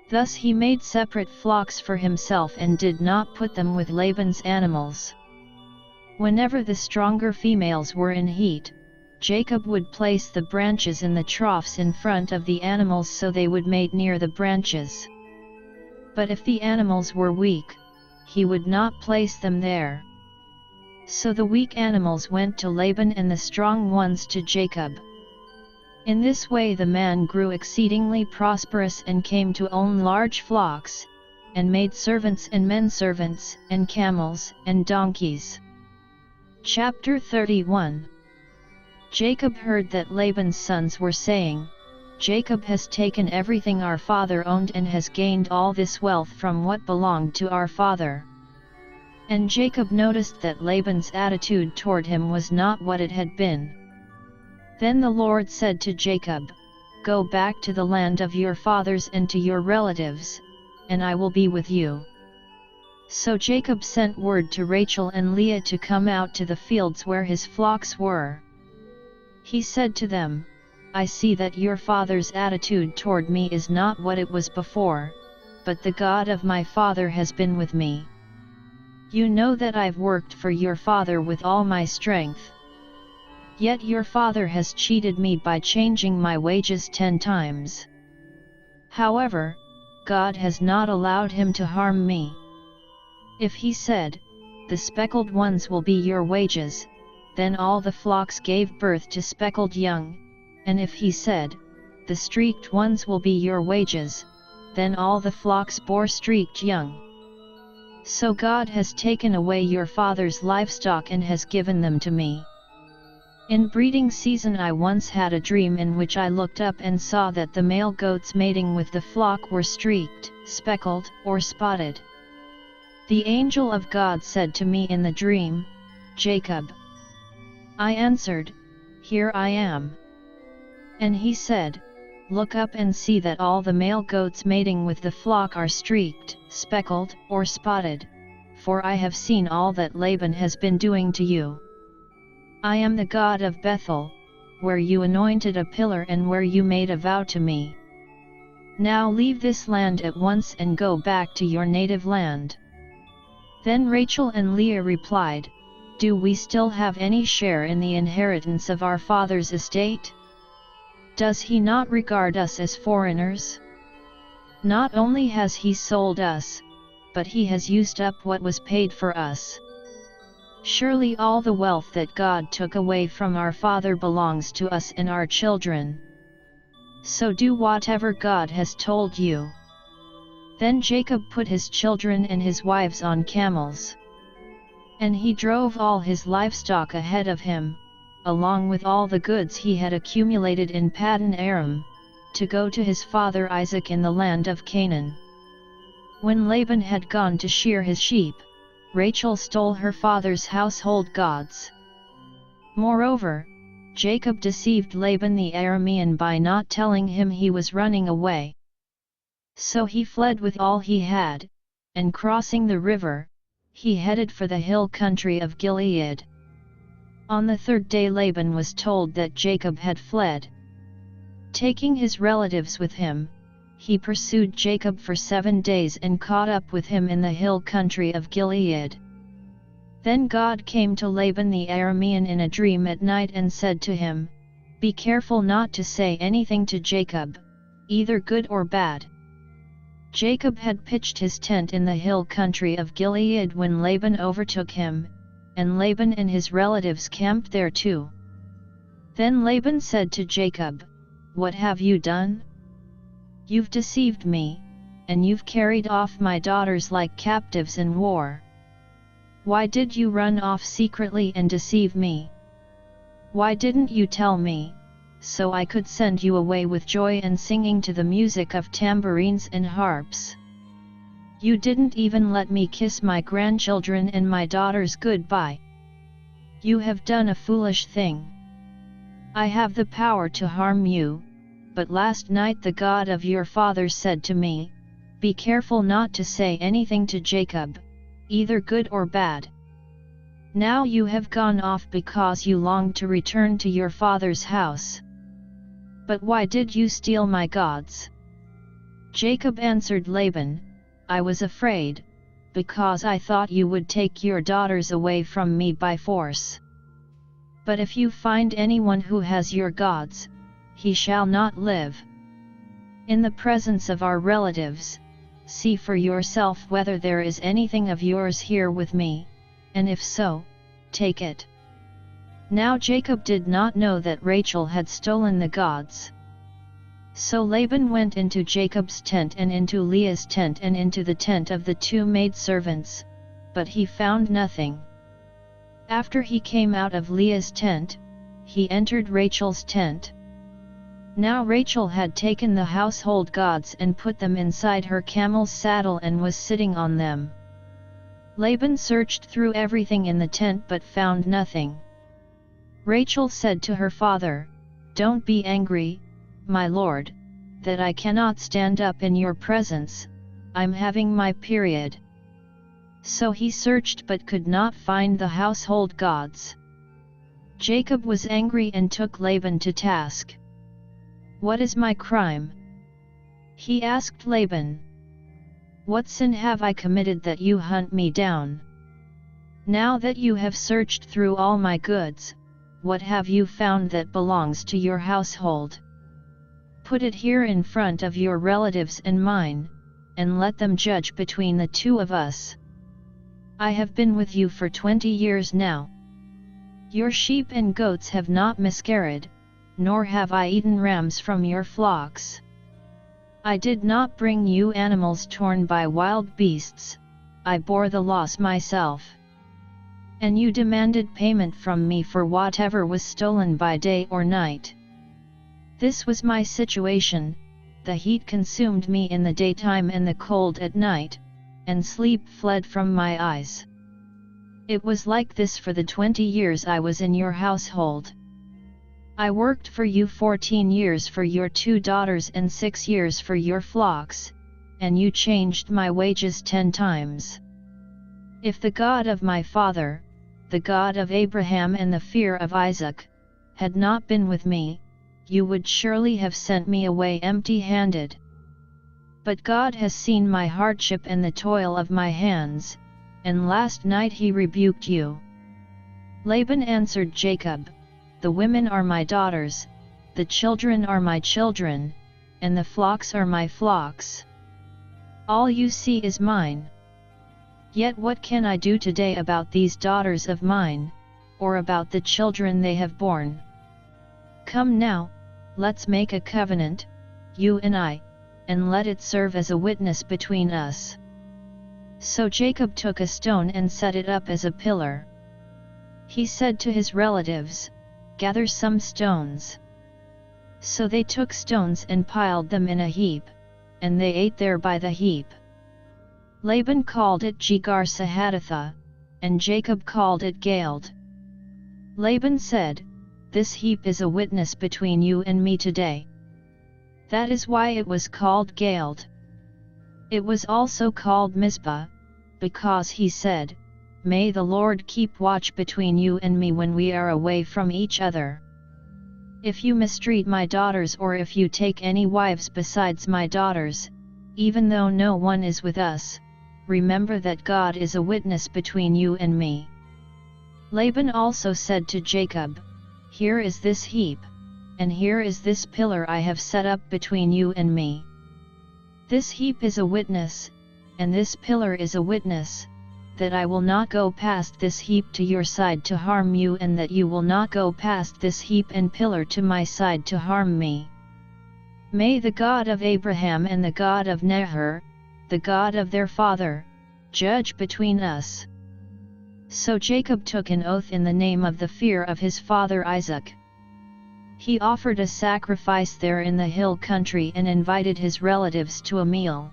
Thus he made separate flocks for himself and did not put them with Laban's animals. Whenever the stronger females were in heat, Jacob would place the branches in the troughs in front of the animals so they would mate near the branches. But if the animals were weak, he would not place them there. So the weak animals went to Laban and the strong ones to Jacob. In this way the man grew exceedingly prosperous and came to own large flocks, and made servants and menservants, and camels and donkeys. Chapter 31. Jacob heard that Laban's sons were saying, "Jacob has taken everything our father owned and has gained all this wealth from what belonged to our father." And Jacob noticed that Laban's attitude toward him was not what it had been. Then the Lord said to Jacob, "Go back to the land of your fathers and to your relatives, and I will be with you." So Jacob sent word to Rachel and Leah to come out to the fields where his flocks were. He said to them, "I see that your father's attitude toward me is not what it was before, but the God of my father has been with me. You know that I've worked for your father with all my strength. Yet your father has cheated me by changing my wages 10 times. However, God has not allowed him to harm me. If he said, 'The speckled ones will be your wages,' then all the flocks gave birth to speckled young, and if he said, 'The streaked ones will be your wages,' then all the flocks bore streaked young. So God has taken away your father's livestock and has given them to me. In breeding season I once had a dream in which I looked up and saw that the male goats mating with the flock were streaked, speckled, or spotted. The angel of God said to me in the dream, 'Jacob.' I answered, 'Here I am.' And he said, 'Look up and see that all the male goats mating with the flock are streaked, speckled, or spotted, for I have seen all that Laban has been doing to you. I am the God of Bethel, where you anointed a pillar and where you made a vow to me. Now leave this land at once and go back to your native land.' Then Rachel and Leah replied, 'Do we still have any share in the inheritance of our father's estate? Does he not regard us as foreigners? Not only has he sold us, but he has used up what was paid for us. Surely all the wealth that God took away from our father belongs to us and our children. So do whatever God has told you.' Then Jacob put his children and his wives on camels. And he drove all his livestock ahead of him, along with all the goods he had accumulated in Paddan Aram, to go to his father Isaac in the land of Canaan. When Laban had gone to shear his sheep, Rachel stole her father's household gods. Moreover, Jacob deceived Laban the Aramean by not telling him he was running away. So he fled with all he had, and crossing the river, he headed for the hill country of Gilead. On the 3rd day Laban was told that Jacob had fled. Taking his relatives with him, he pursued Jacob for 7 days and caught up with him in the hill country of Gilead. Then God came to Laban the Aramean in a dream at night and said to him, "Be careful not to say anything to Jacob, either good or bad." Jacob had pitched his tent in the hill country of Gilead when Laban overtook him, and Laban and his relatives camped there too. Then Laban said to Jacob, "What have you done? You've deceived me, and you've carried off my daughters like captives in war. Why did you run off secretly and deceive me? Why didn't you tell me, so I could send you away with joy and singing to the music of tambourines and harps? You didn't even let me kiss my grandchildren and my daughters goodbye. You have done a foolish thing. I have the power to harm you, but last night the God of your father said to me, 'Be careful not to say anything to Jacob, either good or bad.' Now you have gone off because you longed to return to your father's house. But why did you steal my gods?" Jacob answered Laban, "I was afraid, because I thought you would take your daughters away from me by force. But if you find anyone who has your gods, he shall not live. In the presence of our relatives, see for yourself whether there is anything of yours here with me, and if so, take it." Now Jacob did not know that Rachel had stolen the gods. So Laban went into Jacob's tent and into Leah's tent and into the tent of the 2 maidservants, but he found nothing. After he came out of Leah's tent, he entered Rachel's tent. Now Rachel had taken the household gods and put them inside her camel's saddle and was sitting on them. Laban searched through everything in the tent but found nothing. Rachel said to her father, "Don't be angry, my lord, that I cannot stand up in your presence, I'm having my period." So he searched but could not find the household gods. Jacob was angry and took Laban to task. "What is my crime?" he asked Laban. "What sin have I committed that you hunt me down? Now that you have searched through all my goods, what have you found that belongs to your household? Put it here in front of your relatives and mine, and let them judge between the 2 of us. I have been with you for 20 years now. Your sheep and goats have not miscarried, nor have I eaten rams from your flocks. I did not bring you animals torn by wild beasts, I bore the loss myself. And you demanded payment from me for whatever was stolen by day or night. This was my situation, the heat consumed me in the daytime and the cold at night, and sleep fled from my eyes. It was like this for the 20 years I was in your household. I worked for you 14 years for your 2 daughters and 6 years for your flocks, and you changed my wages 10 times. If the God of my father, the God of Abraham and the fear of Isaac, had not been with me, you would surely have sent me away empty-handed. But God has seen my hardship and the toil of my hands, and last night he rebuked you." Laban answered Jacob, "The women are my daughters, the children are my children, and the flocks are my flocks. All you see is mine. Yet what can I do today about these daughters of mine, or about the children they have borne? Come now, let's make a covenant, you and I, and let it serve as a witness between us." So Jacob took a stone and set it up as a pillar. He said to his relatives, "Gather some stones." So they took stones and piled them in a heap, and they ate there by the heap. Laban called it Jegar-Sahadutha, and Jacob called it Galeed. Laban said, "This heap is a witness between you and me today." That is why it was called Galeed. It was also called Mizpah, because he said, "May the Lord keep watch between you and me when we are away from each other." If you mistreat my daughters or if you take any wives besides my daughters, even though no one is with us, remember that God is a witness between you and me." Laban also said to Jacob, "Here is this heap, and here is this pillar I have set up between you and me. This heap is a witness, and this pillar is a witness, that I will not go past this heap to your side to harm you, and that you will not go past this heap and pillar to my side to harm me. May the God of Abraham and the God of Nahor, the God of their father, judge between us." So Jacob took an oath in the name of the fear of his father Isaac. He offered a sacrifice there in the hill country and invited his relatives to a meal.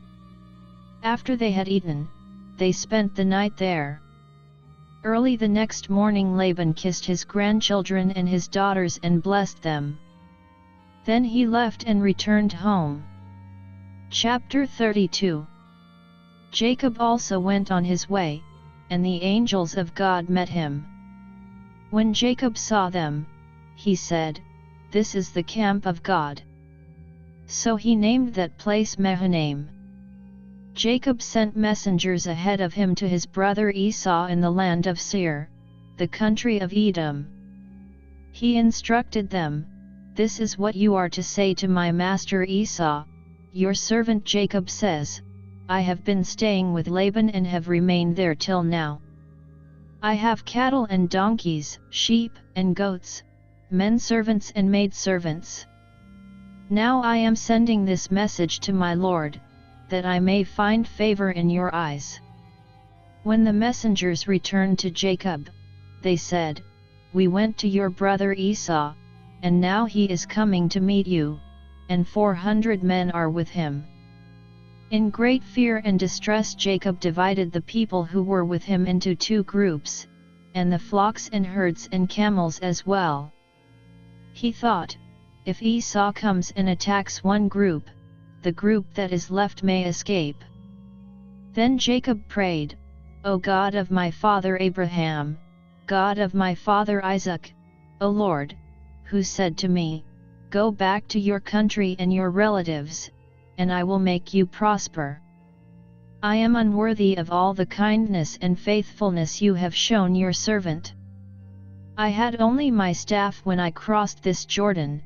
After they had eaten, they spent the night there. Early the next morning Laban kissed his grandchildren and his daughters and blessed them. Then he left and returned home. Chapter 32. Jacob also went on his way, and the angels of God met him. When Jacob saw them, he said, "This is the camp of God." So he named that place Mahanaim. Jacob sent messengers ahead of him to his brother Esau in the land of Seir, the country of Edom. He instructed them, "This is what you are to say to my master Esau, your servant Jacob says, I have been staying with Laban and have remained there till now. I have cattle and donkeys, sheep and goats, men servants and maid servants. Now I am sending this message to my lord, that I may find favor in your eyes." When the messengers returned to Jacob, they said, "We went to your brother Esau, and now he is coming to meet you, and 400 men are with him." In great fear and distress Jacob divided the people who were with him into 2 groups, and the flocks and herds and camels as well. He thought, if Esau comes and attacks one group, the group that is left may escape. Then Jacob prayed, "O God of my father Abraham, God of my father Isaac, O Lord, who said to me, 'Go back to your country and your relatives, and I will make you prosper.' I am unworthy of all the kindness and faithfulness you have shown your servant. I had only my staff when I crossed this Jordan,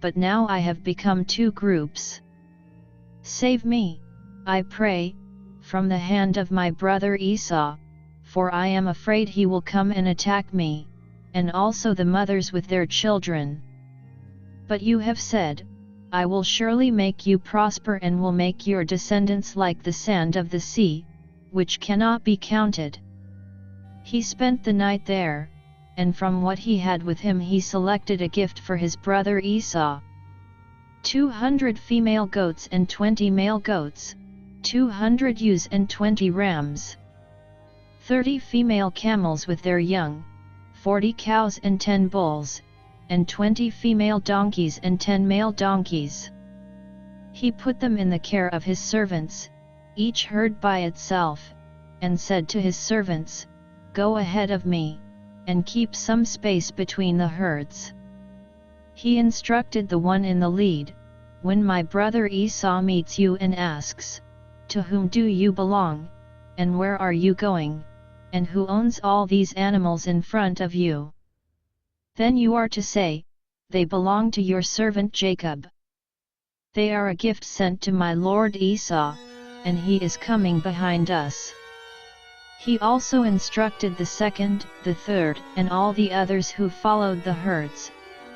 but now I have become 2 groups. Save me, I pray, from the hand of my brother Esau, for I am afraid he will come and attack me, and also the mothers with their children. But you have said, I will surely make you prosper and will make your descendants like the sand of the sea, which cannot be counted." He spent the night there, and from what he had with him he selected a gift for his brother Esau. 200 female goats and 20 male goats, 200 ewes and 20 rams, 30 female camels with their young, 40 cows and 10 bulls, and 20 female donkeys and 10 male donkeys. He put them in the care of his servants, each herd by itself, and said to his servants, "Go ahead of me, and keep some space between the herds." He instructed the one in the lead, "When my brother Esau meets you and asks, 'To whom do you belong, and where are you going, and who owns all these animals in front of you?' then you are to say, 'They belong to your servant Jacob. They are a gift sent to my lord Esau, and he is coming behind us.'" He also instructed the second, the third, and all the others who followed the herds,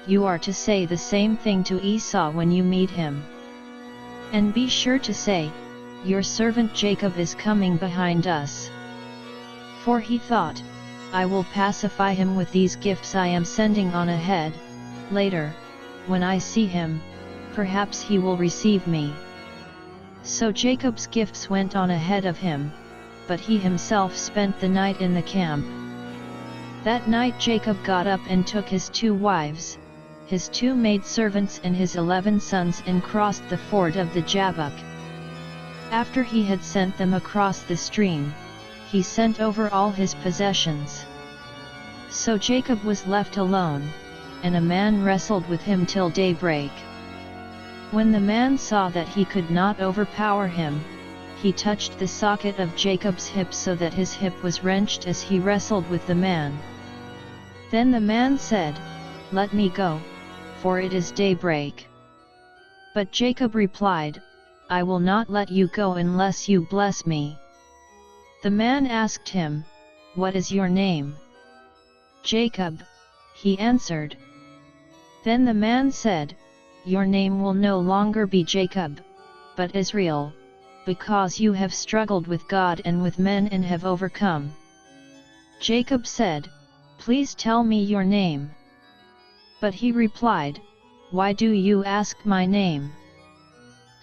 "You are to say the same thing to Esau when you meet him. And be sure to say, 'Your servant Jacob is coming behind us.'" For he thought, "I will pacify him with these gifts I am sending on ahead, later, when I see him, perhaps he will receive me." So Jacob's gifts went on ahead of him, but he himself spent the night in the camp. That night Jacob got up and took his 2 wives, his 2 maidservants and his 11 sons and crossed the ford of the Jabbok. After he had sent them across the stream, he sent over all his possessions. So Jacob was left alone, and a man wrestled with him till daybreak. When the man saw that he could not overpower him, he touched the socket of Jacob's hip so that his hip was wrenched as he wrestled with the man. Then the man said, "Let me go, for it is daybreak." But Jacob replied, "I will not let you go unless you bless me." The man asked him, "What is your name?" "Jacob," he answered. Then the man said, "Your name will no longer be Jacob, but Israel, because you have struggled with God and with men and have overcome." Jacob said, "Please tell me your name." But he replied, "Why do you ask my name?"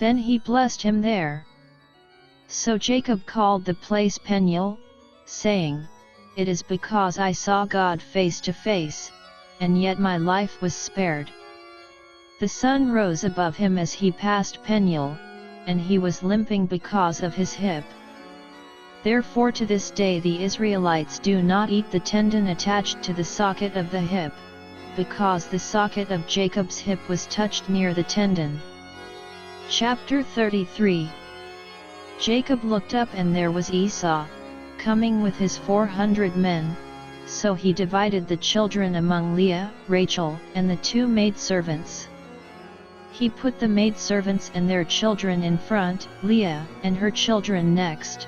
Then he blessed him there. So Jacob called the place Peniel, saying, "It is because I saw God face to face, and yet my life was spared." The sun rose above him as he passed Peniel, and he was limping because of his hip. Therefore to this day the Israelites do not eat the tendon attached to the socket of the hip, because the socket of Jacob's hip was touched near the tendon. Chapter 33. Jacob looked up and there was Esau, coming with his 400 men, so he divided the children among Leah, Rachel, and the 2 maidservants. He put the maidservants and their children in front, Leah and her children next,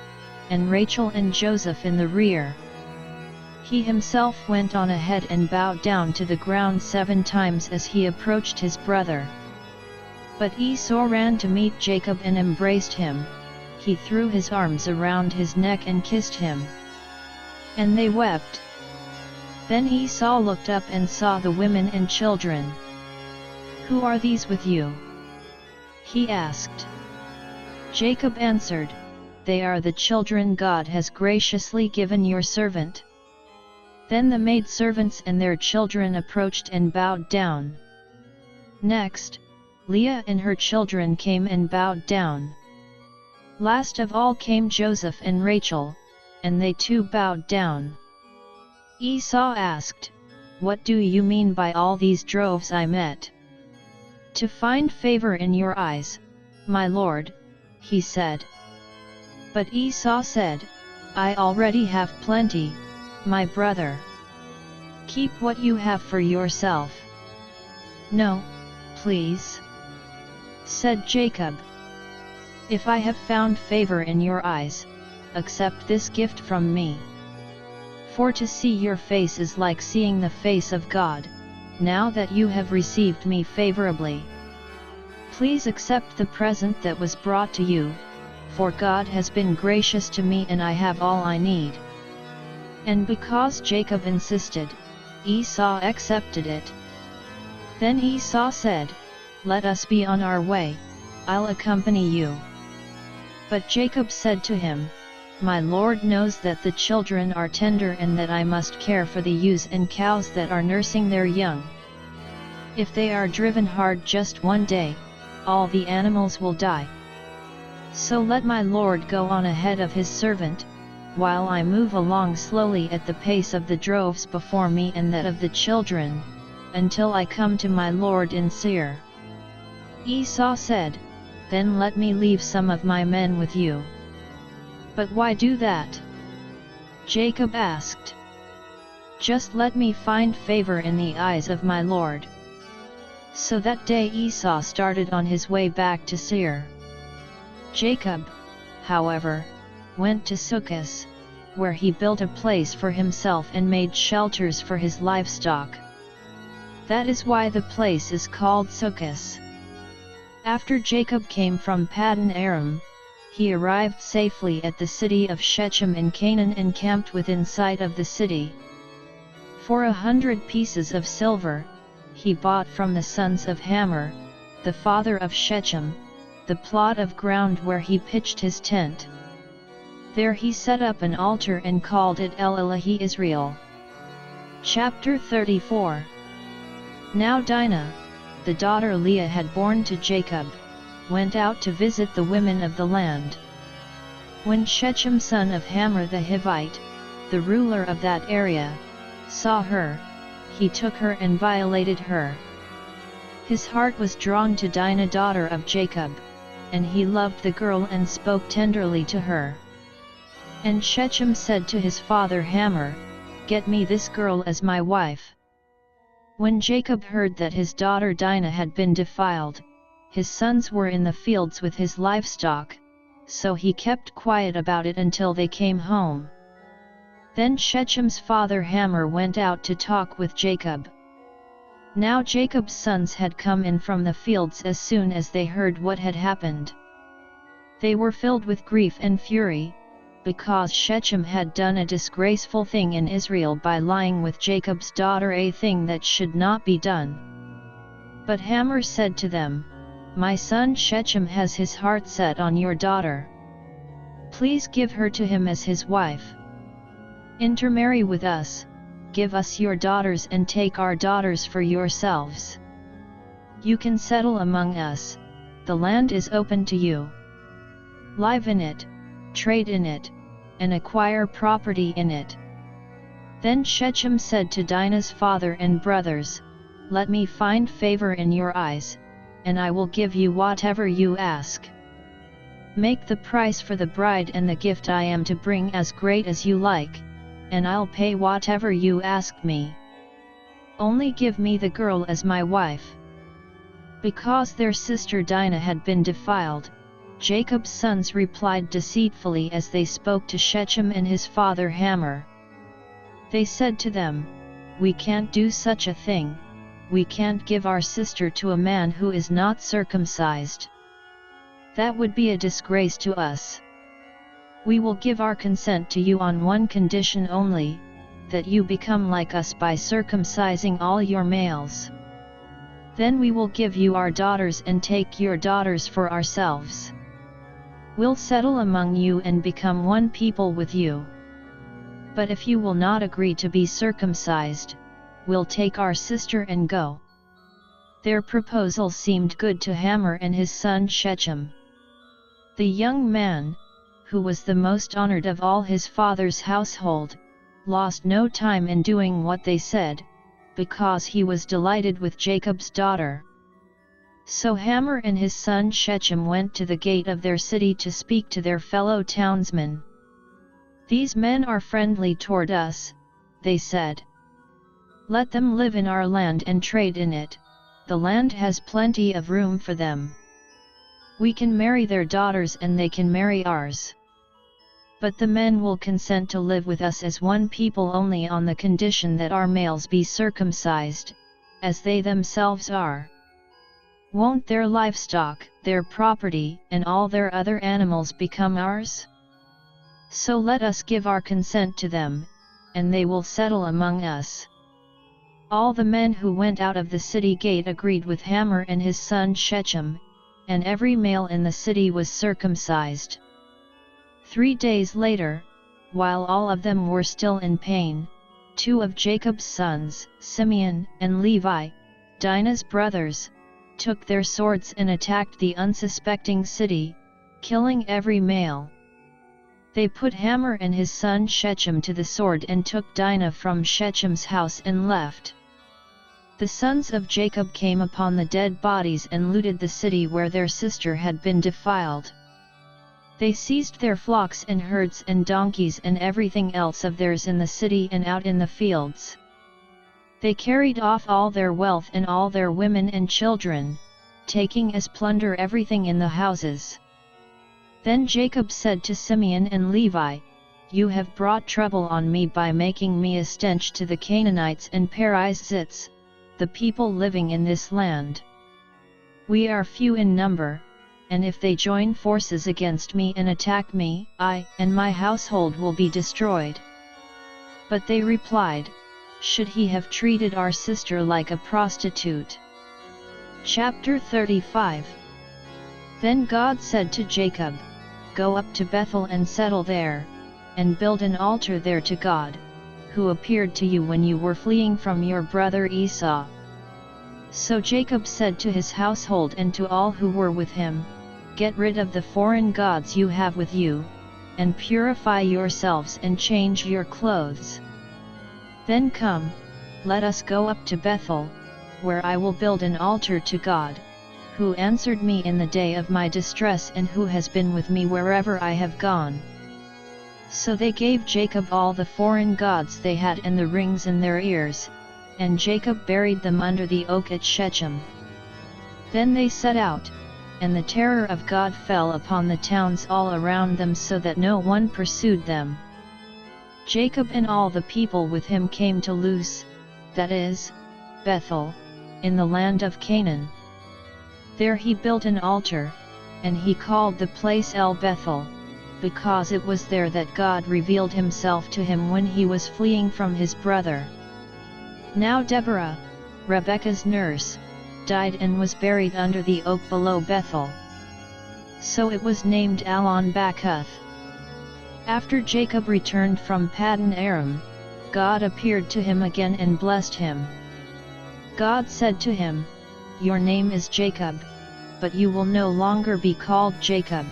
and Rachel and Joseph in the rear. He himself went on ahead and bowed down to the ground 7 times as he approached his brother. But Esau ran to meet Jacob and embraced him. He threw his arms around his neck and kissed him. And they wept. Then Esau looked up and saw the women and children. "Who are these with you?" he asked. Jacob answered, "They are the children God has graciously given your servant." Then the maidservants and their children approached and bowed down. Next, Leah and her children came and bowed down. Last of all came Joseph and Rachel, and they too bowed down. Esau asked, "What do you mean by all these droves I met?" "To find favor in your eyes, my lord," he said. But Esau said, "I already have plenty, my brother. Keep what you have for yourself." "No, please," said Jacob. "If I have found favor in your eyes, accept this gift from me. For to see your face is like seeing the face of God, now that you have received me favorably. Please accept the present that was brought to you, for God has been gracious to me and I have all I need." And because Jacob insisted, Esau accepted it. Then Esau said, "Let us be on our way, I'll accompany you." But Jacob said to him, "My Lord knows that the children are tender and that I must care for the ewes and cows that are nursing their young. If they are driven hard just one day, all the animals will die. So let my Lord go on ahead of his servant, while I move along slowly at the pace of the droves before me and that of the children, until I come to my Lord in Seir." Esau said, "Then let me leave some of my men with you." "But why do that?" Jacob asked. "Just let me find favor in the eyes of my Lord." So that day Esau started on his way back to Seir. Jacob, however, went to Succoth, where he built a place for himself and made shelters for his livestock. That is why the place is called Succoth. After Jacob came from Paddan Aram, he arrived safely at the city of Shechem in Canaan and camped within sight of the city. For 100 pieces of silver, he bought from the sons of Hamor, the father of Shechem, the plot of ground where he pitched his tent. There he set up an altar and called it El Elohe Israel. Chapter 34. Now Dinah, the daughter Leah had borne to Jacob, went out to visit the women of the land. When Shechem son of Hamor the Hivite, the ruler of that area, saw her, he took her and violated her. His heart was drawn to Dinah, daughter of Jacob, and he loved the girl and spoke tenderly to her. And Shechem said to his father Hamor, "Get me this girl as my wife." When Jacob heard that his daughter Dinah had been defiled, his sons were in the fields with his livestock, so he kept quiet about it until they came home. Then Shechem's father Hamor went out to talk with Jacob. Now Jacob's sons had come in from the fields as soon as they heard what had happened. They were filled with grief and fury, because Shechem had done a disgraceful thing in Israel by lying with Jacob's daughter, a thing that should not be done. But Hamor said to them, "My son Shechem has his heart set on your daughter. Please give her to him as his wife. Intermarry with us, give us your daughters and take our daughters for yourselves. You can settle among us, the land is open to you. Live in it, trade in it, and acquire property in it." Then Shechem said to Dinah's father and brothers, "Let me find favor in your eyes, and I will give you whatever you ask. Make the price for the bride and the gift I am to bring as great as you like, and I'll pay whatever you ask me. Only give me the girl as my wife." Because their sister Dinah had been defiled, Jacob's sons replied deceitfully as they spoke to Shechem and his father Hamor. They said to them, "We can't do such a thing, we can't give our sister to a man who is not circumcised. That would be a disgrace to us. We will give our consent to you on one condition only, that you become like us by circumcising all your males. Then we will give you our daughters and take your daughters for ourselves. We'll settle among you and become one people with you. But if you will not agree to be circumcised, we'll take our sister and go." Their proposal seemed good to Hamor and his son Shechem. The young man, who was the most honored of all his father's household, lost no time in doing what they said, because he was delighted with Jacob's daughter. So Hamor and his son Shechem went to the gate of their city to speak to their fellow townsmen. "These men are friendly toward us," they said. "Let them live in our land and trade in it, the land has plenty of room for them. We can marry their daughters and they can marry ours. But the men will consent to live with us as one people only on the condition that our males be circumcised, as they themselves are. Won't their livestock, their property, and all their other animals become ours? So let us give our consent to them, and they will settle among us." All the men who went out of the city gate agreed with Hamor and his son Shechem, and every male in the city was circumcised. 3 days later, while all of them were still in pain, 2 of Jacob's sons, Simeon and Levi, Dinah's brothers, took their swords and attacked the unsuspecting city, killing every male. They put Hamor and his son Shechem to the sword and took Dinah from Shechem's house and left. The sons of Jacob came upon the dead bodies and looted the city where their sister had been defiled. They seized their flocks and herds and donkeys and everything else of theirs in the city and out in the fields. They carried off all their wealth and all their women and children, taking as plunder everything in the houses. Then Jacob said to Simeon and Levi, "You have brought trouble on me by making me a stench to the Canaanites and Perizzites, the people living in this land. We are few in number, and if they join forces against me and attack me, I and my household will be destroyed." But they replied, "Should he have treated our sister like a prostitute?" Chapter 35. Then God said to Jacob, "Go up to Bethel and settle there, and build an altar there to God, who appeared to you when you were fleeing from your brother Esau." So Jacob said to his household and to all who were with him, "Get rid of the foreign gods you have with you, and purify yourselves and change your clothes. Then come, "Let us go up to Bethel, where I will build an altar to God, who answered me in the day of my distress and who has been with me wherever I have gone." So they gave Jacob all the foreign gods they had and the rings in their ears, and Jacob buried them under the oak at Shechem. Then they set out, and the terror of God fell upon the towns all around them so that no one pursued them. Jacob and all the people with him came to Luz, that is, Bethel, in the land of Canaan. There he built an altar, and he called the place El Bethel, because it was there that God revealed himself to him when he was fleeing from his brother. Now Deborah, Rebekah's nurse, died and was buried under the oak below Bethel. So it was named Allon Bacuth. After Jacob returned from Paddan Aram, God appeared to him again and blessed him. God said to him, "Your name is Jacob, but you will no longer be called Jacob,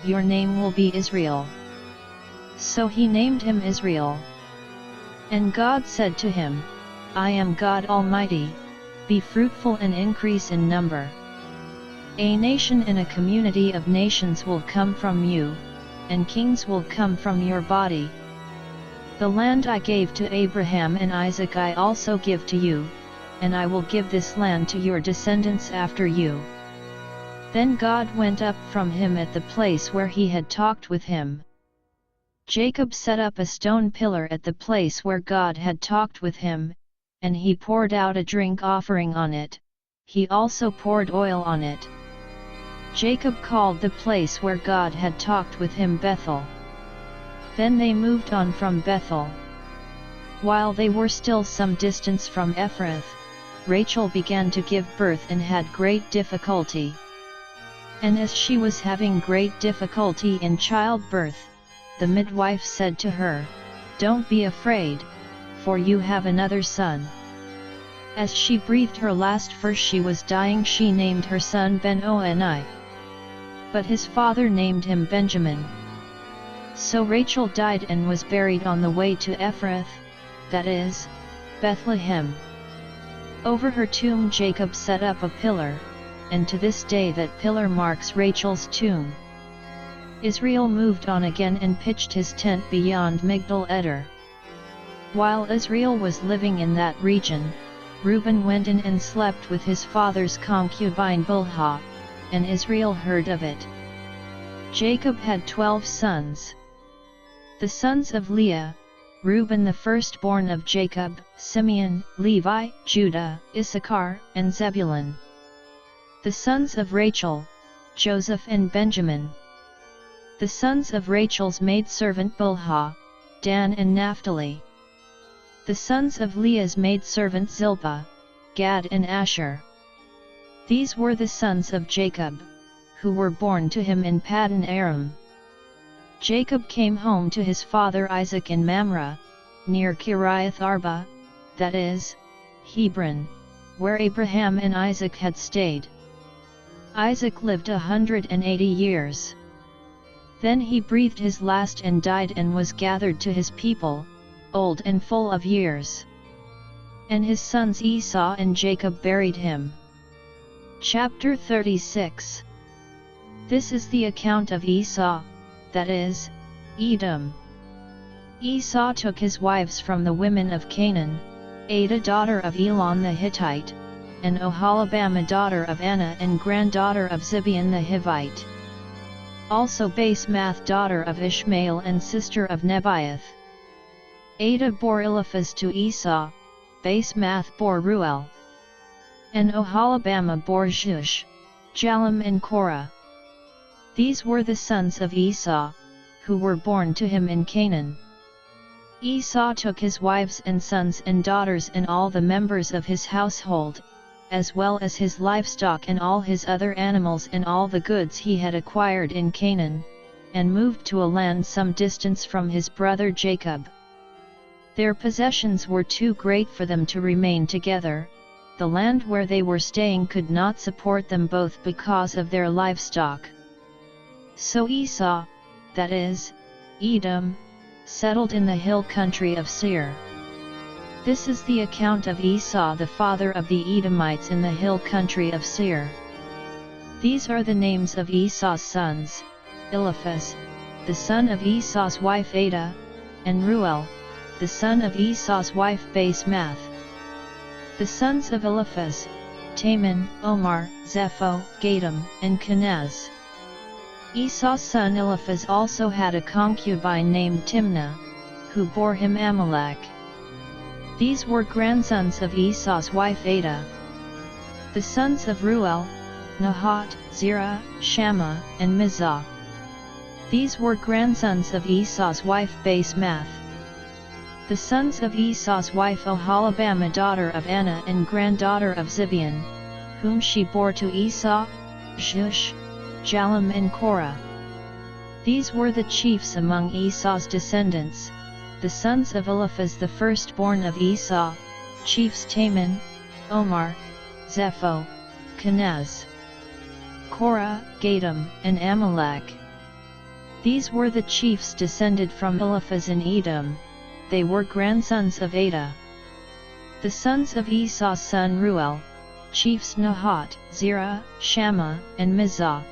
your name will be Israel." So he named him Israel. And God said to him, "I am God Almighty, be fruitful and increase in number. A nation and a community of nations will come from you, and kings will come from your body. The land I gave to Abraham and Isaac I also give to you, and I will give this land to your descendants after you." Then God went up from him at the place where he had talked with him. Jacob set up a stone pillar at the place where God had talked with him, and he poured out a drink offering on it. He also poured oil on it. Jacob called the place where God had talked with him Bethel. Then they moved on from Bethel. While they were still some distance from Ephrath, Rachel began to give birth and had great difficulty. And as she was having great difficulty in childbirth, the midwife said to her, "Don't be afraid, for you have another son." As she breathed her last for she was dying, she named her son Ben-Oni. But his father named him Benjamin. So Rachel died and was buried on the way to Ephrath, that is, Bethlehem. Over her tomb Jacob set up a pillar, and to this day that pillar marks Rachel's tomb. Israel moved on again and pitched his tent beyond Migdal Eder. While Israel was living in that region, Reuben went in and slept with his father's concubine Bilhah, and Israel heard of it. Jacob had 12 sons. The sons of Leah, Reuben the firstborn of Jacob, Simeon, Levi, Judah, Issachar, and Zebulun. The sons of Rachel, Joseph and Benjamin. The sons of Rachel's maidservant Bilhah, Dan and Naphtali. The sons of Leah's maidservant Zilpah, Gad and Asher. These were the sons of Jacob, who were born to him in Paddan Aram. Jacob came home to his father Isaac in Mamre, near Kiriath Arba, that is, Hebron, where Abraham and Isaac had stayed. Isaac lived 180 years. Then he breathed his last and died and was gathered to his people, old and full of years. And his sons Esau and Jacob buried him. Chapter 36. This is the account of Esau, that is, Edom. Esau took his wives from the women of Canaan, Adah daughter of Elon the Hittite, and Oholibamah daughter of Anna and granddaughter of Zibeon the Hivite. Also Basemath daughter of Ishmael and sister of Nebaioth. Adah bore Eliphaz to Esau, Basemath bore Ruel. And Oholibamah bore Jush, Jalam and Korah. These were the sons of Esau, who were born to him in Canaan. Esau took his wives and sons and daughters and all the members of his household, as well as his livestock and all his other animals and all the goods he had acquired in Canaan, and moved to a land some distance from his brother Jacob. Their possessions were too great for them to remain together. The land where they were staying could not support them both because of their livestock. So Esau, that is, Edom, settled in the hill country of Seir. This is the account of Esau the father of the Edomites in the hill country of Seir. These are the names of Esau's sons: Eliphaz, the son of Esau's wife Adah, and Ruel, the son of Esau's wife Basemath. The sons of Eliphaz: Taman, Omar, Zepho, Gatam, and Kenaz. Esau's son Eliphaz also had a concubine named Timnah, who bore him Amalek. These were grandsons of Esau's wife Adah. The sons of Ruel: Nahat, Zerah, Shammah, and Mizah. These were grandsons of Esau's wife Basemath. The sons of Esau's wife Oholibamah daughter of Anah and granddaughter of Zibeon, whom she bore to Esau: Shush, Jalam and Korah. These were the chiefs among Esau's descendants, the sons of Eliphaz the firstborn of Esau, chiefs Taman, Omar, Zepho, Kenaz, Korah, Gatam, and Amalek. These were the chiefs descended from Eliphaz in Edom, they were grandsons of Adah. The sons of Esau's son Ruel, chiefs Nahat, Zerah, Shammah, and Mizah.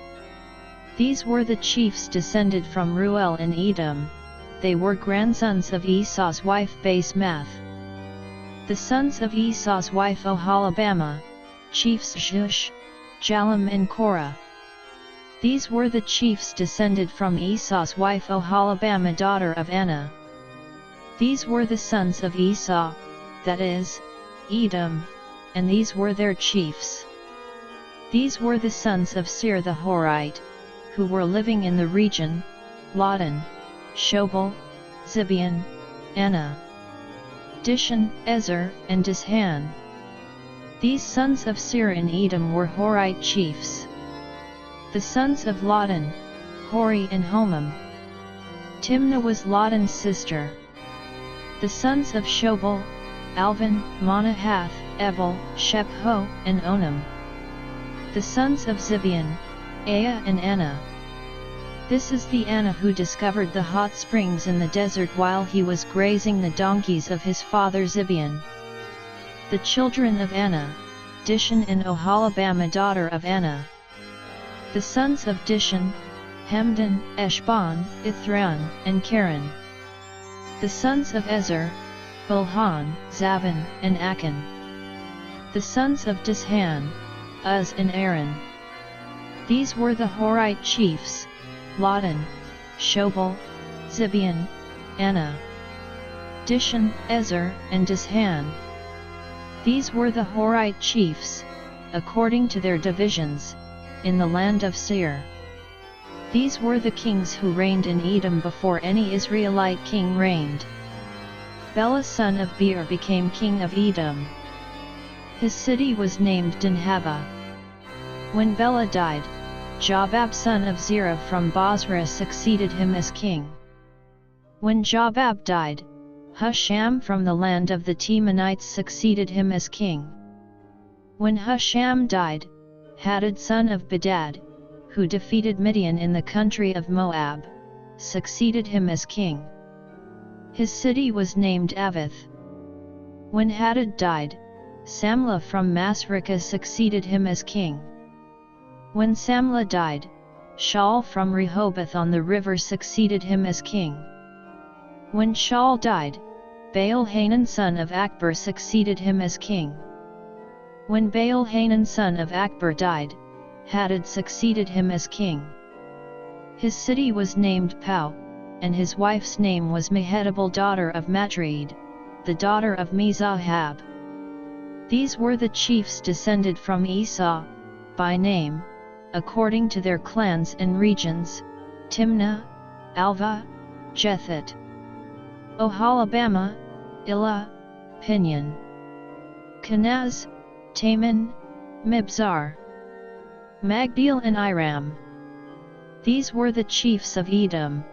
These were the chiefs descended from Ruel in Edom, they were grandsons of Esau's wife Basemath. The sons of Esau's wife Oholibamah, chiefs Shush, Jalam and Korah. These were the chiefs descended from Esau's wife Oholibamah daughter of Anah. These were the sons of Esau, that is, Edom, and these were their chiefs. These were the sons of Seir the Horite, who were living in the region: Lotan, Shobal, Zibeon, Anah, Dishan, Ezer, and Dishan. These sons of Seir in Edom were Horite chiefs. The sons of Lotan: Hori and Homam. Timnah was Lotan's sister. The sons of Shobal: Alvan, Manahath, Ebal, Shepho, and Onam. The sons of Zibeon: Aya and Anah. This is the Anah who discovered the hot springs in the desert while he was grazing the donkeys of his father Zibeon. The children of Anah: Dishan and Oholibamah daughter of Anah. The sons of Dishan: Hemdan, Eshban, Ithran, and Karen. The sons of Ezer: Bilhan, Zaban, and Achan. The sons of Dishan: Uz and Aaron. These were the Horite chiefs: Lotan, Shobal, Zibeon, Anah, Dishan, Ezer, and Dishan. These were the Horite chiefs, according to their divisions, in the land of Seir. These were the kings who reigned in Edom before any Israelite king reigned. Bela son of Beer became king of Edom. His city was named Dinhabah. When Bela died, Jobab son of Zerah from Bozrah succeeded him as king. When Jobab died, Husham from the land of the Temanites succeeded him as king. When Husham died, Hadad son of Bedad, who defeated Midian in the country of Moab, succeeded him as king. His city was named Avith. When Hadad died, Samlah from Masrekah succeeded him as king. When Samlah died, Shaul from Rehoboth on the river succeeded him as king. When Shaul died, Baal-Hanan son of Akbor succeeded him as king. When Baal-Hanan son of Akbor died, Hadad succeeded him as king. His city was named Pau, and his wife's name was Mehetabel daughter of Matred, the daughter of Mezahab. These were the chiefs descended from Esau, by name, according to their clans and regions: Timnah, Alva, Jetheth, Oholibamah, Ilah, Pinion, Kenaz, Taman, Mibzar, Magdiel and Iram. These were the chiefs of Edom,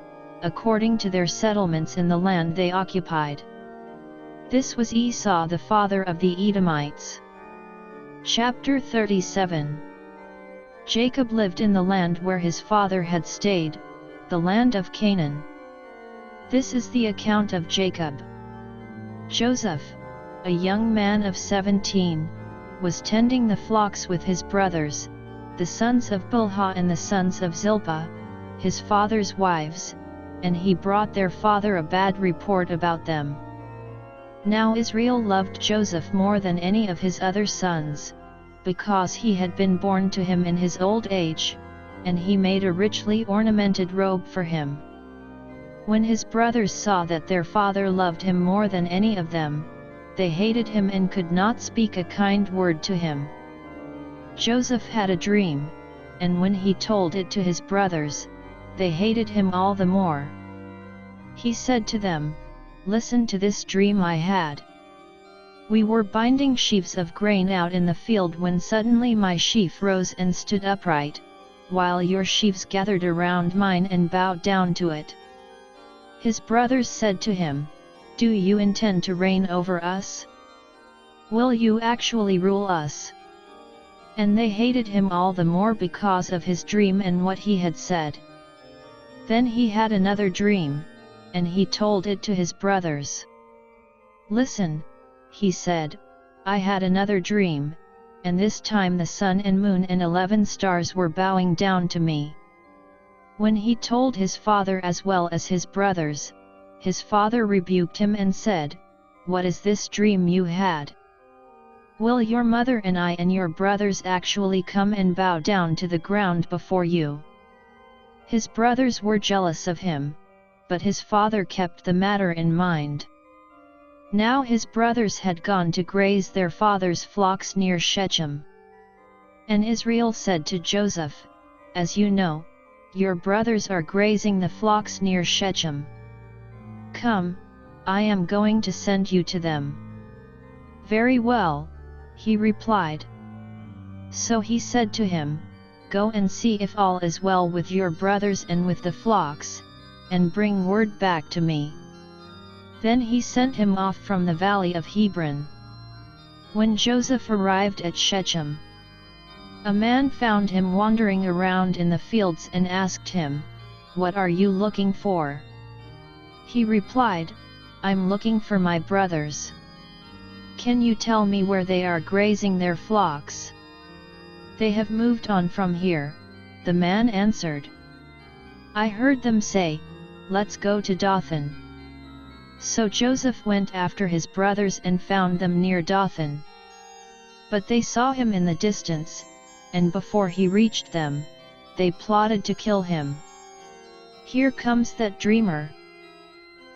according to their settlements in the land they occupied. This was Esau the father of the Edomites. Chapter 37. Jacob lived in the land where his father had stayed, the land of Canaan. This is the account of Jacob. Joseph, a young man of 17, was tending the flocks with his brothers, the sons of Bilhah and the sons of Zilpah, his father's wives, and he brought their father a bad report about them. Now Israel loved Joseph more than any of his other sons, because he had been born to him in his old age, and he made a richly ornamented robe for him. When his brothers saw that their father loved him more than any of them, they hated him and could not speak a kind word to him. Joseph had a dream, and when he told it to his brothers, they hated him all the more. He said to them, "Listen to this dream I had. We were binding sheaves of grain out in the field when suddenly my sheaf rose and stood upright, while your sheaves gathered around mine and bowed down to it." His brothers said to him, "Do you intend to reign over us? Will you actually rule us?" And they hated him all the more because of his dream and what he had said. Then he had another dream, and he told it to his brothers. "Listen," he said, "I had another dream, and this time the sun and moon and 11 stars were bowing down to me." When he told his father as well as his brothers, his father rebuked him and said, "What is this dream you had? Will your mother and I and your brothers actually come and bow down to the ground before you?" His brothers were jealous of him, but his father kept the matter in mind. Now his brothers had gone to graze their father's flocks near Shechem. And Israel said to Joseph, "As you know, your brothers are grazing the flocks near Shechem. Come, I am going to send you to them." "Very well," he replied. So he said to him, "Go and see if all is well with your brothers and with the flocks, and bring word back to me." Then he sent him off from the valley of Hebron. When Joseph arrived at Shechem, a man found him wandering around in the fields and asked him, "What are you looking for?" He replied, "I'm looking for my brothers. Can you tell me where they are grazing their flocks?" "They have moved on from here," the man answered. "I heard them say, 'Let's go to Dothan.'" So Joseph went after his brothers and found them near Dothan. But they saw him in the distance, and before he reached them, they plotted to kill him. "Here comes that dreamer,"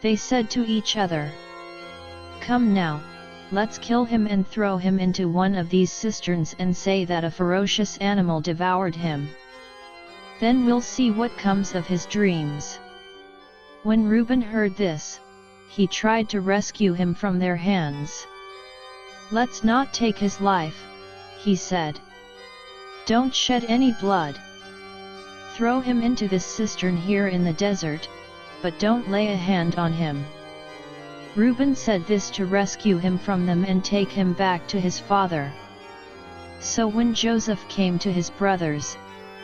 they said to each other. "Come now, let's kill him and throw him into one of these cisterns and say that a ferocious animal devoured him. Then we'll see what comes of his dreams." When Reuben heard this, he tried to rescue him from their hands. "Let's not take his life," he said. "Don't shed any blood. Throw him into this cistern here in the desert, but don't lay a hand on him." Reuben said this to rescue him from them and take him back to his father. So when Joseph came to his brothers,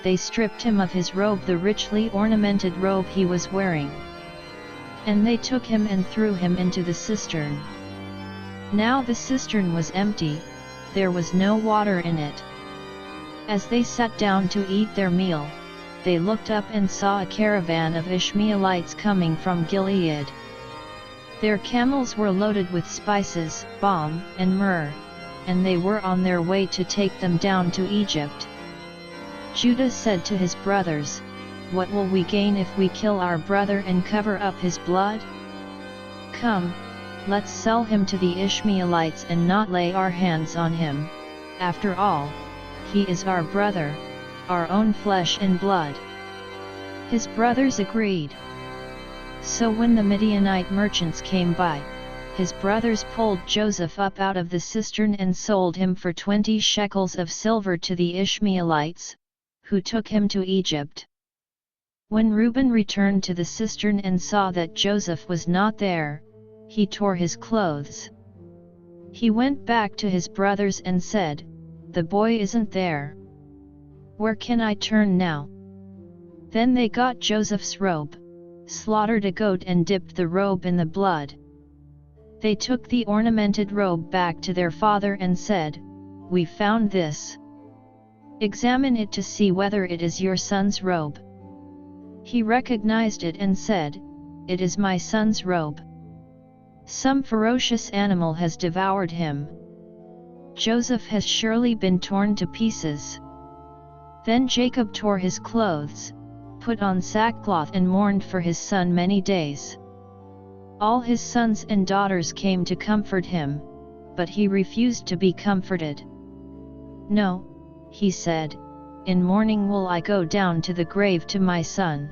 they stripped him of his robe, the richly ornamented robe he was wearing. And they took him and threw him into the cistern. Now the cistern was empty, there was no water in it. As they sat down to eat their meal, they looked up and saw a caravan of Ishmaelites coming from Gilead. Their camels were loaded with spices, balm, and myrrh, and they were on their way to take them down to Egypt. Judah said to his brothers, "What will we gain if we kill our brother and cover up his blood? Come, let's sell him to the Ishmaelites and not lay our hands on him. After all, he is our brother, our own flesh and blood." His brothers agreed. So when the Midianite merchants came by, his brothers pulled Joseph up out of the cistern and sold him for 20 shekels of silver to the Ishmaelites, who took him to Egypt. When Reuben returned to the cistern and saw that Joseph was not there, he tore his clothes. He went back to his brothers and said, "The boy isn't there. Where can I turn now?" Then they got Joseph's robe, slaughtered a goat and dipped the robe in the blood. They took the ornamented robe back to their father and said, "We found this. Examine it to see whether it is your son's robe." He recognized it and said, "It is my son's robe. Some ferocious animal has devoured him. Joseph has surely been torn to pieces." Then Jacob tore his clothes, put on sackcloth and mourned for his son many days. All his sons and daughters came to comfort him, but he refused to be comforted. "No," he said, "in mourning will I go down to the grave to my son."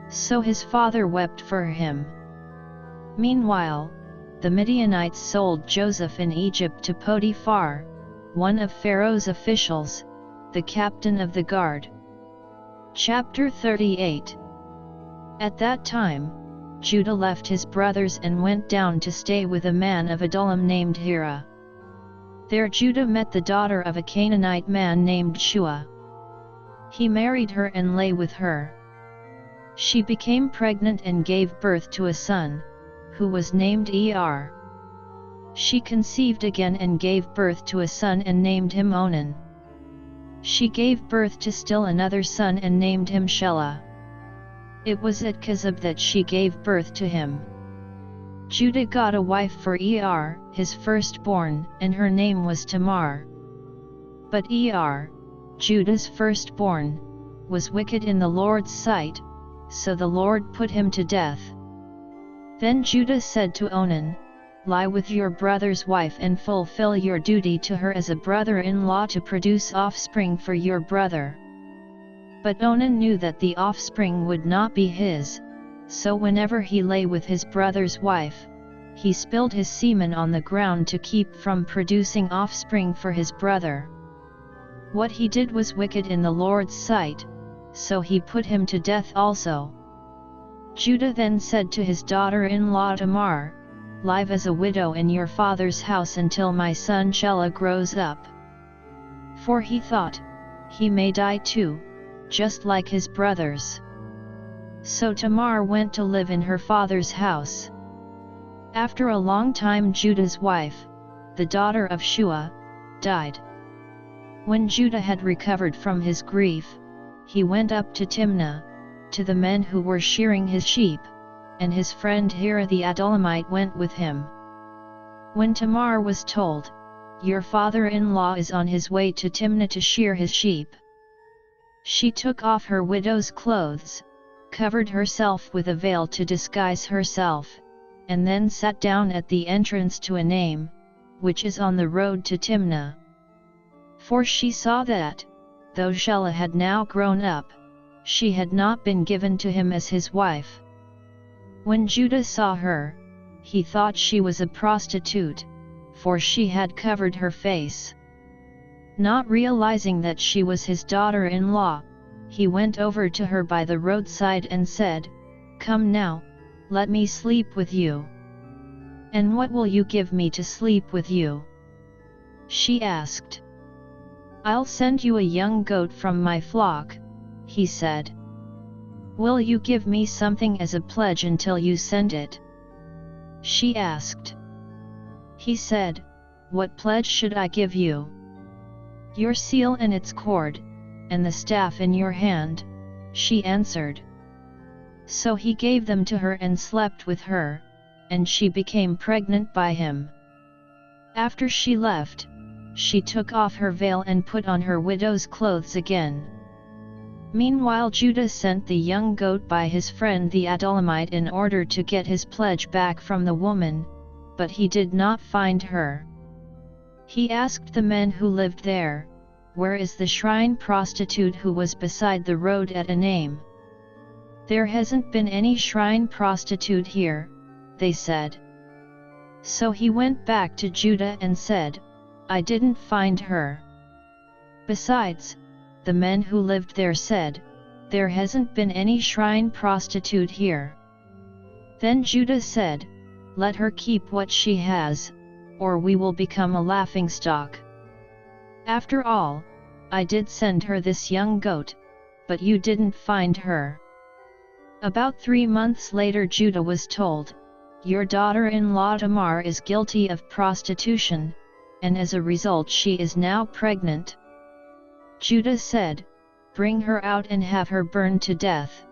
So his father wept for him. Meanwhile, the Midianites sold Joseph in Egypt to Potiphar, one of Pharaoh's officials, the captain of the guard. Chapter 38. At that time, Judah left his brothers and went down to stay with a man of Adullam named Hira. There Judah met the daughter of a Canaanite man named Shua. He married her and lay with her. She became pregnant and gave birth to a son, who was named Er. She conceived again and gave birth to a son and named him Onan. She gave birth to still another son and named him Shelah. It was at Kezib that she gave birth to him. Judah got a wife for Er, his firstborn, and her name was Tamar. But Er, Judah's firstborn, was wicked in the Lord's sight, so the Lord put him to death. Then Judah said to Onan, "Lie with your brother's wife and fulfill your duty to her as a brother-in-law to produce offspring for your brother." But Onan knew that the offspring would not be his, so whenever he lay with his brother's wife, he spilled his semen on the ground to keep from producing offspring for his brother. What he did was wicked in the Lord's sight, so he put him to death also. Judah then said to his daughter-in-law Tamar, "Live as a widow in your father's house until my son Shelah grows up." For he thought, he may die too, just like his brothers. So Tamar went to live in her father's house. After a long time Judah's wife, the daughter of Shua, died. When Judah had recovered from his grief, he went up to Timnah, to the men who were shearing his sheep, and his friend Hira the Adullamite went with him. When Tamar was told, "Your father-in-law is on his way to Timnah to shear his sheep," she took off her widow's clothes, covered herself with a veil to disguise herself, and then sat down at the entrance to Enaim, which is on the road to Timnah. For she saw that, though Shelah had now grown up, she had not been given to him as his wife. When Judah saw her, he thought she was a prostitute, for she had covered her face. Not realizing that she was his daughter-in-law, he went over to her by the roadside and said, "Come now, let me sleep with you." "And what will you give me to sleep with you?" she asked. "I'll send you a young goat from my flock," he said. "Will you give me something as a pledge until you send it?" she asked. He said, "What pledge should I give you?" "Your seal and its cord, and the staff in your hand," she answered. So he gave them to her and slept with her, and she became pregnant by him. After she left, she took off her veil and put on her widow's clothes again. Meanwhile Judah sent the young goat by his friend the Adullamite in order to get his pledge back from the woman, but he did not find her. He asked the men who lived there, "Where is the shrine prostitute who was beside the road at Enaim?" "There hasn't been any shrine prostitute here," they said. So he went back to Judah and said, "I didn't find her." Besides, the men who lived there said, "There hasn't been any shrine prostitute here." Then Judah said, "Let her keep what she has, or we will become a laughingstock. After all, I did send her this young goat, but you didn't find her." About 3 months later Judah was told, "Your daughter-in-law Tamar is guilty of prostitution, and as a result she is now pregnant." Judah said, "Bring her out and have her burned to death."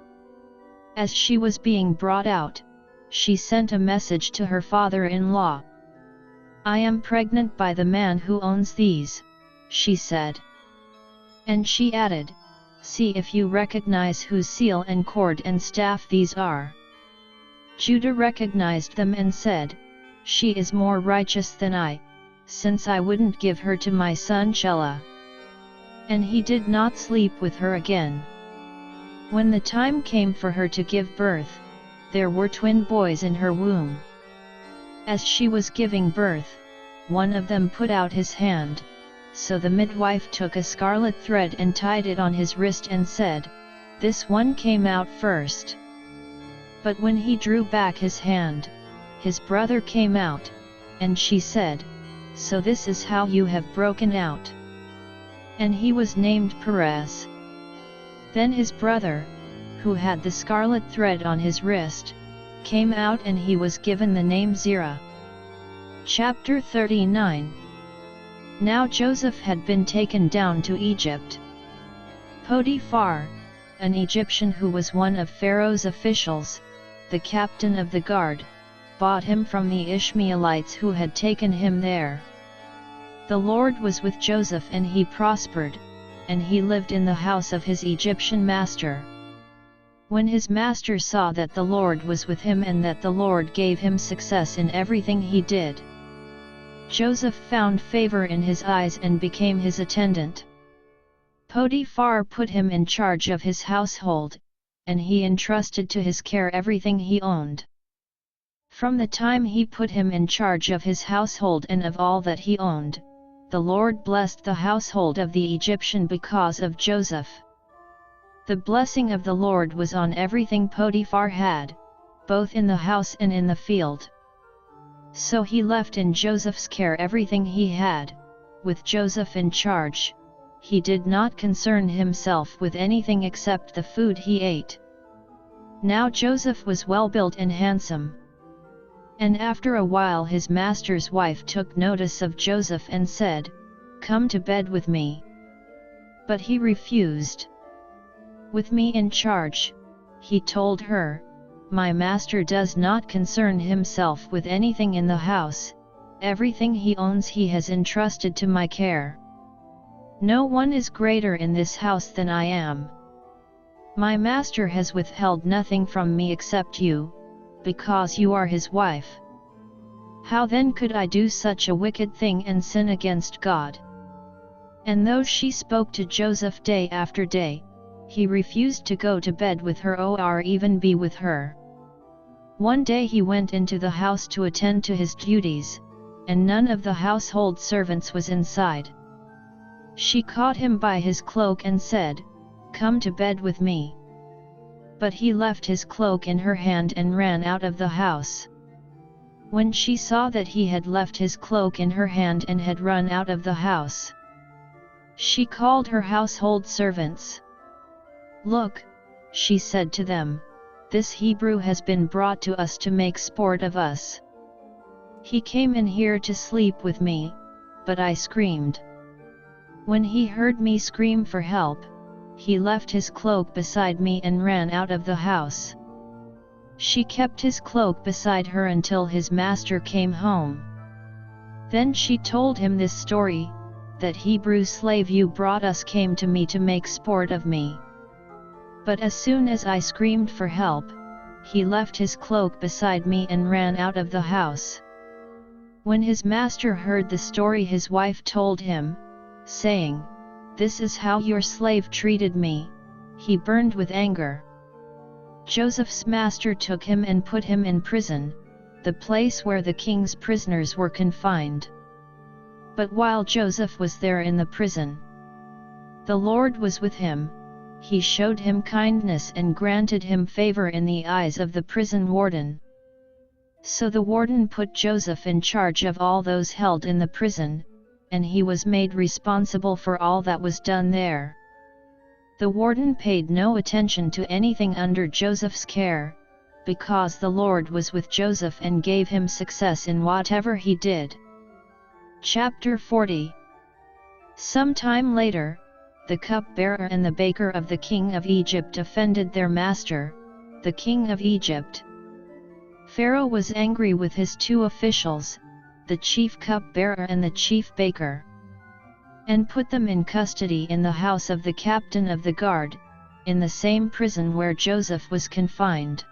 As she was being brought out, she sent a message to her father-in-law. "I am pregnant by the man who owns these," she said. And she added, "See if you recognize whose seal and cord and staff these are." Judah recognized them and said, "She is more righteous than I, since I wouldn't give her to my son Shelah." And he did not sleep with her again. When the time came for her to give birth, there were twin boys in her womb. As she was giving birth, one of them put out his hand, so the midwife took a scarlet thread and tied it on his wrist and said, "This one came out first." But when he drew back his hand, his brother came out, and she said, "So this is how you have broken out." And he was named Perez. Then his brother, who had the scarlet thread on his wrist, came out and he was given the name Zerah. Chapter 39. Now Joseph had been taken down to Egypt. Potiphar, an Egyptian who was one of Pharaoh's officials, the captain of the guard, bought him from the Ishmaelites who had taken him there. The Lord was with Joseph and he prospered, and he lived in the house of his Egyptian master. When his master saw that the Lord was with him and that the Lord gave him success in everything he did, Joseph found favor in his eyes and became his attendant. Potiphar put him in charge of his household, and he entrusted to his care everything he owned. From the time he put him in charge of his household and of all that he owned, the Lord blessed the household of the Egyptian because of Joseph. The blessing of the Lord was on everything Potiphar had, both in the house and in the field. So he left in Joseph's care everything he had. With Joseph in charge, he did not concern himself with anything except the food he ate. Now Joseph was well built and handsome. And after a while his master's wife took notice of Joseph and said, "Come to bed with me." But he refused. "With me in charge," he told her, "my master does not concern himself with anything in the house, everything he owns he has entrusted to my care. No one is greater in this house than I am. My master has withheld nothing from me except you, because you are his wife. How then could I do such a wicked thing and sin against God?" And though she spoke to Joseph day after day, he refused to go to bed with her or even be with her. One day he went into the house to attend to his duties, and none of the household servants was inside. She caught him by his cloak and said, "Come to bed with me." But he left his cloak in her hand and ran out of the house. When she saw that he had left his cloak in her hand and had run out of the house, she called her household servants. "Look," she said to them, "this Hebrew has been brought to us to make sport of us. He came in here to sleep with me, but I screamed. When he heard me scream for help, he left his cloak beside me and ran out of the house." She kept his cloak beside her until his master came home. Then she told him this story, "That Hebrew slave you brought us came to me to make sport of me. But as soon as I screamed for help, he left his cloak beside me and ran out of the house." When his master heard the story, his wife told him, saying, "This is how your slave treated me." He burned with anger. Joseph's master took him and put him in prison, the place where the king's prisoners were confined. But while Joseph was there in the prison, the Lord was with him. He showed him kindness and granted him favor in the eyes of the prison warden. So the warden put Joseph in charge of all those held in the prison, and he was made responsible for all that was done there. The warden paid no attention to anything under Joseph's care, because the Lord was with Joseph and gave him success in whatever he did. Chapter 40. Some time later, the cupbearer and the baker of the king of Egypt offended their master, the king of Egypt. Pharaoh was angry with his two officials, the chief cupbearer and the chief baker, and put them in custody in the house of the captain of the guard, in the same prison where Joseph was confined.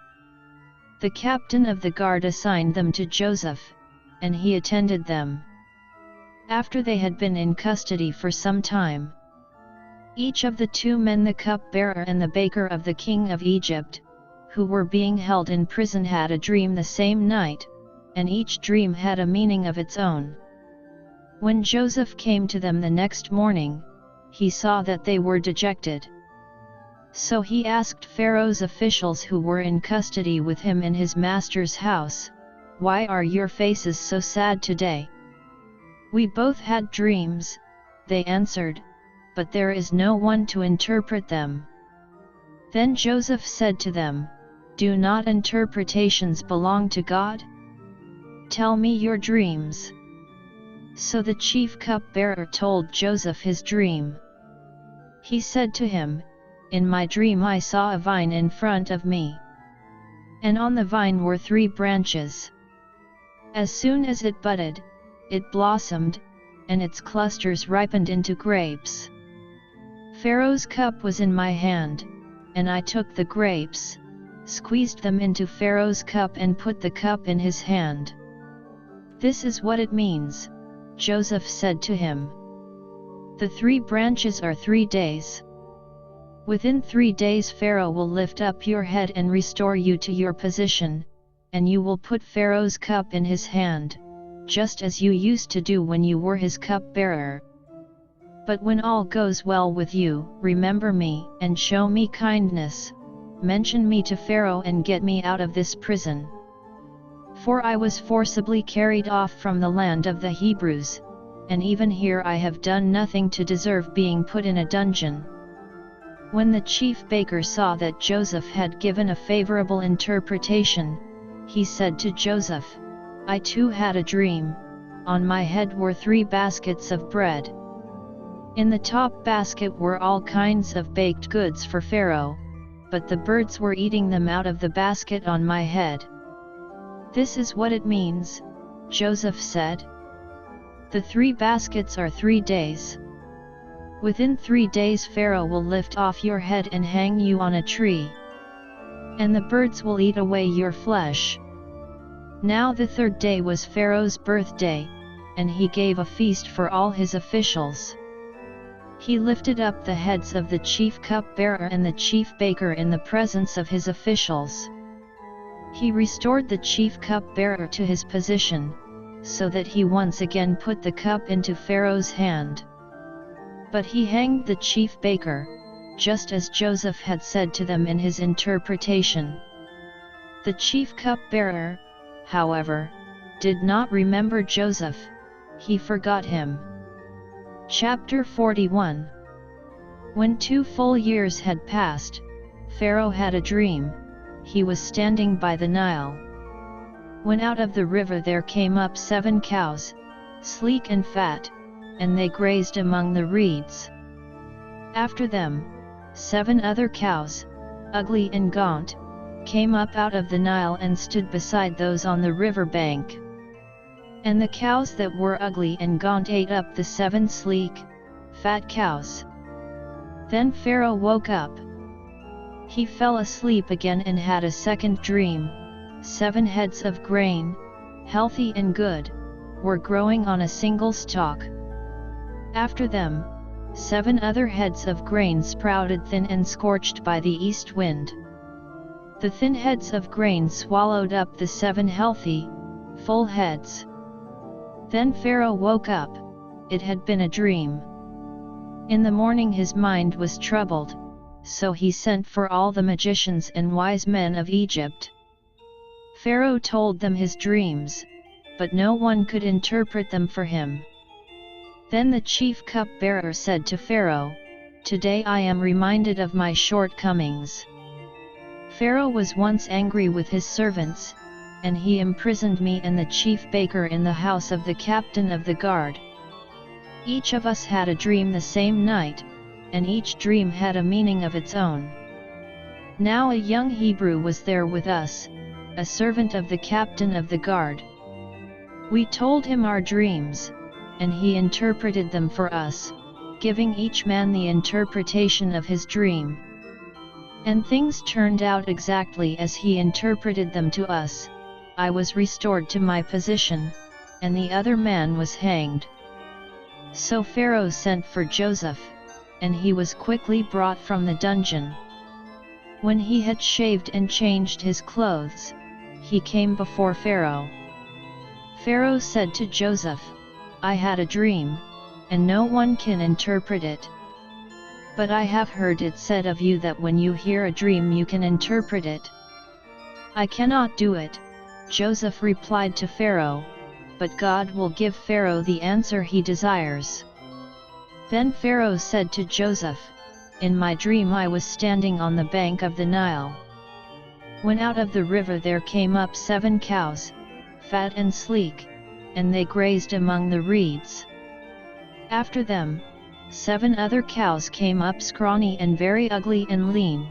The captain of the guard assigned them to Joseph, and he attended them. After they had been in custody for some time, each of the two men, the cupbearer and the baker of the king of Egypt, who were being held in prison, had a dream the same night, and each dream had a meaning of its own. When Joseph came to them the next morning, he saw that they were dejected. So he asked Pharaoh's officials who were in custody with him in his master's house, "Why are your faces so sad today?" "We both had dreams," they answered, "but there is no one to interpret them." Then Joseph said to them, "Do not interpretations belong to God? Tell me your dreams." So the chief cupbearer told Joseph his dream. He said to him, "In my dream I saw a vine in front of me, and on the vine were 3 branches. As soon as it budded, it blossomed, and its clusters ripened into grapes. Pharaoh's cup was in my hand, and I took the grapes, squeezed them into Pharaoh's cup and put the cup in his hand." "This is what it means," Joseph said to him. "The 3 branches are 3 days. Within 3 days Pharaoh will lift up your head and restore you to your position, and you will put Pharaoh's cup in his hand, just as you used to do when you were his cupbearer. But when all goes well with you, remember me and show me kindness, mention me to Pharaoh and get me out of this prison. For I was forcibly carried off from the land of the Hebrews, and even here I have done nothing to deserve being put in a dungeon." When the chief baker saw that Joseph had given a favorable interpretation, he said to Joseph, "I too had a dream. On my head were 3 baskets of bread. In the top basket were all kinds of baked goods for Pharaoh, but the birds were eating them out of the basket on my head." "This is what it means," Joseph said. "The 3 baskets are 3 days. Within 3 days Pharaoh will lift off your head and hang you on a tree, and the birds will eat away your flesh." Now the 3rd day was Pharaoh's birthday, and he gave a feast for all his officials. He lifted up the heads of the chief cupbearer and the chief baker in the presence of his officials. He restored the chief cupbearer to his position, so that he once again put the cup into Pharaoh's hand. But he hanged the chief baker, just as Joseph had said to them in his interpretation. The chief cupbearer, however, did not remember Joseph, he forgot him. Chapter 41. When 2 full years had passed, Pharaoh had a dream. He was standing by the Nile, when out of the river there came up 7 cows, sleek and fat, and they grazed among the reeds. After them, 7 other cows, ugly and gaunt, came up out of the Nile and stood beside those on the river bank. And the cows that were ugly and gaunt ate up the 7 sleek, fat cows. Then Pharaoh woke up. He fell asleep again and had a second dream. 7 heads of grain, healthy and good, were growing on a single stalk. After them, 7 other heads of grain sprouted thin and scorched by the east wind. The thin heads of grain swallowed up the 7 healthy, full heads. Then Pharaoh woke up. It had been a dream. In the morning his mind was troubled, so he sent for all the magicians and wise men of Egypt. Pharaoh told them his dreams, but no one could interpret them for him. Then the chief cupbearer said to Pharaoh, "Today I am reminded of my shortcomings." Pharaoh was once angry with his servants, and he imprisoned me and the chief baker in the house of the captain of the guard. Each of us had a dream the same night, and each dream had a meaning of its own. Now a young Hebrew was there with us, a servant of the captain of the guard. We told him our dreams, and he interpreted them for us, giving each man the interpretation of his dream. And things turned out exactly as he interpreted them to us. I was restored to my position, and the other man was hanged. So Pharaoh sent for Joseph, and he was quickly brought from the dungeon. When he had shaved and changed his clothes, he came before Pharaoh. Pharaoh said to Joseph, "I had a dream, and no one can interpret it. But I have heard it said of you that when you hear a dream you can interpret it." "I cannot do it," Joseph replied to Pharaoh, "but God will give Pharaoh the answer he desires." Then Pharaoh said to Joseph, "In my dream I was standing on the bank of the Nile. When out of the river there came up 7 cows, fat and sleek, and they grazed among the reeds. After them, 7 other cows came up scrawny and very ugly and lean.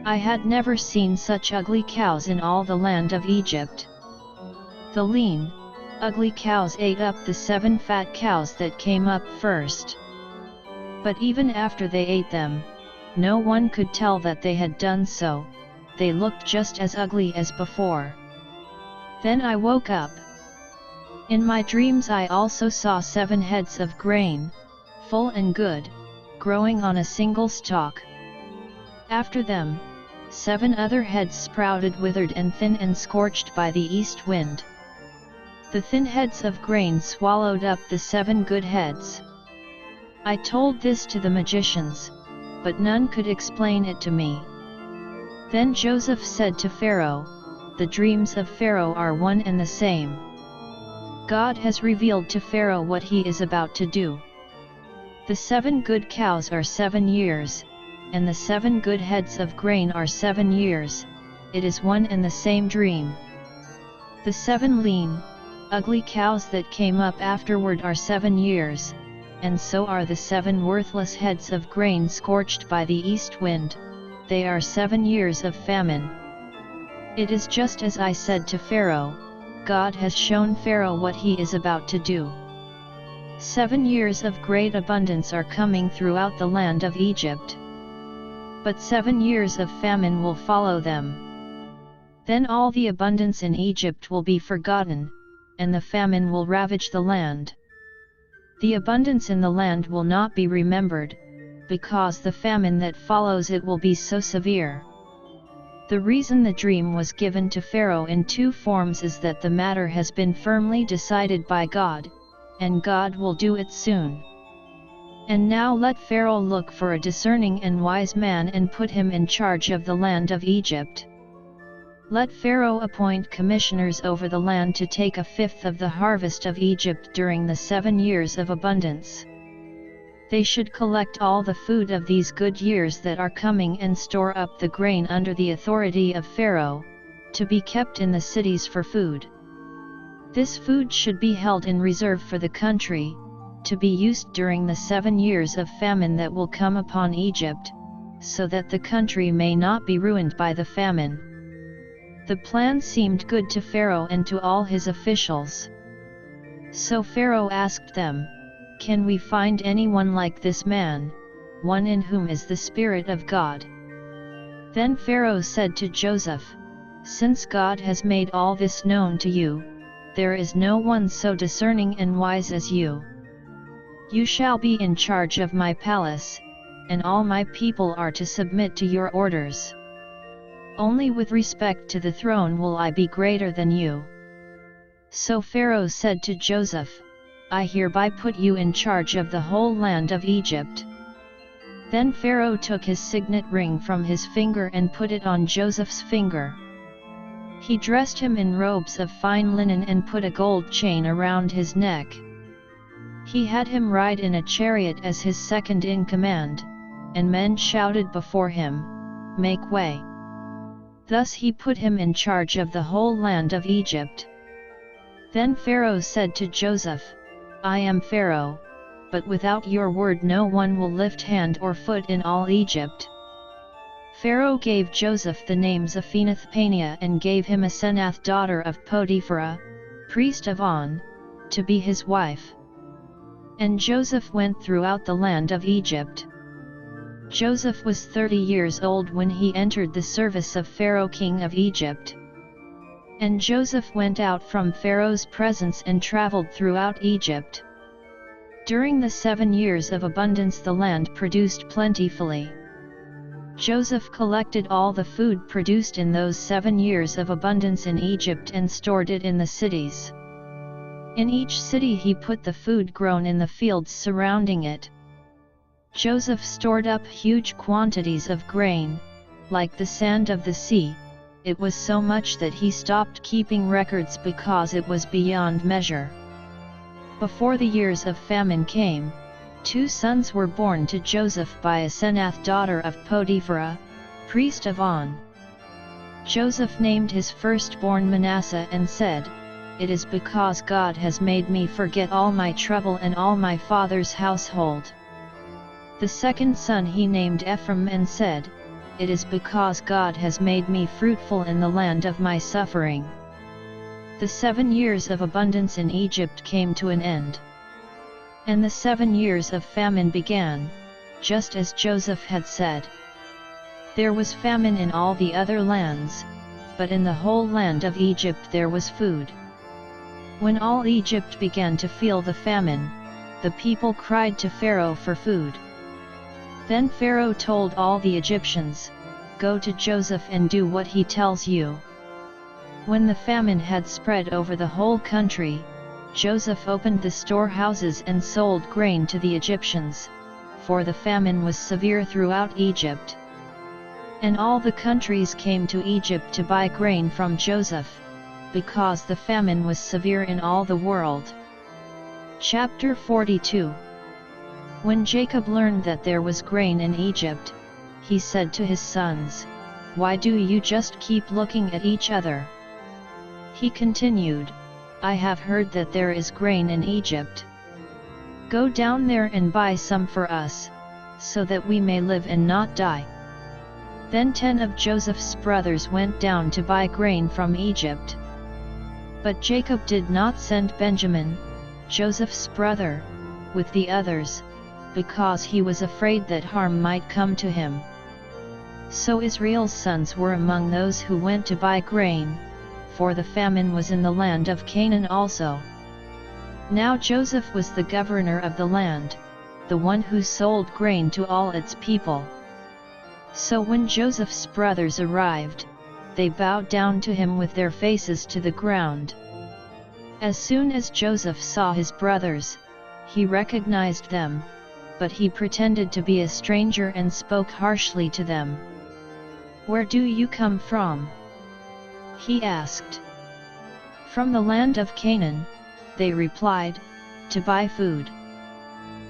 I had never seen such ugly cows in all the land of Egypt. The lean, ugly cows ate up the 7 fat cows that came up first. But even after they ate them, no one could tell that they had done so, they looked just as ugly as before. Then I woke up. In my dreams I also saw 7 heads of grain, full and good, growing on a single stalk. After them, 7 other heads sprouted withered and thin and scorched by the east wind. The thin heads of grain swallowed up the 7 good heads. I told this to the magicians, but none could explain it to me." Then Joseph said to Pharaoh, "The dreams of Pharaoh are one and the same. God has revealed to Pharaoh what he is about to do. The 7 good cows are 7 years, and the 7 good heads of grain are 7 years, it is one and the same dream. The 7 lean, ugly cows that came up afterward are 7 years, and so are the 7 worthless heads of grain scorched by the east wind, they are 7 years of famine. It is just as I said to Pharaoh, God has shown Pharaoh what he is about to do. 7 years of great abundance are coming throughout the land of Egypt. But 7 years of famine will follow them. Then all the abundance in Egypt will be forgotten, and the famine will ravage the land. The abundance in the land will not be remembered, because the famine that follows it will be so severe." The reason the dream was given to Pharaoh in 2 forms is that the matter has been firmly decided by God, and God will do it soon. And now let Pharaoh look for a discerning and wise man and put him in charge of the land of Egypt. Let Pharaoh appoint commissioners over the land to take 1/5 of the harvest of Egypt during the 7 years of abundance. They should collect all the food of these good years that are coming and store up the grain under the authority of Pharaoh, to be kept in the cities for food. This food should be held in reserve for the country, to be used during the 7 years of famine that will come upon Egypt, so that the country may not be ruined by the famine. The plan seemed good to Pharaoh and to all his officials. So Pharaoh asked them, "Can we find anyone like this man, one in whom is the Spirit of God?" Then Pharaoh said to Joseph, "Since God has made all this known to you, there is no one so discerning and wise as you. You shall be in charge of my palace, and all my people are to submit to your orders. Only with respect to the throne will I be greater than you." So Pharaoh said to Joseph, "I hereby put you in charge of the whole land of Egypt." Then Pharaoh took his signet ring from his finger and put it on Joseph's finger. He dressed him in robes of fine linen and put a gold chain around his neck. He had him ride in a chariot as his second in command, and men shouted before him, "Make way! Thus he put him in charge of the whole land of Egypt. Then Pharaoh said to Joseph, I am Pharaoh, but without your word no one will lift hand or foot in all Egypt. Pharaoh gave Joseph the names Aphenath-Paneah and gave him Asenath daughter of Potiphera, priest of On, to be his wife. And Joseph went throughout the land of Egypt. Joseph was 30 years old when he entered the service of Pharaoh king of Egypt. And Joseph went out from Pharaoh's presence and traveled throughout Egypt. During the 7 years of abundance the land produced plentifully. Joseph collected all the food produced in those 7 years of abundance in Egypt and stored it in the cities. In each city he put the food grown in the fields surrounding it. Joseph stored up huge quantities of grain, like the sand of the sea. It was so much that he stopped keeping records because it was beyond measure. Before the years of famine came, 2 sons were born to Joseph by Asenath daughter of Potiphera, priest of On. Joseph named his firstborn Manasseh and said, It is because God has made me forget all my trouble and all my father's household. The second son he named Ephraim and said, It is because God has made me fruitful in the land of my suffering. The 7 years of abundance in Egypt came to an end. And the 7 years of famine began, just as Joseph had said. There was famine in all the other lands, but in the whole land of Egypt there was food. When all Egypt began to feel the famine, the people cried to Pharaoh for food. Then Pharaoh told all the Egyptians, Go to Joseph and do what he tells you. When the famine had spread over the whole country, Joseph opened the storehouses and sold grain to the Egyptians, for the famine was severe throughout Egypt. And all the countries came to Egypt to buy grain from Joseph, because the famine was severe in all the world. Chapter 42. When Jacob learned that there was grain in Egypt, he said to his sons, Why do you just keep looking at each other? He continued, I have heard that there is grain in Egypt. Go down there and buy some for us, so that we may live and not die. Then 10 of Joseph's brothers went down to buy grain from Egypt. But Jacob did not send Benjamin, Joseph's brother, with the others, because he was afraid that harm might come to him. So Israel's sons were among those who went to buy grain, for the famine was in the land of Canaan also. Now Joseph was the governor of the land, the one who sold grain to all its people. So when Joseph's brothers arrived, they bowed down to him with their faces to the ground. As soon as Joseph saw his brothers, he recognized them, but he pretended to be a stranger and spoke harshly to them. Where do you come from? He asked. From the land of Canaan, they replied, to buy food.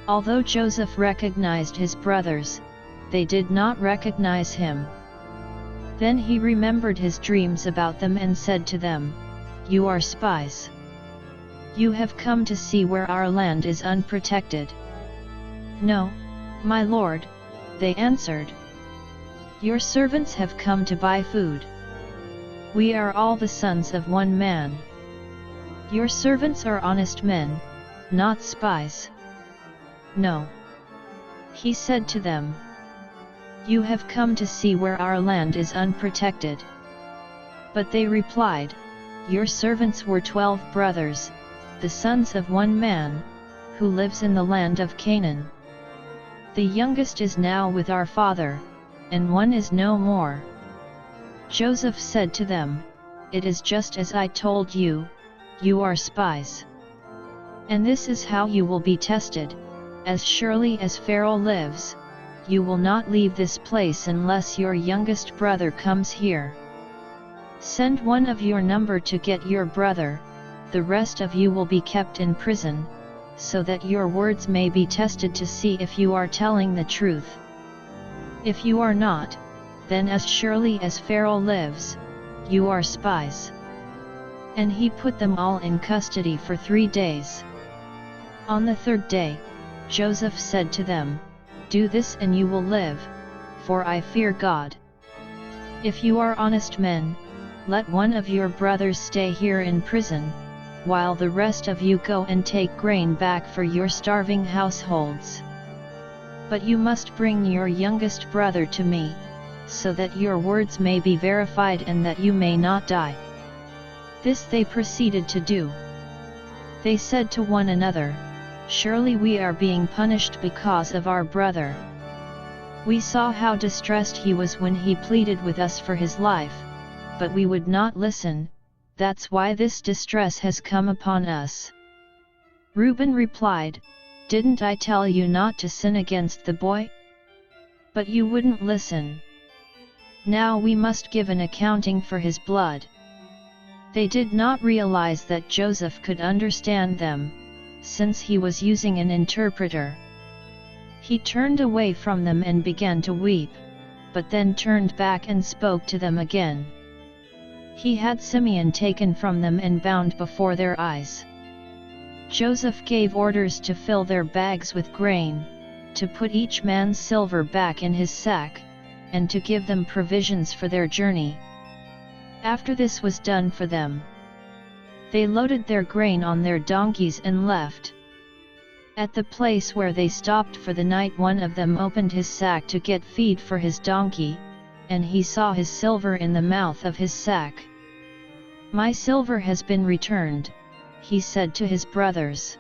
Although Joseph recognized his brothers, they did not recognize him. Then he remembered his dreams about them and said to them, You are spies. You have come to see where our land is unprotected. No, my lord, they answered. Your servants have come to buy food. We are all the sons of one man. Your servants are honest men, not spies. No. He said to them, You have come to see where our land is unprotected. But they replied, Your servants were 12 brothers, the sons of one man, who lives in the land of Canaan. The youngest is now with our father, and one is no more. Joseph said to them, It is just as I told you, you are spies. And this is how you will be tested, as surely as Pharaoh lives, you will not leave this place unless your youngest brother comes here. Send one of your number to get your brother, the rest of you will be kept in prison, so that your words may be tested to see if you are telling the truth. If you are not, then as surely as Pharaoh lives, you are spies." And he put them all in custody for 3 days. On the 3rd day, Joseph said to them, "Do this and you will live, for I fear God. If you are honest men, let one of your brothers stay here in prison, while the rest of you go and take grain back for your starving households. But you must bring your youngest brother to me, so that your words may be verified and that you may not die." This they proceeded to do. They said to one another, "Surely we are being punished because of our brother. We saw how distressed he was when he pleaded with us for his life, but we would not listen, that's why this distress has come upon us." Reuben replied, "Didn't I tell you not to sin against the boy? But you wouldn't listen. Now we must give an accounting for his blood." They did not realize that Joseph could understand them, since he was using an interpreter. He turned away from them and began to weep, but then turned back and spoke to them again. He had Simeon taken from them and bound before their eyes. Joseph gave orders to fill their bags with grain, to put each man's silver back in his sack, and to give them provisions for their journey. After this was done for them, they loaded their grain on their donkeys and left. At the place where they stopped for the night, one of them opened his sack to get feed for his donkey, and he saw his silver in the mouth of his sack. "My silver has been returned," he said to his brothers.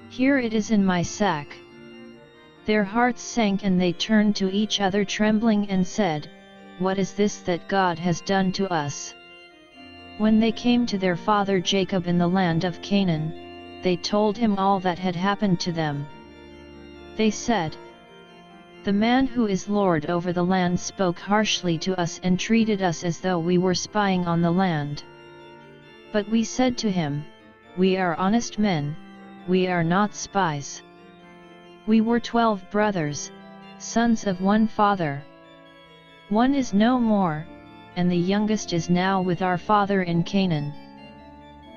"Here it is in my sack." Their hearts sank and they turned to each other trembling and said, "What is this that God has done to us?" When they came to their father Jacob in the land of Canaan, they told him all that had happened to them. They said, "The man who is lord over the land spoke harshly to us and treated us as though we were spying on the land. But we said to him, 'We are honest men, we are not spies. We were 12 brothers, sons of one father. One is no more, and the youngest is now with our father in Canaan.'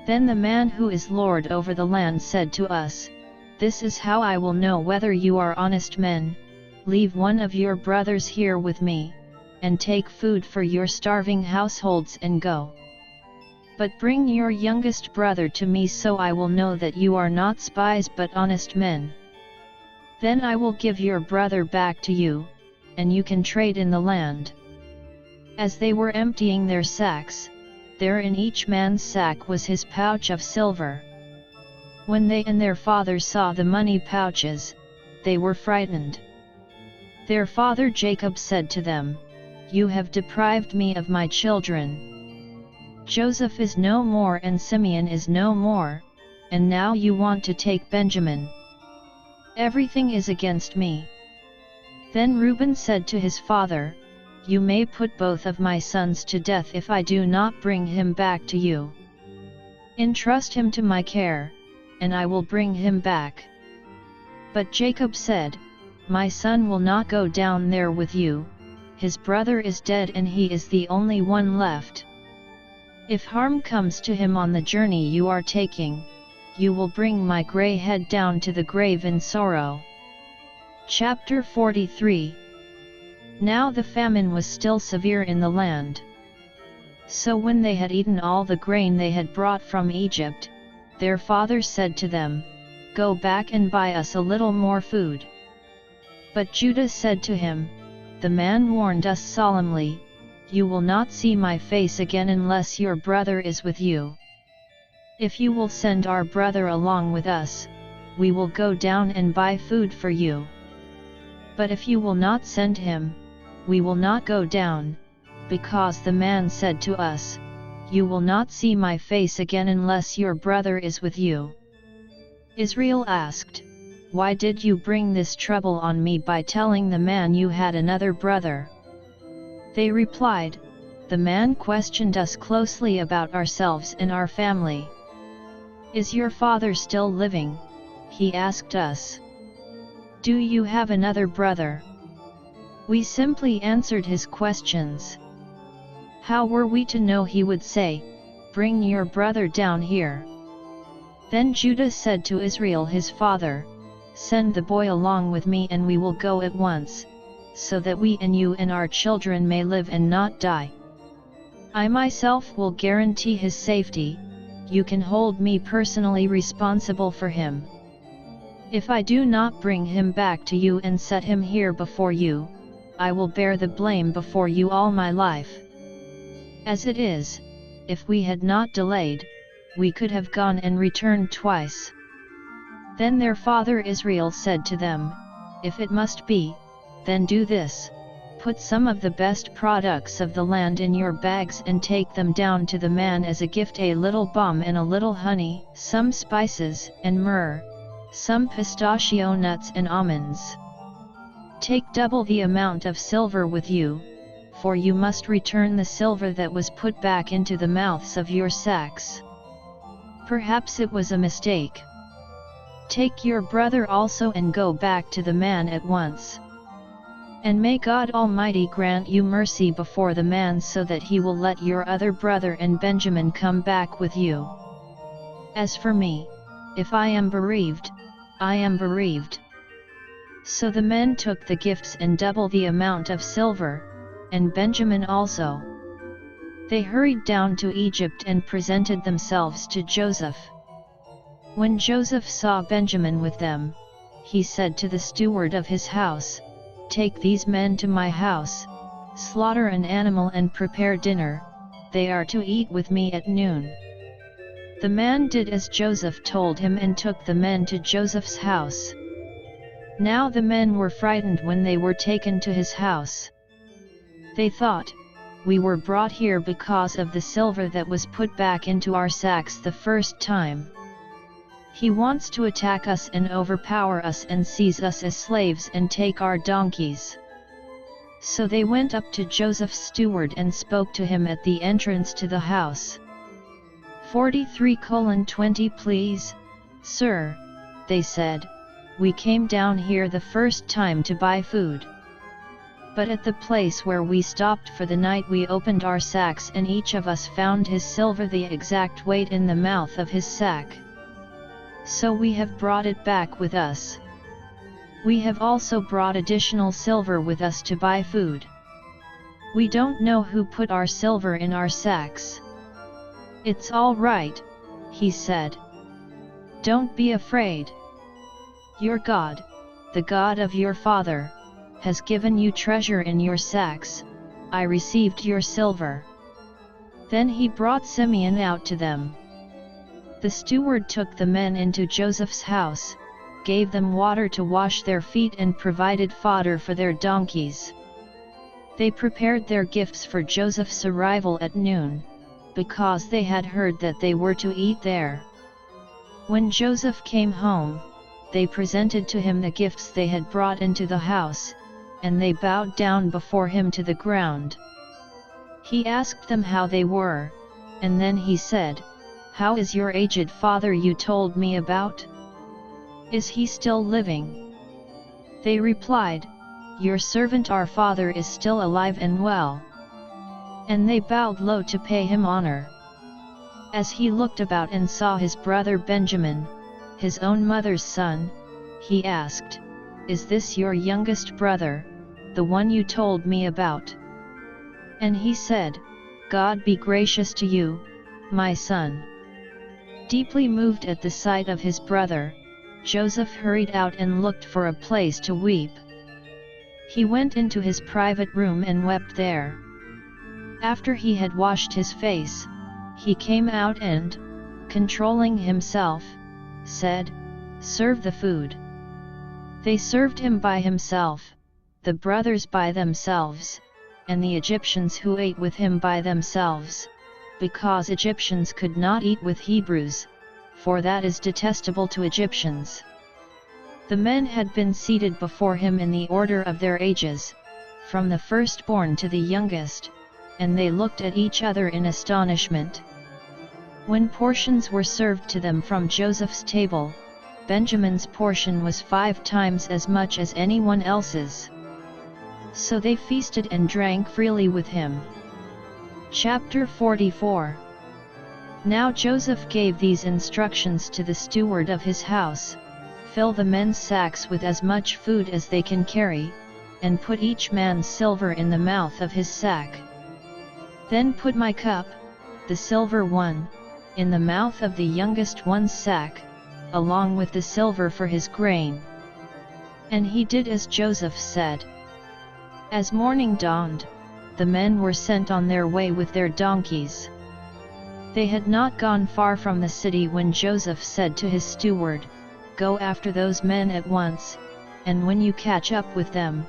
Then the man who is lord over the land said to us, 'This is how I will know whether you are honest men: leave one of your brothers here with me, and take food for your starving households and go. But bring your youngest brother to me so I will know that you are not spies but honest men. Then I will give your brother back to you, and you can trade in the land.' As they were emptying their sacks, there in each man's sack was his pouch of silver. When they and their father saw the money pouches, they were frightened. Their father Jacob said to them, 'You have deprived me of my children. Joseph is no more and Simeon is no more, and now you want to take Benjamin. Everything is against me.' Then Reuben said to his father, 'You may put both of my sons to death if I do not bring him back to you. Entrust him to my care, and I will bring him back.' But Jacob said, 'My son will not go down there with you, his brother is dead and he is the only one left. If harm comes to him on the journey you are taking, you will bring my gray head down to the grave in sorrow.'" Chapter 43. Now the famine was still severe in the land. So when they had eaten all the grain they had brought from Egypt, their father said to them, "Go back and buy us a little more food." But Judah said to him, "The man warned us solemnly, 'You will not see my face again unless your brother is with you. If you will send our brother along with us, we will go down and buy food for you. But if you will not send him, we will not go down, because the man said to us, "You will not see my face again unless your brother is with you." Israel asked, "Why did you bring this trouble on me by telling the man you had another brother?" They replied, "The man questioned us closely about ourselves and our family. 'Is your father still living?' he asked us. 'Do you have another brother?' We simply answered his questions. How were we to know he would say, "Bring your brother down here"? Then Judah said to Israel his father, "Send the boy along with me and we will go at once, so that we and you and our children may live and not die. I myself will guarantee his safety, you can hold me personally responsible for him. If I do not bring him back to you and set him here before you, I will bear the blame before you all my life. As it is, if we had not delayed, we could have gone and returned twice." Then their father Israel said to them, "If it must be, then do this, put some of the best products of the land in your bags and take them down to the man as a gift, a little balm and a little honey, some spices and myrrh, some pistachio nuts and almonds. Take double the amount of silver with you, for you must return the silver that was put back into the mouths of your sacks. Perhaps it was a mistake. Take your brother also and go back to the man at once. And may God Almighty grant you mercy before the man so that he will let your other brother and Benjamin come back with you. As for me, if I am bereaved, I am bereaved." So the men took the gifts and double the amount of silver, and Benjamin also. They hurried down to Egypt and presented themselves to Joseph. When Joseph saw Benjamin with them, he said to the steward of his house, "Take these men to my house, slaughter an animal and prepare dinner, they are to eat with me at noon." The man did as Joseph told him and took the men to Joseph's house. Now the men were frightened when they were taken to his house. They thought, "We were brought here because of the silver that was put back into our sacks the first time. He wants to attack us and overpower us and seize us as slaves and take our donkeys." So they went up to Joseph's steward and spoke to him at the entrance to the house. 43:20 Please, sir, they said, "we came down here the first time to buy food. But at the place where we stopped for the night we opened our sacks and each of us found his silver the exact weight in the mouth of his sack. So we have brought it back with us. We have also brought additional silver with us to buy food. We don't know who put our silver in our sacks." "It's all right," he said. "Don't be afraid. Your God, the God of your father, has given you treasure in your sacks. I received your silver." Then he brought Simeon out to them. The steward took the men into Joseph's house, gave them water to wash their feet and provided fodder for their donkeys. They prepared their gifts for Joseph's arrival at noon, because they had heard that they were to eat there. When Joseph came home, they presented to him the gifts they had brought into the house, and they bowed down before him to the ground. He asked them how they were, and then he said, "How is your aged father you told me about? Is he still living?" They replied, "Your servant our father is still alive and well." And they bowed low to pay him honor. As he looked about and saw his brother Benjamin, his own mother's son, he asked, "Is this your youngest brother, the one you told me about?" And he said, "God be gracious to you, my son." Deeply moved at the sight of his brother, Joseph hurried out and looked for a place to weep. He went into his private room and wept there. After he had washed his face, he came out and, controlling himself, said, "Serve the food." They served him by himself, the brothers by themselves, and the Egyptians who ate with him by themselves, because Egyptians could not eat with Hebrews, for that is detestable to Egyptians. The men had been seated before him in the order of their ages, from the firstborn to the youngest, and they looked at each other in astonishment. When portions were served to them from Joseph's table, Benjamin's portion was 5 times as much as anyone else's. So they feasted and drank freely with him. Chapter 44. Now Joseph gave these instructions to the steward of his house: fill the men's sacks with as much food as they can carry, and put each man's silver in the mouth of his sack. Then put my cup, the silver one, in the mouth of the youngest one's sack, along with the silver for his grain. And he did as Joseph said. As morning dawned, the men were sent on their way with their donkeys. They had not gone far from the city when Joseph said to his steward, "Go after those men at once, and when you catch up with them,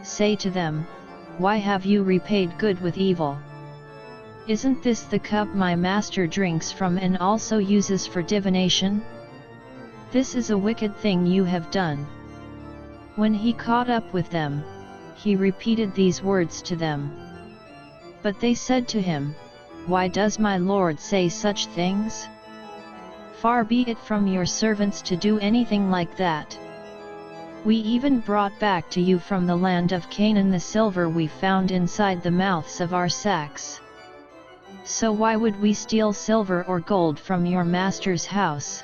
say to them, 'Why have you repaid good with evil? Isn't this the cup my master drinks from and also uses for divination? This is a wicked thing you have done.'" When he caught up with them, he repeated these words to them. But they said to him, "Why does my lord say such things? Far be it from your servants to do anything like that. We even brought back to you from the land of Canaan the silver we found inside the mouths of our sacks. So why would we steal silver or gold from your master's house?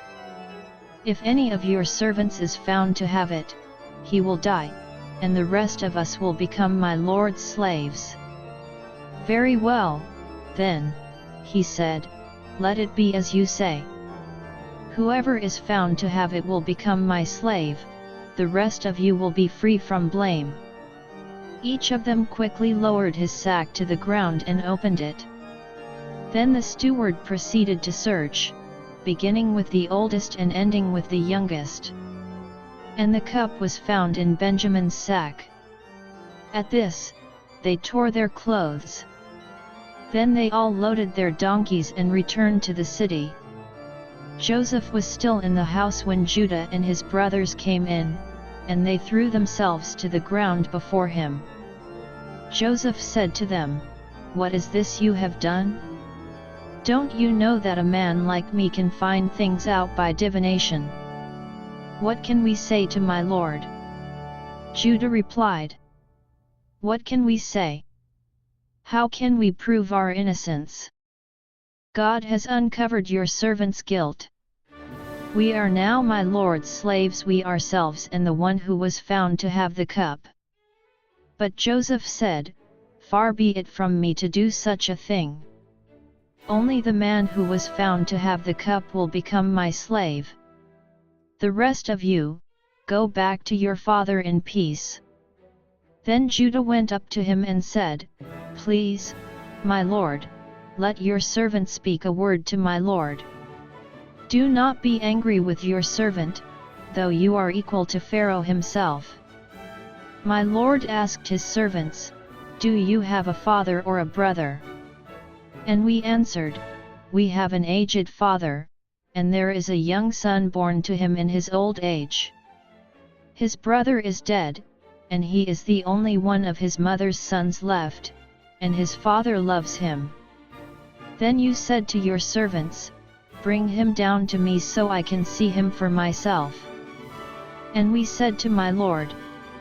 If any of your servants is found to have it, he will die, and the rest of us will become my lord's slaves." "Very well, then," he said, "let it be as you say. Whoever is found to have it will become my slave, the rest of you will be free from blame." Each of them quickly lowered his sack to the ground and opened it. Then the steward proceeded to search, beginning with the oldest and ending with the youngest. And the cup was found in Benjamin's sack. At this, they tore their clothes. Then they all loaded their donkeys and returned to the city. Joseph was still in the house when Judah and his brothers came in, and they threw themselves to the ground before him. Joseph said to them, "What is this you have done? Don't you know that a man like me can find things out by divination? What can we say to my lord?" Judah replied, "What can we say? How can we prove our innocence? God has uncovered your servant's guilt. We are now my lord's slaves, we ourselves and the one who was found to have the cup." But Joseph said, "Far be it from me to do such a thing. Only the man who was found to have the cup will become my slave. The rest of you, go back to your father in peace." Then Judah went up to him and said, "Please, my lord, let your servant speak a word to my lord. Do not be angry with your servant, though you are equal to Pharaoh himself." My lord asked his servants, "Do you have a father or a brother?" And we answered, "We have an aged father, and there is a young son born to him in his old age. His brother is dead, and he is the only one of his mother's sons left, and his father loves him." Then you said to your servants, "Bring him down to me so I can see him for myself." And we said to my lord,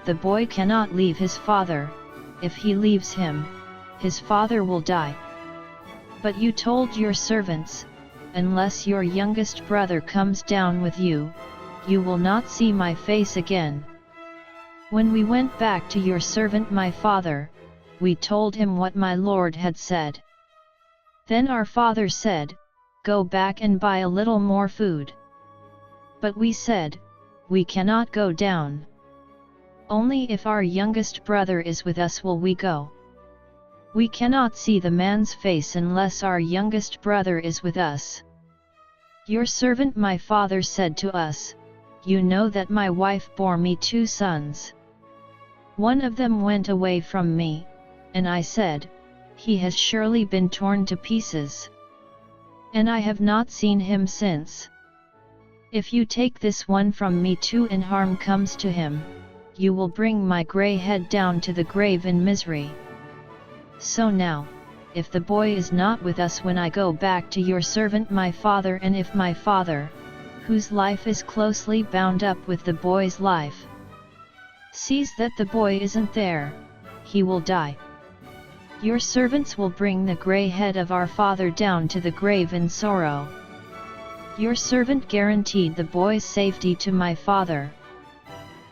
"The boy cannot leave his father, if he leaves him, his father will die." But you told your servants, "Unless your youngest brother comes down with you, you will not see my face again." When we went back to your servant my father, we told him what my lord had said. Then our father said, "Go back and buy a little more food." But we said, "We cannot go down. Only if our youngest brother is with us will we go. We cannot see the man's face unless our youngest brother is with us." Your servant my father said to us, "You know that my wife bore me 2 sons. One of them went away from me, and I said, 'He has surely been torn to pieces.' And I have not seen him since. If you take this one from me too and harm comes to him, you will bring my grey head down to the grave in misery. So now, if the boy is not with us when I go back to your servant my father, and if my father, whose life is closely bound up with the boy's life, sees that the boy isn't there, he will die. Your servants will bring the gray head of our father down to the grave in sorrow. Your servant guaranteed the boy's safety to my father.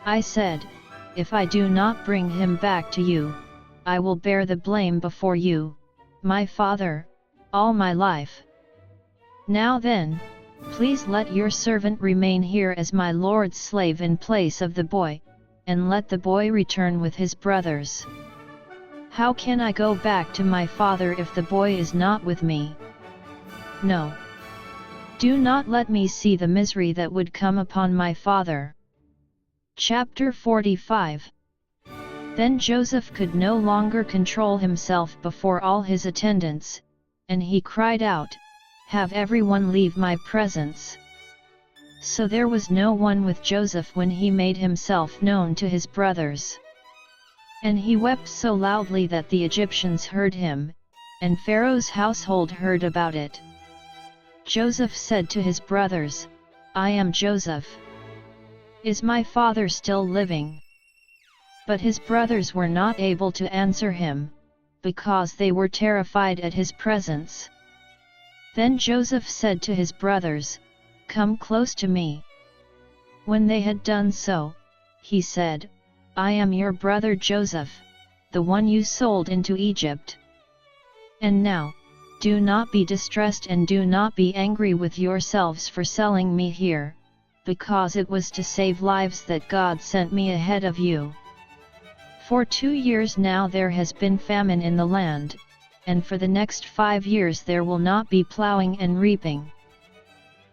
I said, if I do not bring him back to you, I will bear the blame before you, my father, all my life. Now then, please let your servant remain here as my lord's slave in place of the boy, and let the boy return with his brothers. How can I go back to my father if the boy is not with me? No. Do not let me see the misery that would come upon my father. Chapter 45. Then Joseph could no longer control himself before all his attendants, and he cried out, "Have everyone leave my presence." So there was no one with Joseph when he made himself known to his brothers. And he wept so loudly that the Egyptians heard him, and Pharaoh's household heard about it. Joseph said to his brothers, "I am Joseph. Is my father still living?" But his brothers were not able to answer him, because they were terrified at his presence. Then Joseph said to his brothers, "Come close to me." When they had done so, he said, "I am your brother Joseph, the one you sold into Egypt. And now, do not be distressed and do not be angry with yourselves for selling me here, because it was to save lives that God sent me ahead of you. For 2 years now there has been famine in the land, and for the next 5 years there will not be plowing and reaping.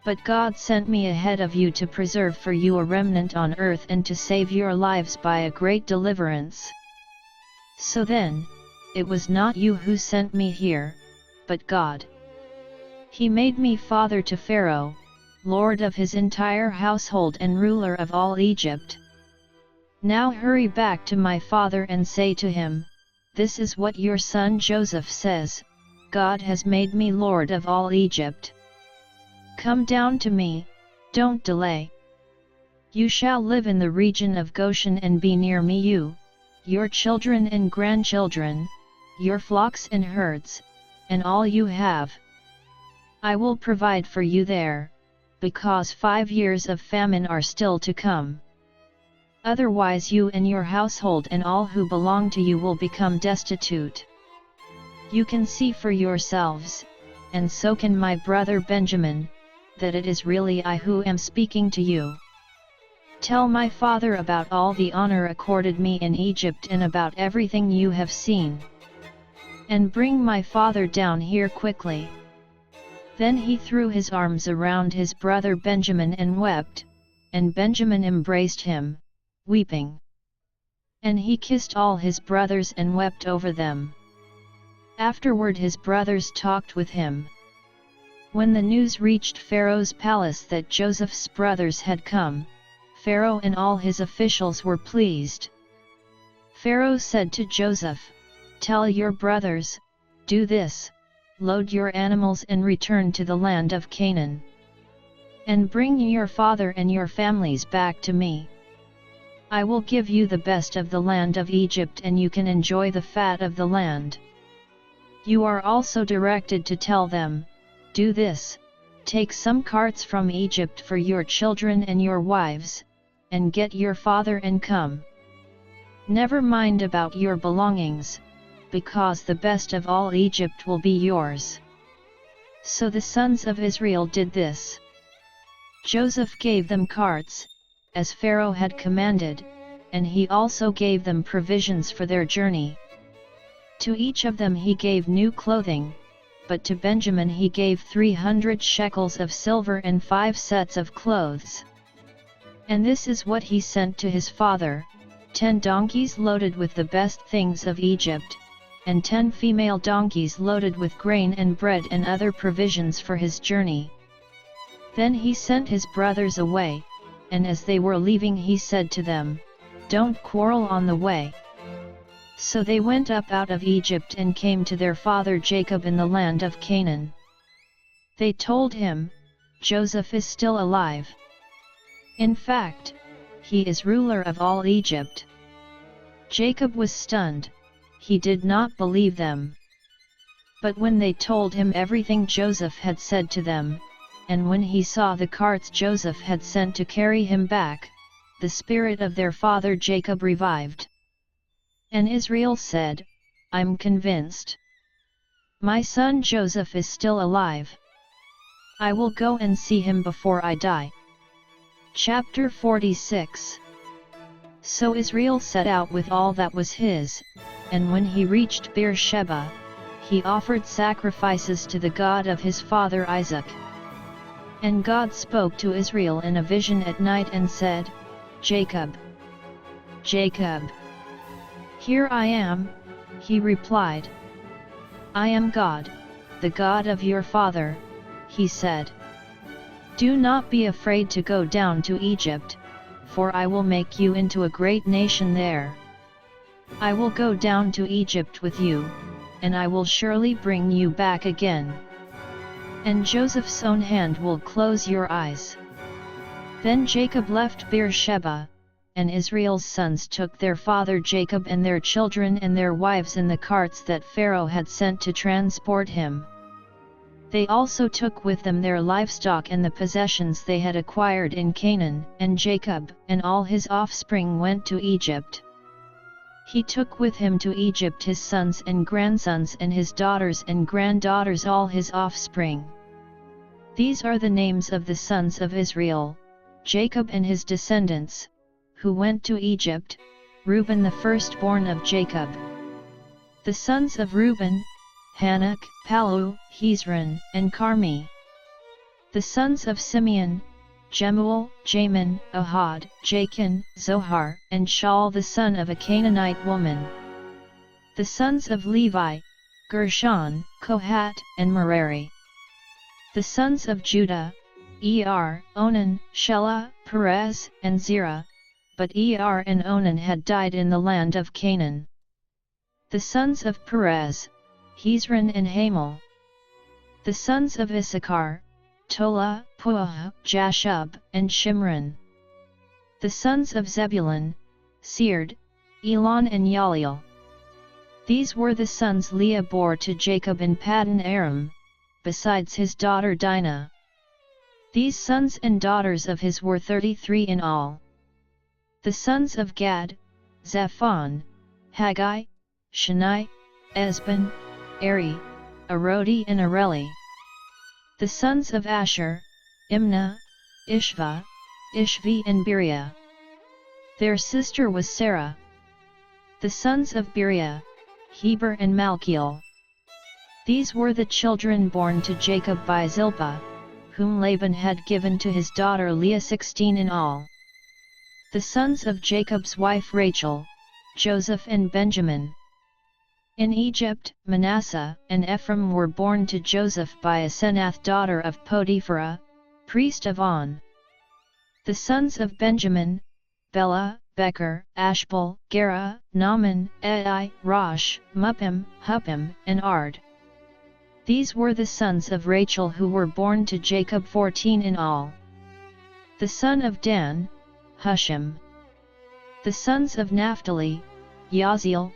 But God sent me ahead of you to preserve for you a remnant on earth and to save your lives by a great deliverance. So then, it was not you who sent me here, but God. He made me father to Pharaoh, lord of his entire household and ruler of all Egypt. Now hurry back to my father and say to him, 'This is what your son Joseph says, God has made me lord of all Egypt. Come down to me, don't delay. You shall live in the region of Goshen and be near me, you, your children and grandchildren, your flocks and herds, and all you have. I will provide for you there, because 5 years of famine are still to come. Otherwise you and your household and all who belong to you will become destitute. You can see for yourselves, and so can my brother Benjamin, that it is really I who am speaking to you. Tell my father about all the honor accorded me in Egypt and about everything you have seen. And bring my father down here quickly." Then he threw his arms around his brother Benjamin and wept, and Benjamin embraced him, weeping. And he kissed all his brothers and wept over them. Afterward his brothers talked with him. When the news reached Pharaoh's palace that Joseph's brothers had come, Pharaoh and all his officials were pleased. Pharaoh said to Joseph, "Tell your brothers, do this, load your animals and return to the land of Canaan. And bring your father and your families back to me. I will give you the best of the land of Egypt and you can enjoy the fat of the land." You are also directed to tell them, "Do this, take some carts from Egypt for your children and your wives, and get your father and come. Never mind about your belongings, because the best of all Egypt will be yours." So the sons of Israel did this. Joseph gave them carts, as Pharaoh had commanded, and he also gave them provisions for their journey. To each of them he gave new clothing, but to Benjamin he gave 300 shekels of silver and 5 sets of clothes. And this is what he sent to his father: 10 donkeys loaded with the best things of Egypt, and 10 female donkeys loaded with grain and bread and other provisions for his journey. Then he sent his brothers away, and as they were leaving he said to them, "Don't quarrel on the way." So they went up out of Egypt and came to their father Jacob in the land of Canaan. They told him, "Joseph is still alive. In fact, he is ruler of all Egypt." Jacob was stunned, he did not believe them. But when they told him everything Joseph had said to them, and when he saw the carts Joseph had sent to carry him back, the spirit of their father Jacob revived. And Israel said, I'm convinced. My son Joseph is still alive. I will go and see him before I die. Chapter 46. So Israel set out with all that was his, and when he reached Beersheba, he offered sacrifices to the God of his father Isaac. And God spoke to Israel in a vision at night and said, Jacob, Jacob. Here I am, he replied. I am God, the God of your father, he said. Do not be afraid to go down to Egypt, for I will make you into a great nation there. I will go down to Egypt with you, and I will surely bring you back again. And Joseph's own hand will close your eyes. Then Jacob left Beersheba, and Israel's sons took their father Jacob and their children and their wives in the carts that Pharaoh had sent to transport him. They also took with them their livestock and the possessions they had acquired in Canaan, and Jacob and all his offspring went to Egypt. He took with him to Egypt his sons and grandsons and his daughters and granddaughters, all his offspring. These are the names of the sons of Israel, Jacob and his descendants, who went to Egypt, Reuben the firstborn of Jacob. The sons of Reuben, Hanok, Palu, Hezron, and Carmi. The sons of Simeon, Jemuel, Jamin, Ohad, Jachin, Zohar, and Shaul the son of a Canaanite woman. The sons of Levi, Gershon, Kohat, and Merari. The sons of Judah, Onan, Shelah, Perez, and Zerah, but and Onan had died in the land of Canaan. The sons of Perez, Hezron and Hamel. The sons of Issachar, Tola, Puah, Jashub, and Shimron. The sons of Zebulun, Sered, Elon and Yaliel. These were the sons Leah bore to Jacob in Paddan Aram, besides his daughter Dinah. These sons and daughters of his were 33 in all. The sons of Gad, Zaphon, Haggai, Shani, Esban, Eri, Arodi and Areli. The sons of Asher, Imnah, Ishva, Ishvi and Beriah. Their sister was Sarah. The sons of Beriah, Heber and Malchiel. These were the children born to Jacob by Zilpah, whom Laban had given to his daughter Leah, 16 in all. The sons of Jacob's wife Rachel, Joseph and Benjamin. In Egypt, Manasseh and Ephraim were born to Joseph by Asenath, daughter of Potiphera, priest of On. The sons of Benjamin, Bela, Becher, Ashbel, Gera, Naaman, Ai, Rosh, Muppim, Huppim, and Ard. These were the sons of Rachel who were born to Jacob, 14 in all. The son of Dan, Hushim. The sons of Naphtali, Yaziel,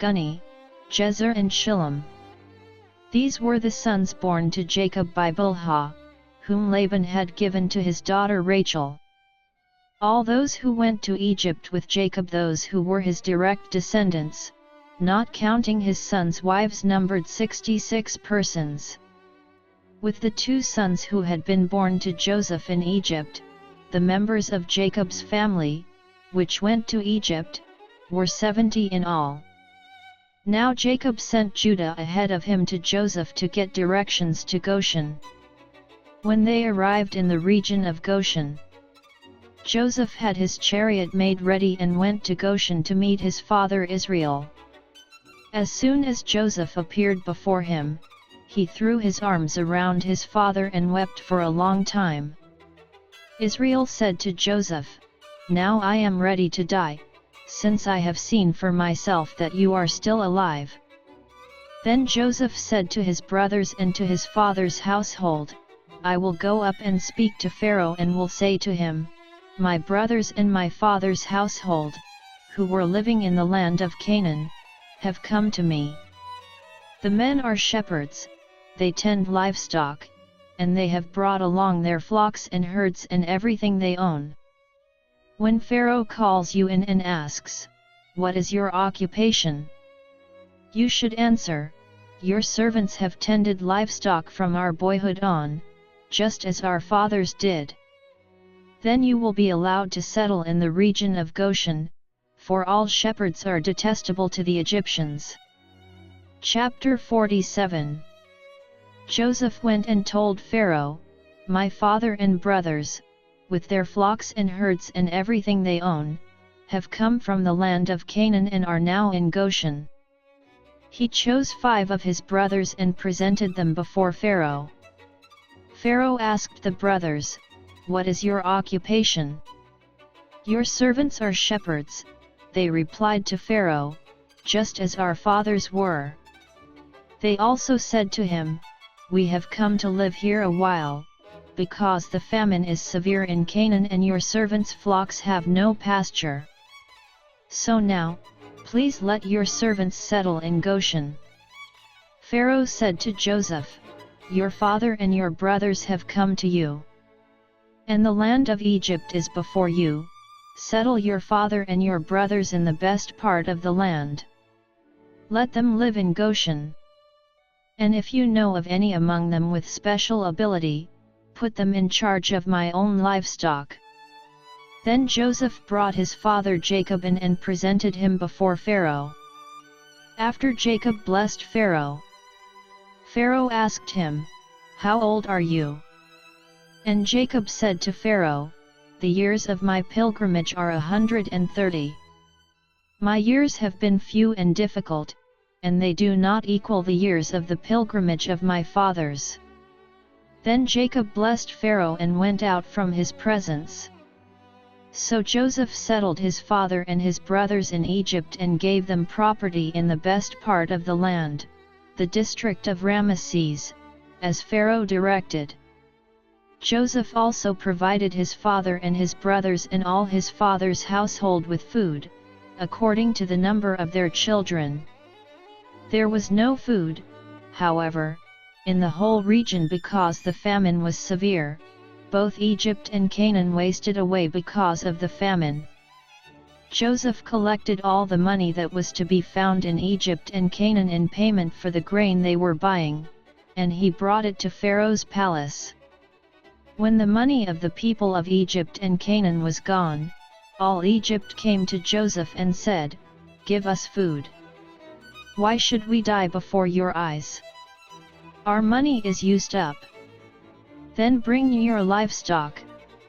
Guni, Jezer and Shillem. These were the sons born to Jacob by Bilhah, whom Laban had given to his daughter Rachel. All those who went to Egypt with Jacob, those who were his direct descendants, not counting his sons' wives, numbered 66 persons. With the 2 sons who had been born to Joseph in Egypt, the members of Jacob's family, which went to Egypt, were 70 in all. Now Jacob sent Judah ahead of him to Joseph to get directions to Goshen. When they arrived in the region of Goshen, Joseph had his chariot made ready and went to Goshen to meet his father Israel. As soon as Joseph appeared before him, he threw his arms around his father and wept for a long time. Israel said to Joseph, "Now I am ready to die, since I have seen for myself that you are still alive." Then Joseph said to his brothers and to his father's household, "I will go up and speak to Pharaoh and will say to him, my brothers and my father's household, who were living in the land of Canaan, have come to me. The men are shepherds, they tend livestock, and they have brought along their flocks and herds and everything they own. When Pharaoh calls you in and asks, "What is your occupation?" you should answer, "Your servants have tended livestock from our boyhood on, just as our fathers did." Then you will be allowed to settle in the region of Goshen, for all shepherds are detestable to the Egyptians. Chapter 47. Joseph went and told Pharaoh, "My father and brothers, with their flocks and herds and everything they own, have come from the land of Canaan and are now in Goshen." He chose 5 of his brothers and presented them before Pharaoh. Pharaoh asked the brothers, "What is your occupation?" "Your servants are shepherds," they replied to Pharaoh, "just as our fathers were." They also said to him, "We have come to live here a while, because the famine is severe in Canaan and your servants' flocks have no pasture. So now, please let your servants settle in Goshen." Pharaoh said to Joseph, "Your father and your brothers have come to you, and the land of Egypt is before you. Settle your father and your brothers in the best part of the land. Let them live in Goshen. And if you know of any among them with special ability, put them in charge of my own livestock." Then Joseph brought his father Jacob in and presented him before Pharaoh. After Jacob blessed Pharaoh, Pharaoh asked him, "How old are you?" And Jacob said to Pharaoh, "The years of my pilgrimage are 130. My years have been few and difficult, and they do not equal the years of the pilgrimage of my fathers." Then Jacob blessed Pharaoh and went out from his presence. So Joseph settled his father and his brothers in Egypt and gave them property in the best part of the land, the district of Ramesses, as Pharaoh directed. Joseph also provided his father and his brothers and all his father's household with food, according to the number of their children. There was no food, however, in the whole region because the famine was severe. Both Egypt and Canaan wasted away because of the famine. Joseph collected all the money that was to be found in Egypt and Canaan in payment for the grain they were buying, and he brought it to Pharaoh's palace. When the money of the people of Egypt and Canaan was gone, all Egypt came to Joseph and said, "Give us food. Why should we die before your eyes? Our money is used up." "Then bring your livestock,"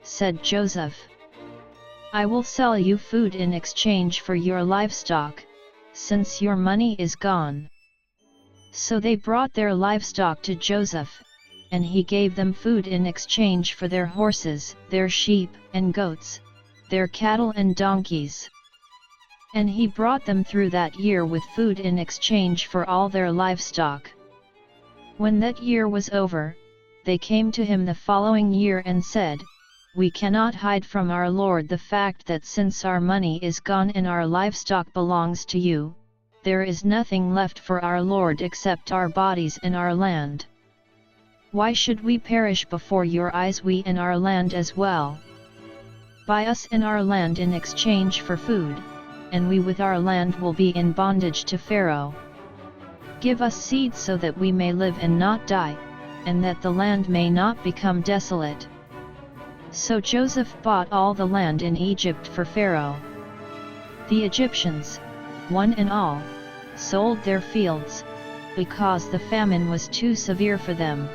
said Joseph. "I will sell you food in exchange for your livestock, since your money is gone." So they brought their livestock to Joseph, and he gave them food in exchange for their horses, their sheep and goats, their cattle and donkeys. And he brought them through that year with food in exchange for all their livestock. When that year was over, they came to him the following year and said, "We cannot hide from our Lord the fact that since our money is gone and our livestock belongs to you, there is nothing left for our Lord except our bodies and our land. Why should we perish before your eyes, we and our land as well? Buy us and our land in exchange for food, and we with our land will be in bondage to Pharaoh. Give us seed so that we may live and not die, and that the land may not become desolate." So Joseph bought all the land in Egypt for Pharaoh. The Egyptians, one and all, sold their fields, because the famine was too severe for them.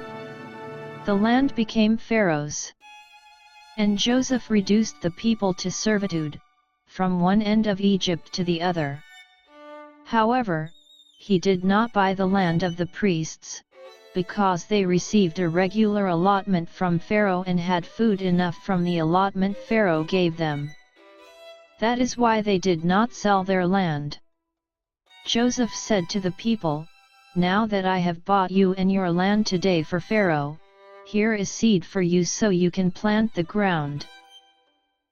The land became Pharaoh's. And Joseph reduced the people to servitude, from one end of Egypt to the other. However, he did not buy the land of the priests, because they received a regular allotment from Pharaoh and had food enough from the allotment Pharaoh gave them. That is why they did not sell their land. Joseph said to the people, "Now that I have bought you and your land today for Pharaoh, here is seed for you so you can plant the ground.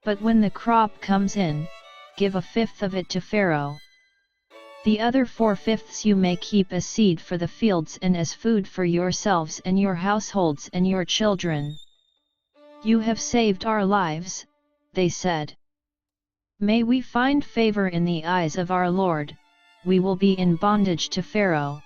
But when the crop comes in, give 1/5 of it to Pharaoh. The other 4/5 you may keep as seed for the fields and as food for yourselves and your households and your children." "You have saved our lives," they said. "May we find favor in the eyes of our Lord, we will be in bondage to Pharaoh."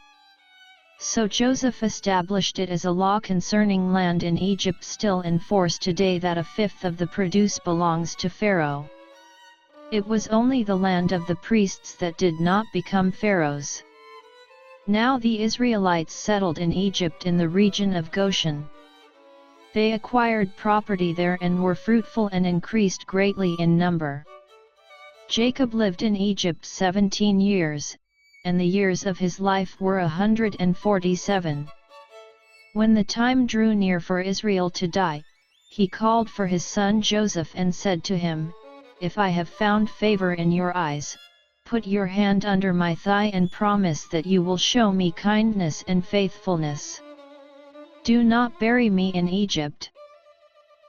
So Joseph established it as a law concerning land in Egypt still in force today that 1/5 of the produce belongs to Pharaoh. It was only the land of the priests that did not become Pharaoh's. Now the Israelites settled in Egypt in the region of Goshen. They acquired property there and were fruitful and increased greatly in number. Jacob lived in Egypt 17 years, and the years of his life were 147. When the time drew near for Israel to die, he called for his son Joseph and said to him, "If I have found favor in your eyes, put your hand under my thigh and promise that you will show me kindness and faithfulness. Do not bury me in Egypt.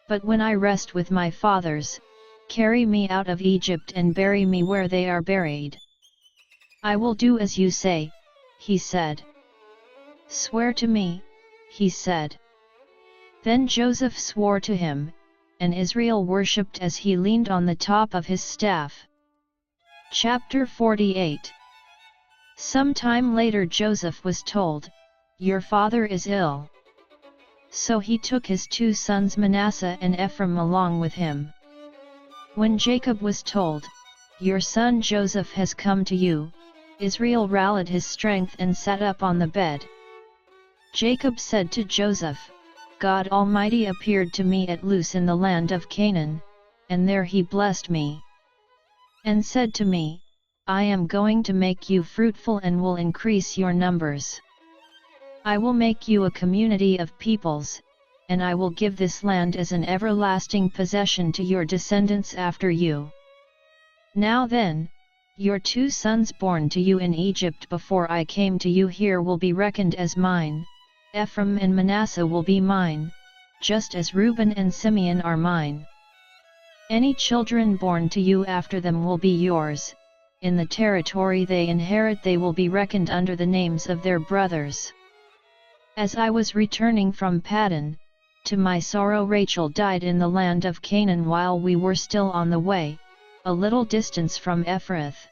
But when I rest with my fathers, carry me out of Egypt and bury me where they are buried." "I will do as you say," he said. "Swear to me," he said. Then Joseph swore to him, and Israel worshipped as he leaned on the top of his staff. Chapter 48. Some time later Joseph was told, "Your father is ill." So he took his 2 sons Manasseh and Ephraim along with him. When Jacob was told, "Your son Joseph has come to you," Israel rallied his strength and sat up on the bed. Jacob said to Joseph, "God Almighty appeared to me at Luz in the land of Canaan, and there he blessed me. And said to me, I am going to make you fruitful and will increase your numbers. I will make you a community of peoples, and I will give this land as an everlasting possession to your descendants after you. Now then, your 2 sons born to you in Egypt before I came to you here will be reckoned as mine. Ephraim and Manasseh will be mine, just as Reuben and Simeon are mine. Any children born to you after them will be yours. In the territory they inherit they will be reckoned under the names of their brothers. As I was returning from Paddan, to my sorrow Rachel died in the land of Canaan while we were still on the way, a little distance from Ephrath.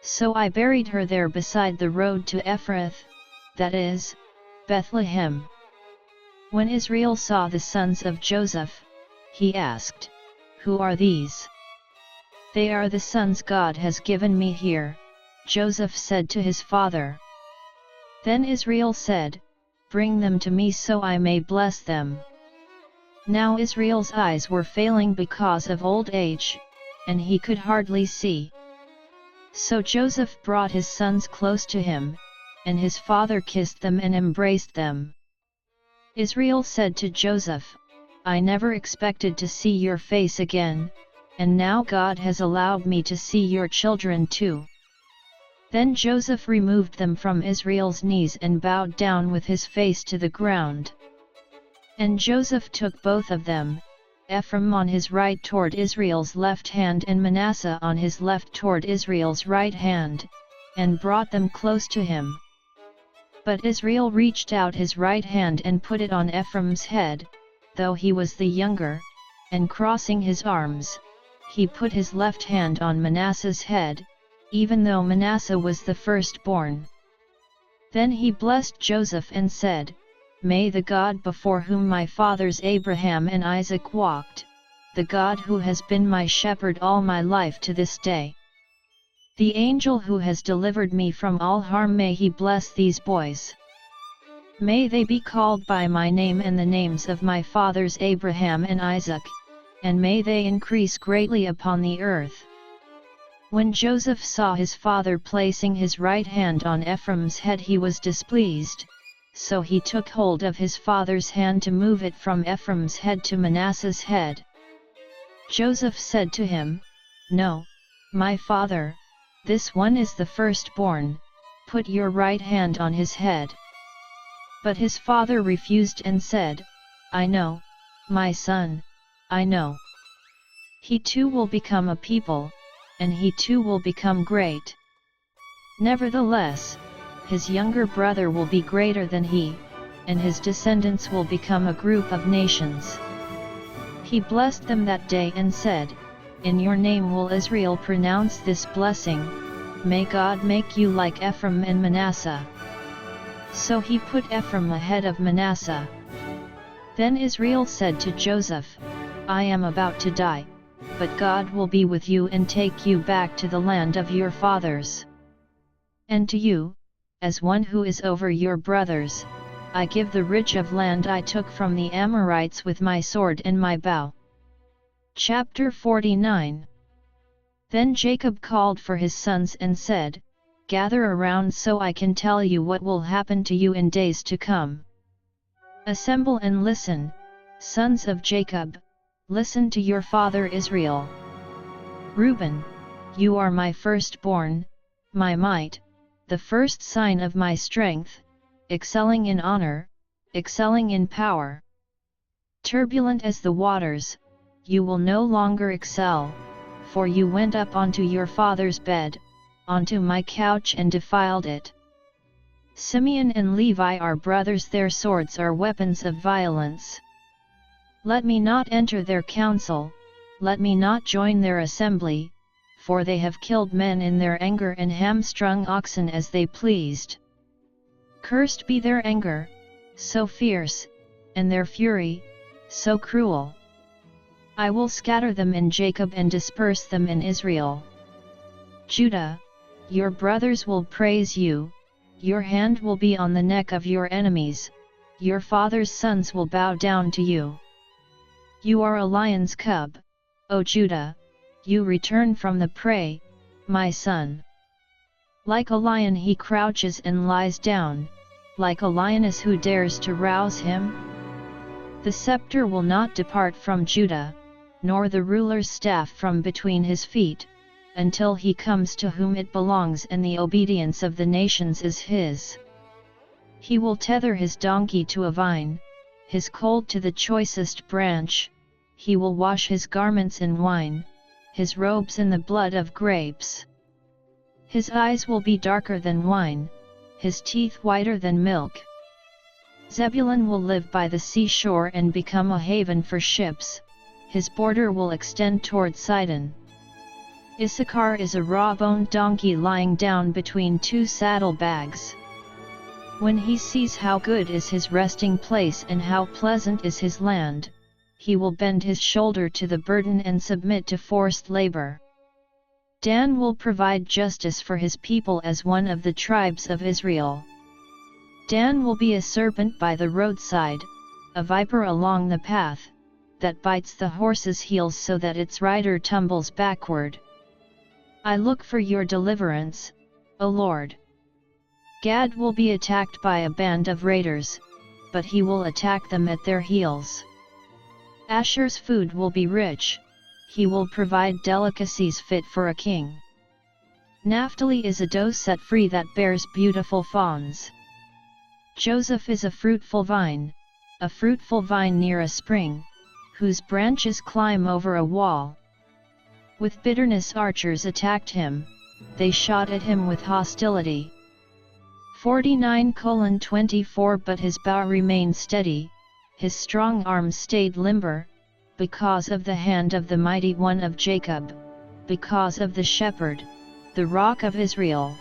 So I buried her there beside the road to Ephrath, that is, Bethlehem." When Israel saw the sons of Joseph, he asked, "Who are these?" "They are the sons God has given me here," Joseph said to his father. Then Israel said, "Bring them to me so I may bless them." Now Israel's eyes were failing because of old age, and he could hardly see. So Joseph brought his sons close to him, and his father kissed them and embraced them. Israel said to Joseph, "I never expected to see your face again, and now God has allowed me to see your children too." Then Joseph removed them from Israel's knees and bowed down with his face to the ground. And Joseph took both of them, Ephraim on his right toward Israel's left hand and Manasseh on his left toward Israel's right hand, and brought them close to him. But Israel reached out his right hand and put it on Ephraim's head, though he was the younger, and crossing his arms, he put his left hand on Manasseh's head, even though Manasseh was the firstborn. Then he blessed Joseph and said, "May the God before whom my fathers Abraham and Isaac walked, the God who has been my shepherd all my life to this day, the angel who has delivered me from all harm, may he bless these boys. May they be called by my name and the names of my fathers Abraham and Isaac, and may they increase greatly upon the earth." When Joseph saw his father placing his right hand on Ephraim's head he was displeased, so he took hold of his father's hand to move it from Ephraim's head to Manasseh's head. Joseph said to him, "No, my father, this one is the firstborn, put your right hand on his head." But his father refused and said, "I know, my son, I know. He too will become a people, and he too will become great. Nevertheless, his younger brother will be greater than he, and his descendants will become a group of nations. He blessed them that day and said, In your name will Israel pronounce this blessing, may God make you like Ephraim and Manasseh. So he put Ephraim ahead of Manasseh. Then Israel said to Joseph, I am about to die, but God will be with you and take you back to the land of your fathers. And to you, as one who is over your brothers, I give the ridge of land I took from the Amorites with my sword and my bow. Chapter 49. Then Jacob called for his sons and said, Gather around so I can tell you what will happen to you in days to come. Assemble and listen, sons of Jacob, listen to your father Israel. Reuben, you are my firstborn, my might, the first sign of my strength, excelling in honor, excelling in power. Turbulent as the waters, you will no longer excel, for you went up onto your father's bed, onto my couch and defiled it. Simeon and Levi are brothers, their swords are weapons of violence. Let me not enter their council, let me not join their assembly, for they have killed men in their anger and hamstrung oxen as they pleased. Cursed be their anger, so fierce, and their fury, so cruel. I will scatter them in Jacob and disperse them in Israel. Judah, your brothers will praise you, your hand will be on the neck of your enemies, your father's sons will bow down to you. You are a lion's cub, O Judah, you return from the prey, my son. Like a lion he crouches and lies down, like a lioness who dares to rouse him. The scepter will not depart from Judah, nor the ruler's staff from between his feet, until he comes to whom it belongs and the obedience of the nations is his. He will tether his donkey to a vine, his colt to the choicest branch, he will wash his garments in wine, his robes in the blood of grapes. His eyes will be darker than wine, his teeth whiter than milk. Zebulun will live by the seashore and become a haven for ships, his border will extend toward Sidon. Issachar is a raw-boned donkey lying down between two saddlebags. When he sees how good is his resting place and how pleasant is his land, he will bend his shoulder to the burden and submit to forced labor. Dan will provide justice for his people as one of the tribes of Israel. Dan will be a serpent by the roadside, a viper along the path, that bites the horse's heels so that its rider tumbles backward. I look for your deliverance, O Lord. Gad will be attacked by a band of raiders, but he will attack them at their heels. Asher's food will be rich, he will provide delicacies fit for a king. Naphtali is a doe set free that bears beautiful fawns. Joseph is a fruitful vine near a spring, whose branches climb over a wall. With bitterness archers attacked him, they shot at him with hostility. 49:24 But his bow remained steady, his strong arm stayed limber, because of the hand of the mighty one of Jacob, because of the shepherd, the rock of Israel.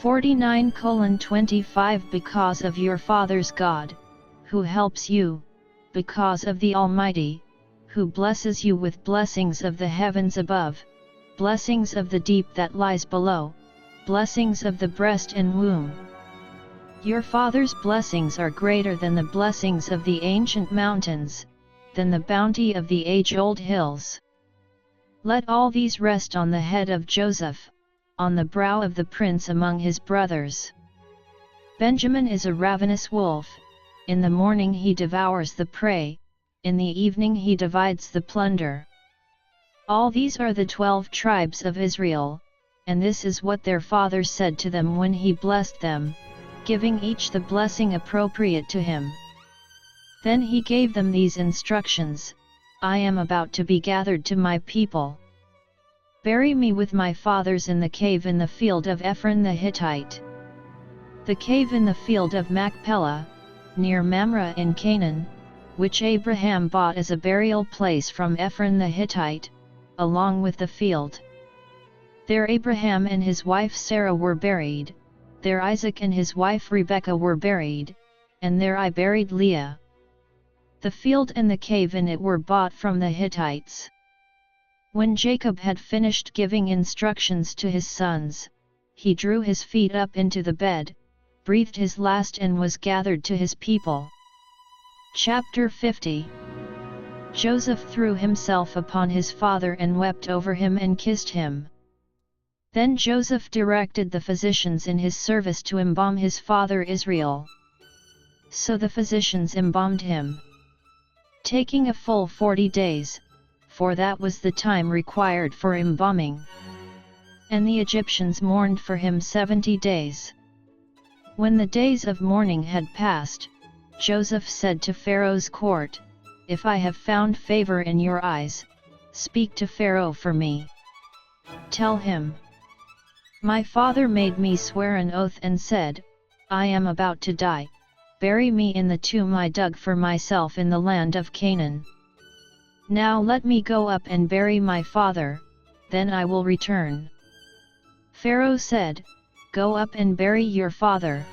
49:25 Because of your father's God, who helps you, because of the Almighty, who blesses you with blessings of the heavens above, blessings of the deep that lies below, blessings of the breast and womb. Your father's blessings are greater than the blessings of the ancient mountains, than the bounty of the age-old hills. Let all these rest on the head of Joseph, on the brow of the prince among his brothers. Benjamin is a ravenous wolf, in the morning he devours the prey, in the evening he divides the plunder. All these are the 12 tribes of Israel, and this is what their father said to them when he blessed them, giving each the blessing appropriate to him. Then he gave them these instructions: I am about to be gathered to my people. Bury me with my fathers in the cave in the field of Ephron the Hittite. The cave in the field of Machpelah, near Mamre in Canaan, which Abraham bought as a burial place from Ephron the Hittite, along with the field. There Abraham and his wife Sarah were buried, there Isaac and his wife Rebekah were buried, and there I buried Leah. The field and the cave in it were bought from the Hittites. When Jacob had finished giving instructions to his sons, he drew his feet up into the bed, breathed his last and was gathered to his people. Chapter 50. Joseph threw himself upon his father and wept over him and kissed him. Then Joseph directed the physicians in his service to embalm his father Israel. So the physicians embalmed him, taking a full 40 days, for that was the time required for embalming. And the Egyptians mourned for him 70 days. When the days of mourning had passed, Joseph said to Pharaoh's court, "If I have found favor in your eyes, speak to Pharaoh for me. Tell him, my father made me swear an oath and said, I am about to die, bury me in the tomb I dug for myself in the land of Canaan. Now let me go up and bury my father, then I will return." Pharaoh said, "Go up and bury your father,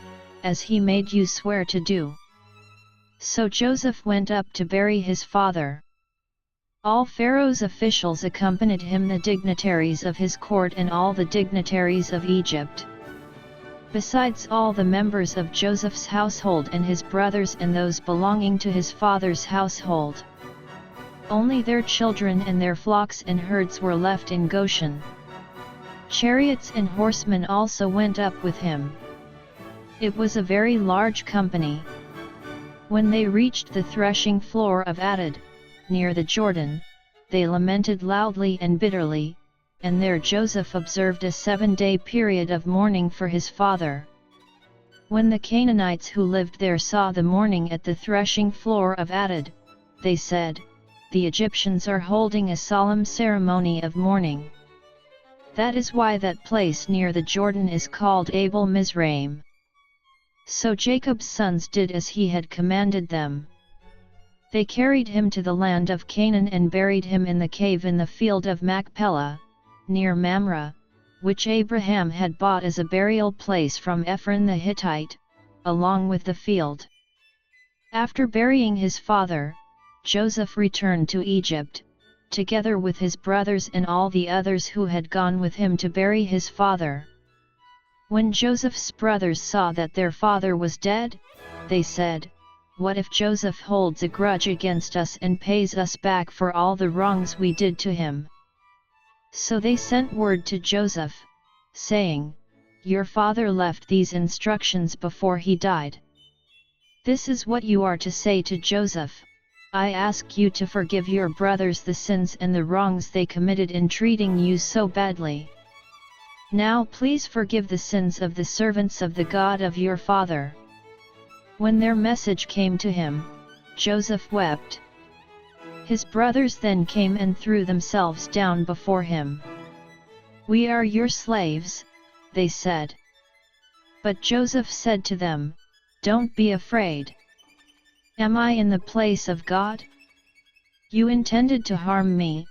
as he made you swear to do." So Joseph went up to bury his father. All Pharaoh's officials accompanied him, the dignitaries of his court and all the dignitaries of Egypt. Besides all the members of Joseph's household and his brothers and those belonging to his father's household. Only their children and their flocks and herds were left in Goshen. Chariots and horsemen also went up with him. It was a very large company. When they reached the threshing floor of Atad, near the Jordan, they lamented loudly and bitterly, and there Joseph observed a 7-day period of mourning for his father. When the Canaanites who lived there saw the mourning at the threshing floor of Atad, they said, "The Egyptians are holding a solemn ceremony of mourning." That is why that place near the Jordan is called Abel Mizraim. So Jacob's sons did as he had commanded them. They carried him to the land of Canaan and buried him in the cave in the field of Machpelah, near Mamre, which Abraham had bought as a burial place from Ephron the Hittite, along with the field. After burying his father, Joseph returned to Egypt, together with his brothers and all the others who had gone with him to bury his father. When Joseph's brothers saw that their father was dead, they said, "What if Joseph holds a grudge against us and pays us back for all the wrongs we did to him?" So they sent word to Joseph, saying, "Your father left these instructions before he died. This is what you are to say to Joseph: I ask you to forgive your brothers the sins and the wrongs they committed in treating you so badly. Now please forgive the sins of the servants of the God of your father." When their message came to him, Joseph wept. His brothers then came and threw themselves down before him. "We are your slaves," they said. But Joseph said to them, "Don't be afraid. Am I in the place of God? You intended to harm me,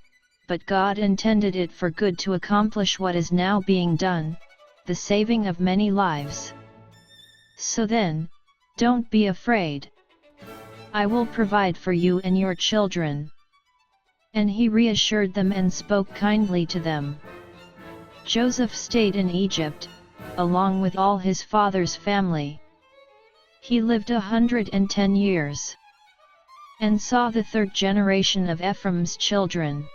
but God intended it for good to accomplish what is now being done, the saving of many lives. So then, don't be afraid. I will provide for you and your children." And he reassured them and spoke kindly to them. Joseph stayed in Egypt, along with all his father's family. He lived 110 years, and saw the third generation of Ephraim's children.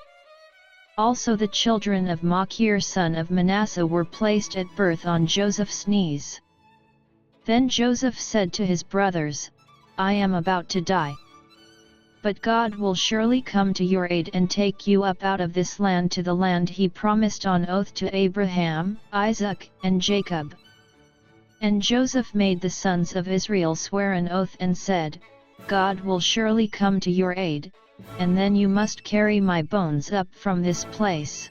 Also the children of Machir son of Manasseh were placed at birth on Joseph's knees. Then Joseph said to his brothers, "I am about to die. But God will surely come to your aid and take you up out of this land to the land he promised on oath to Abraham, Isaac, and Jacob." And Joseph made the sons of Israel swear an oath and said, "God will surely come to your aid, and then you must carry my bones up from this place."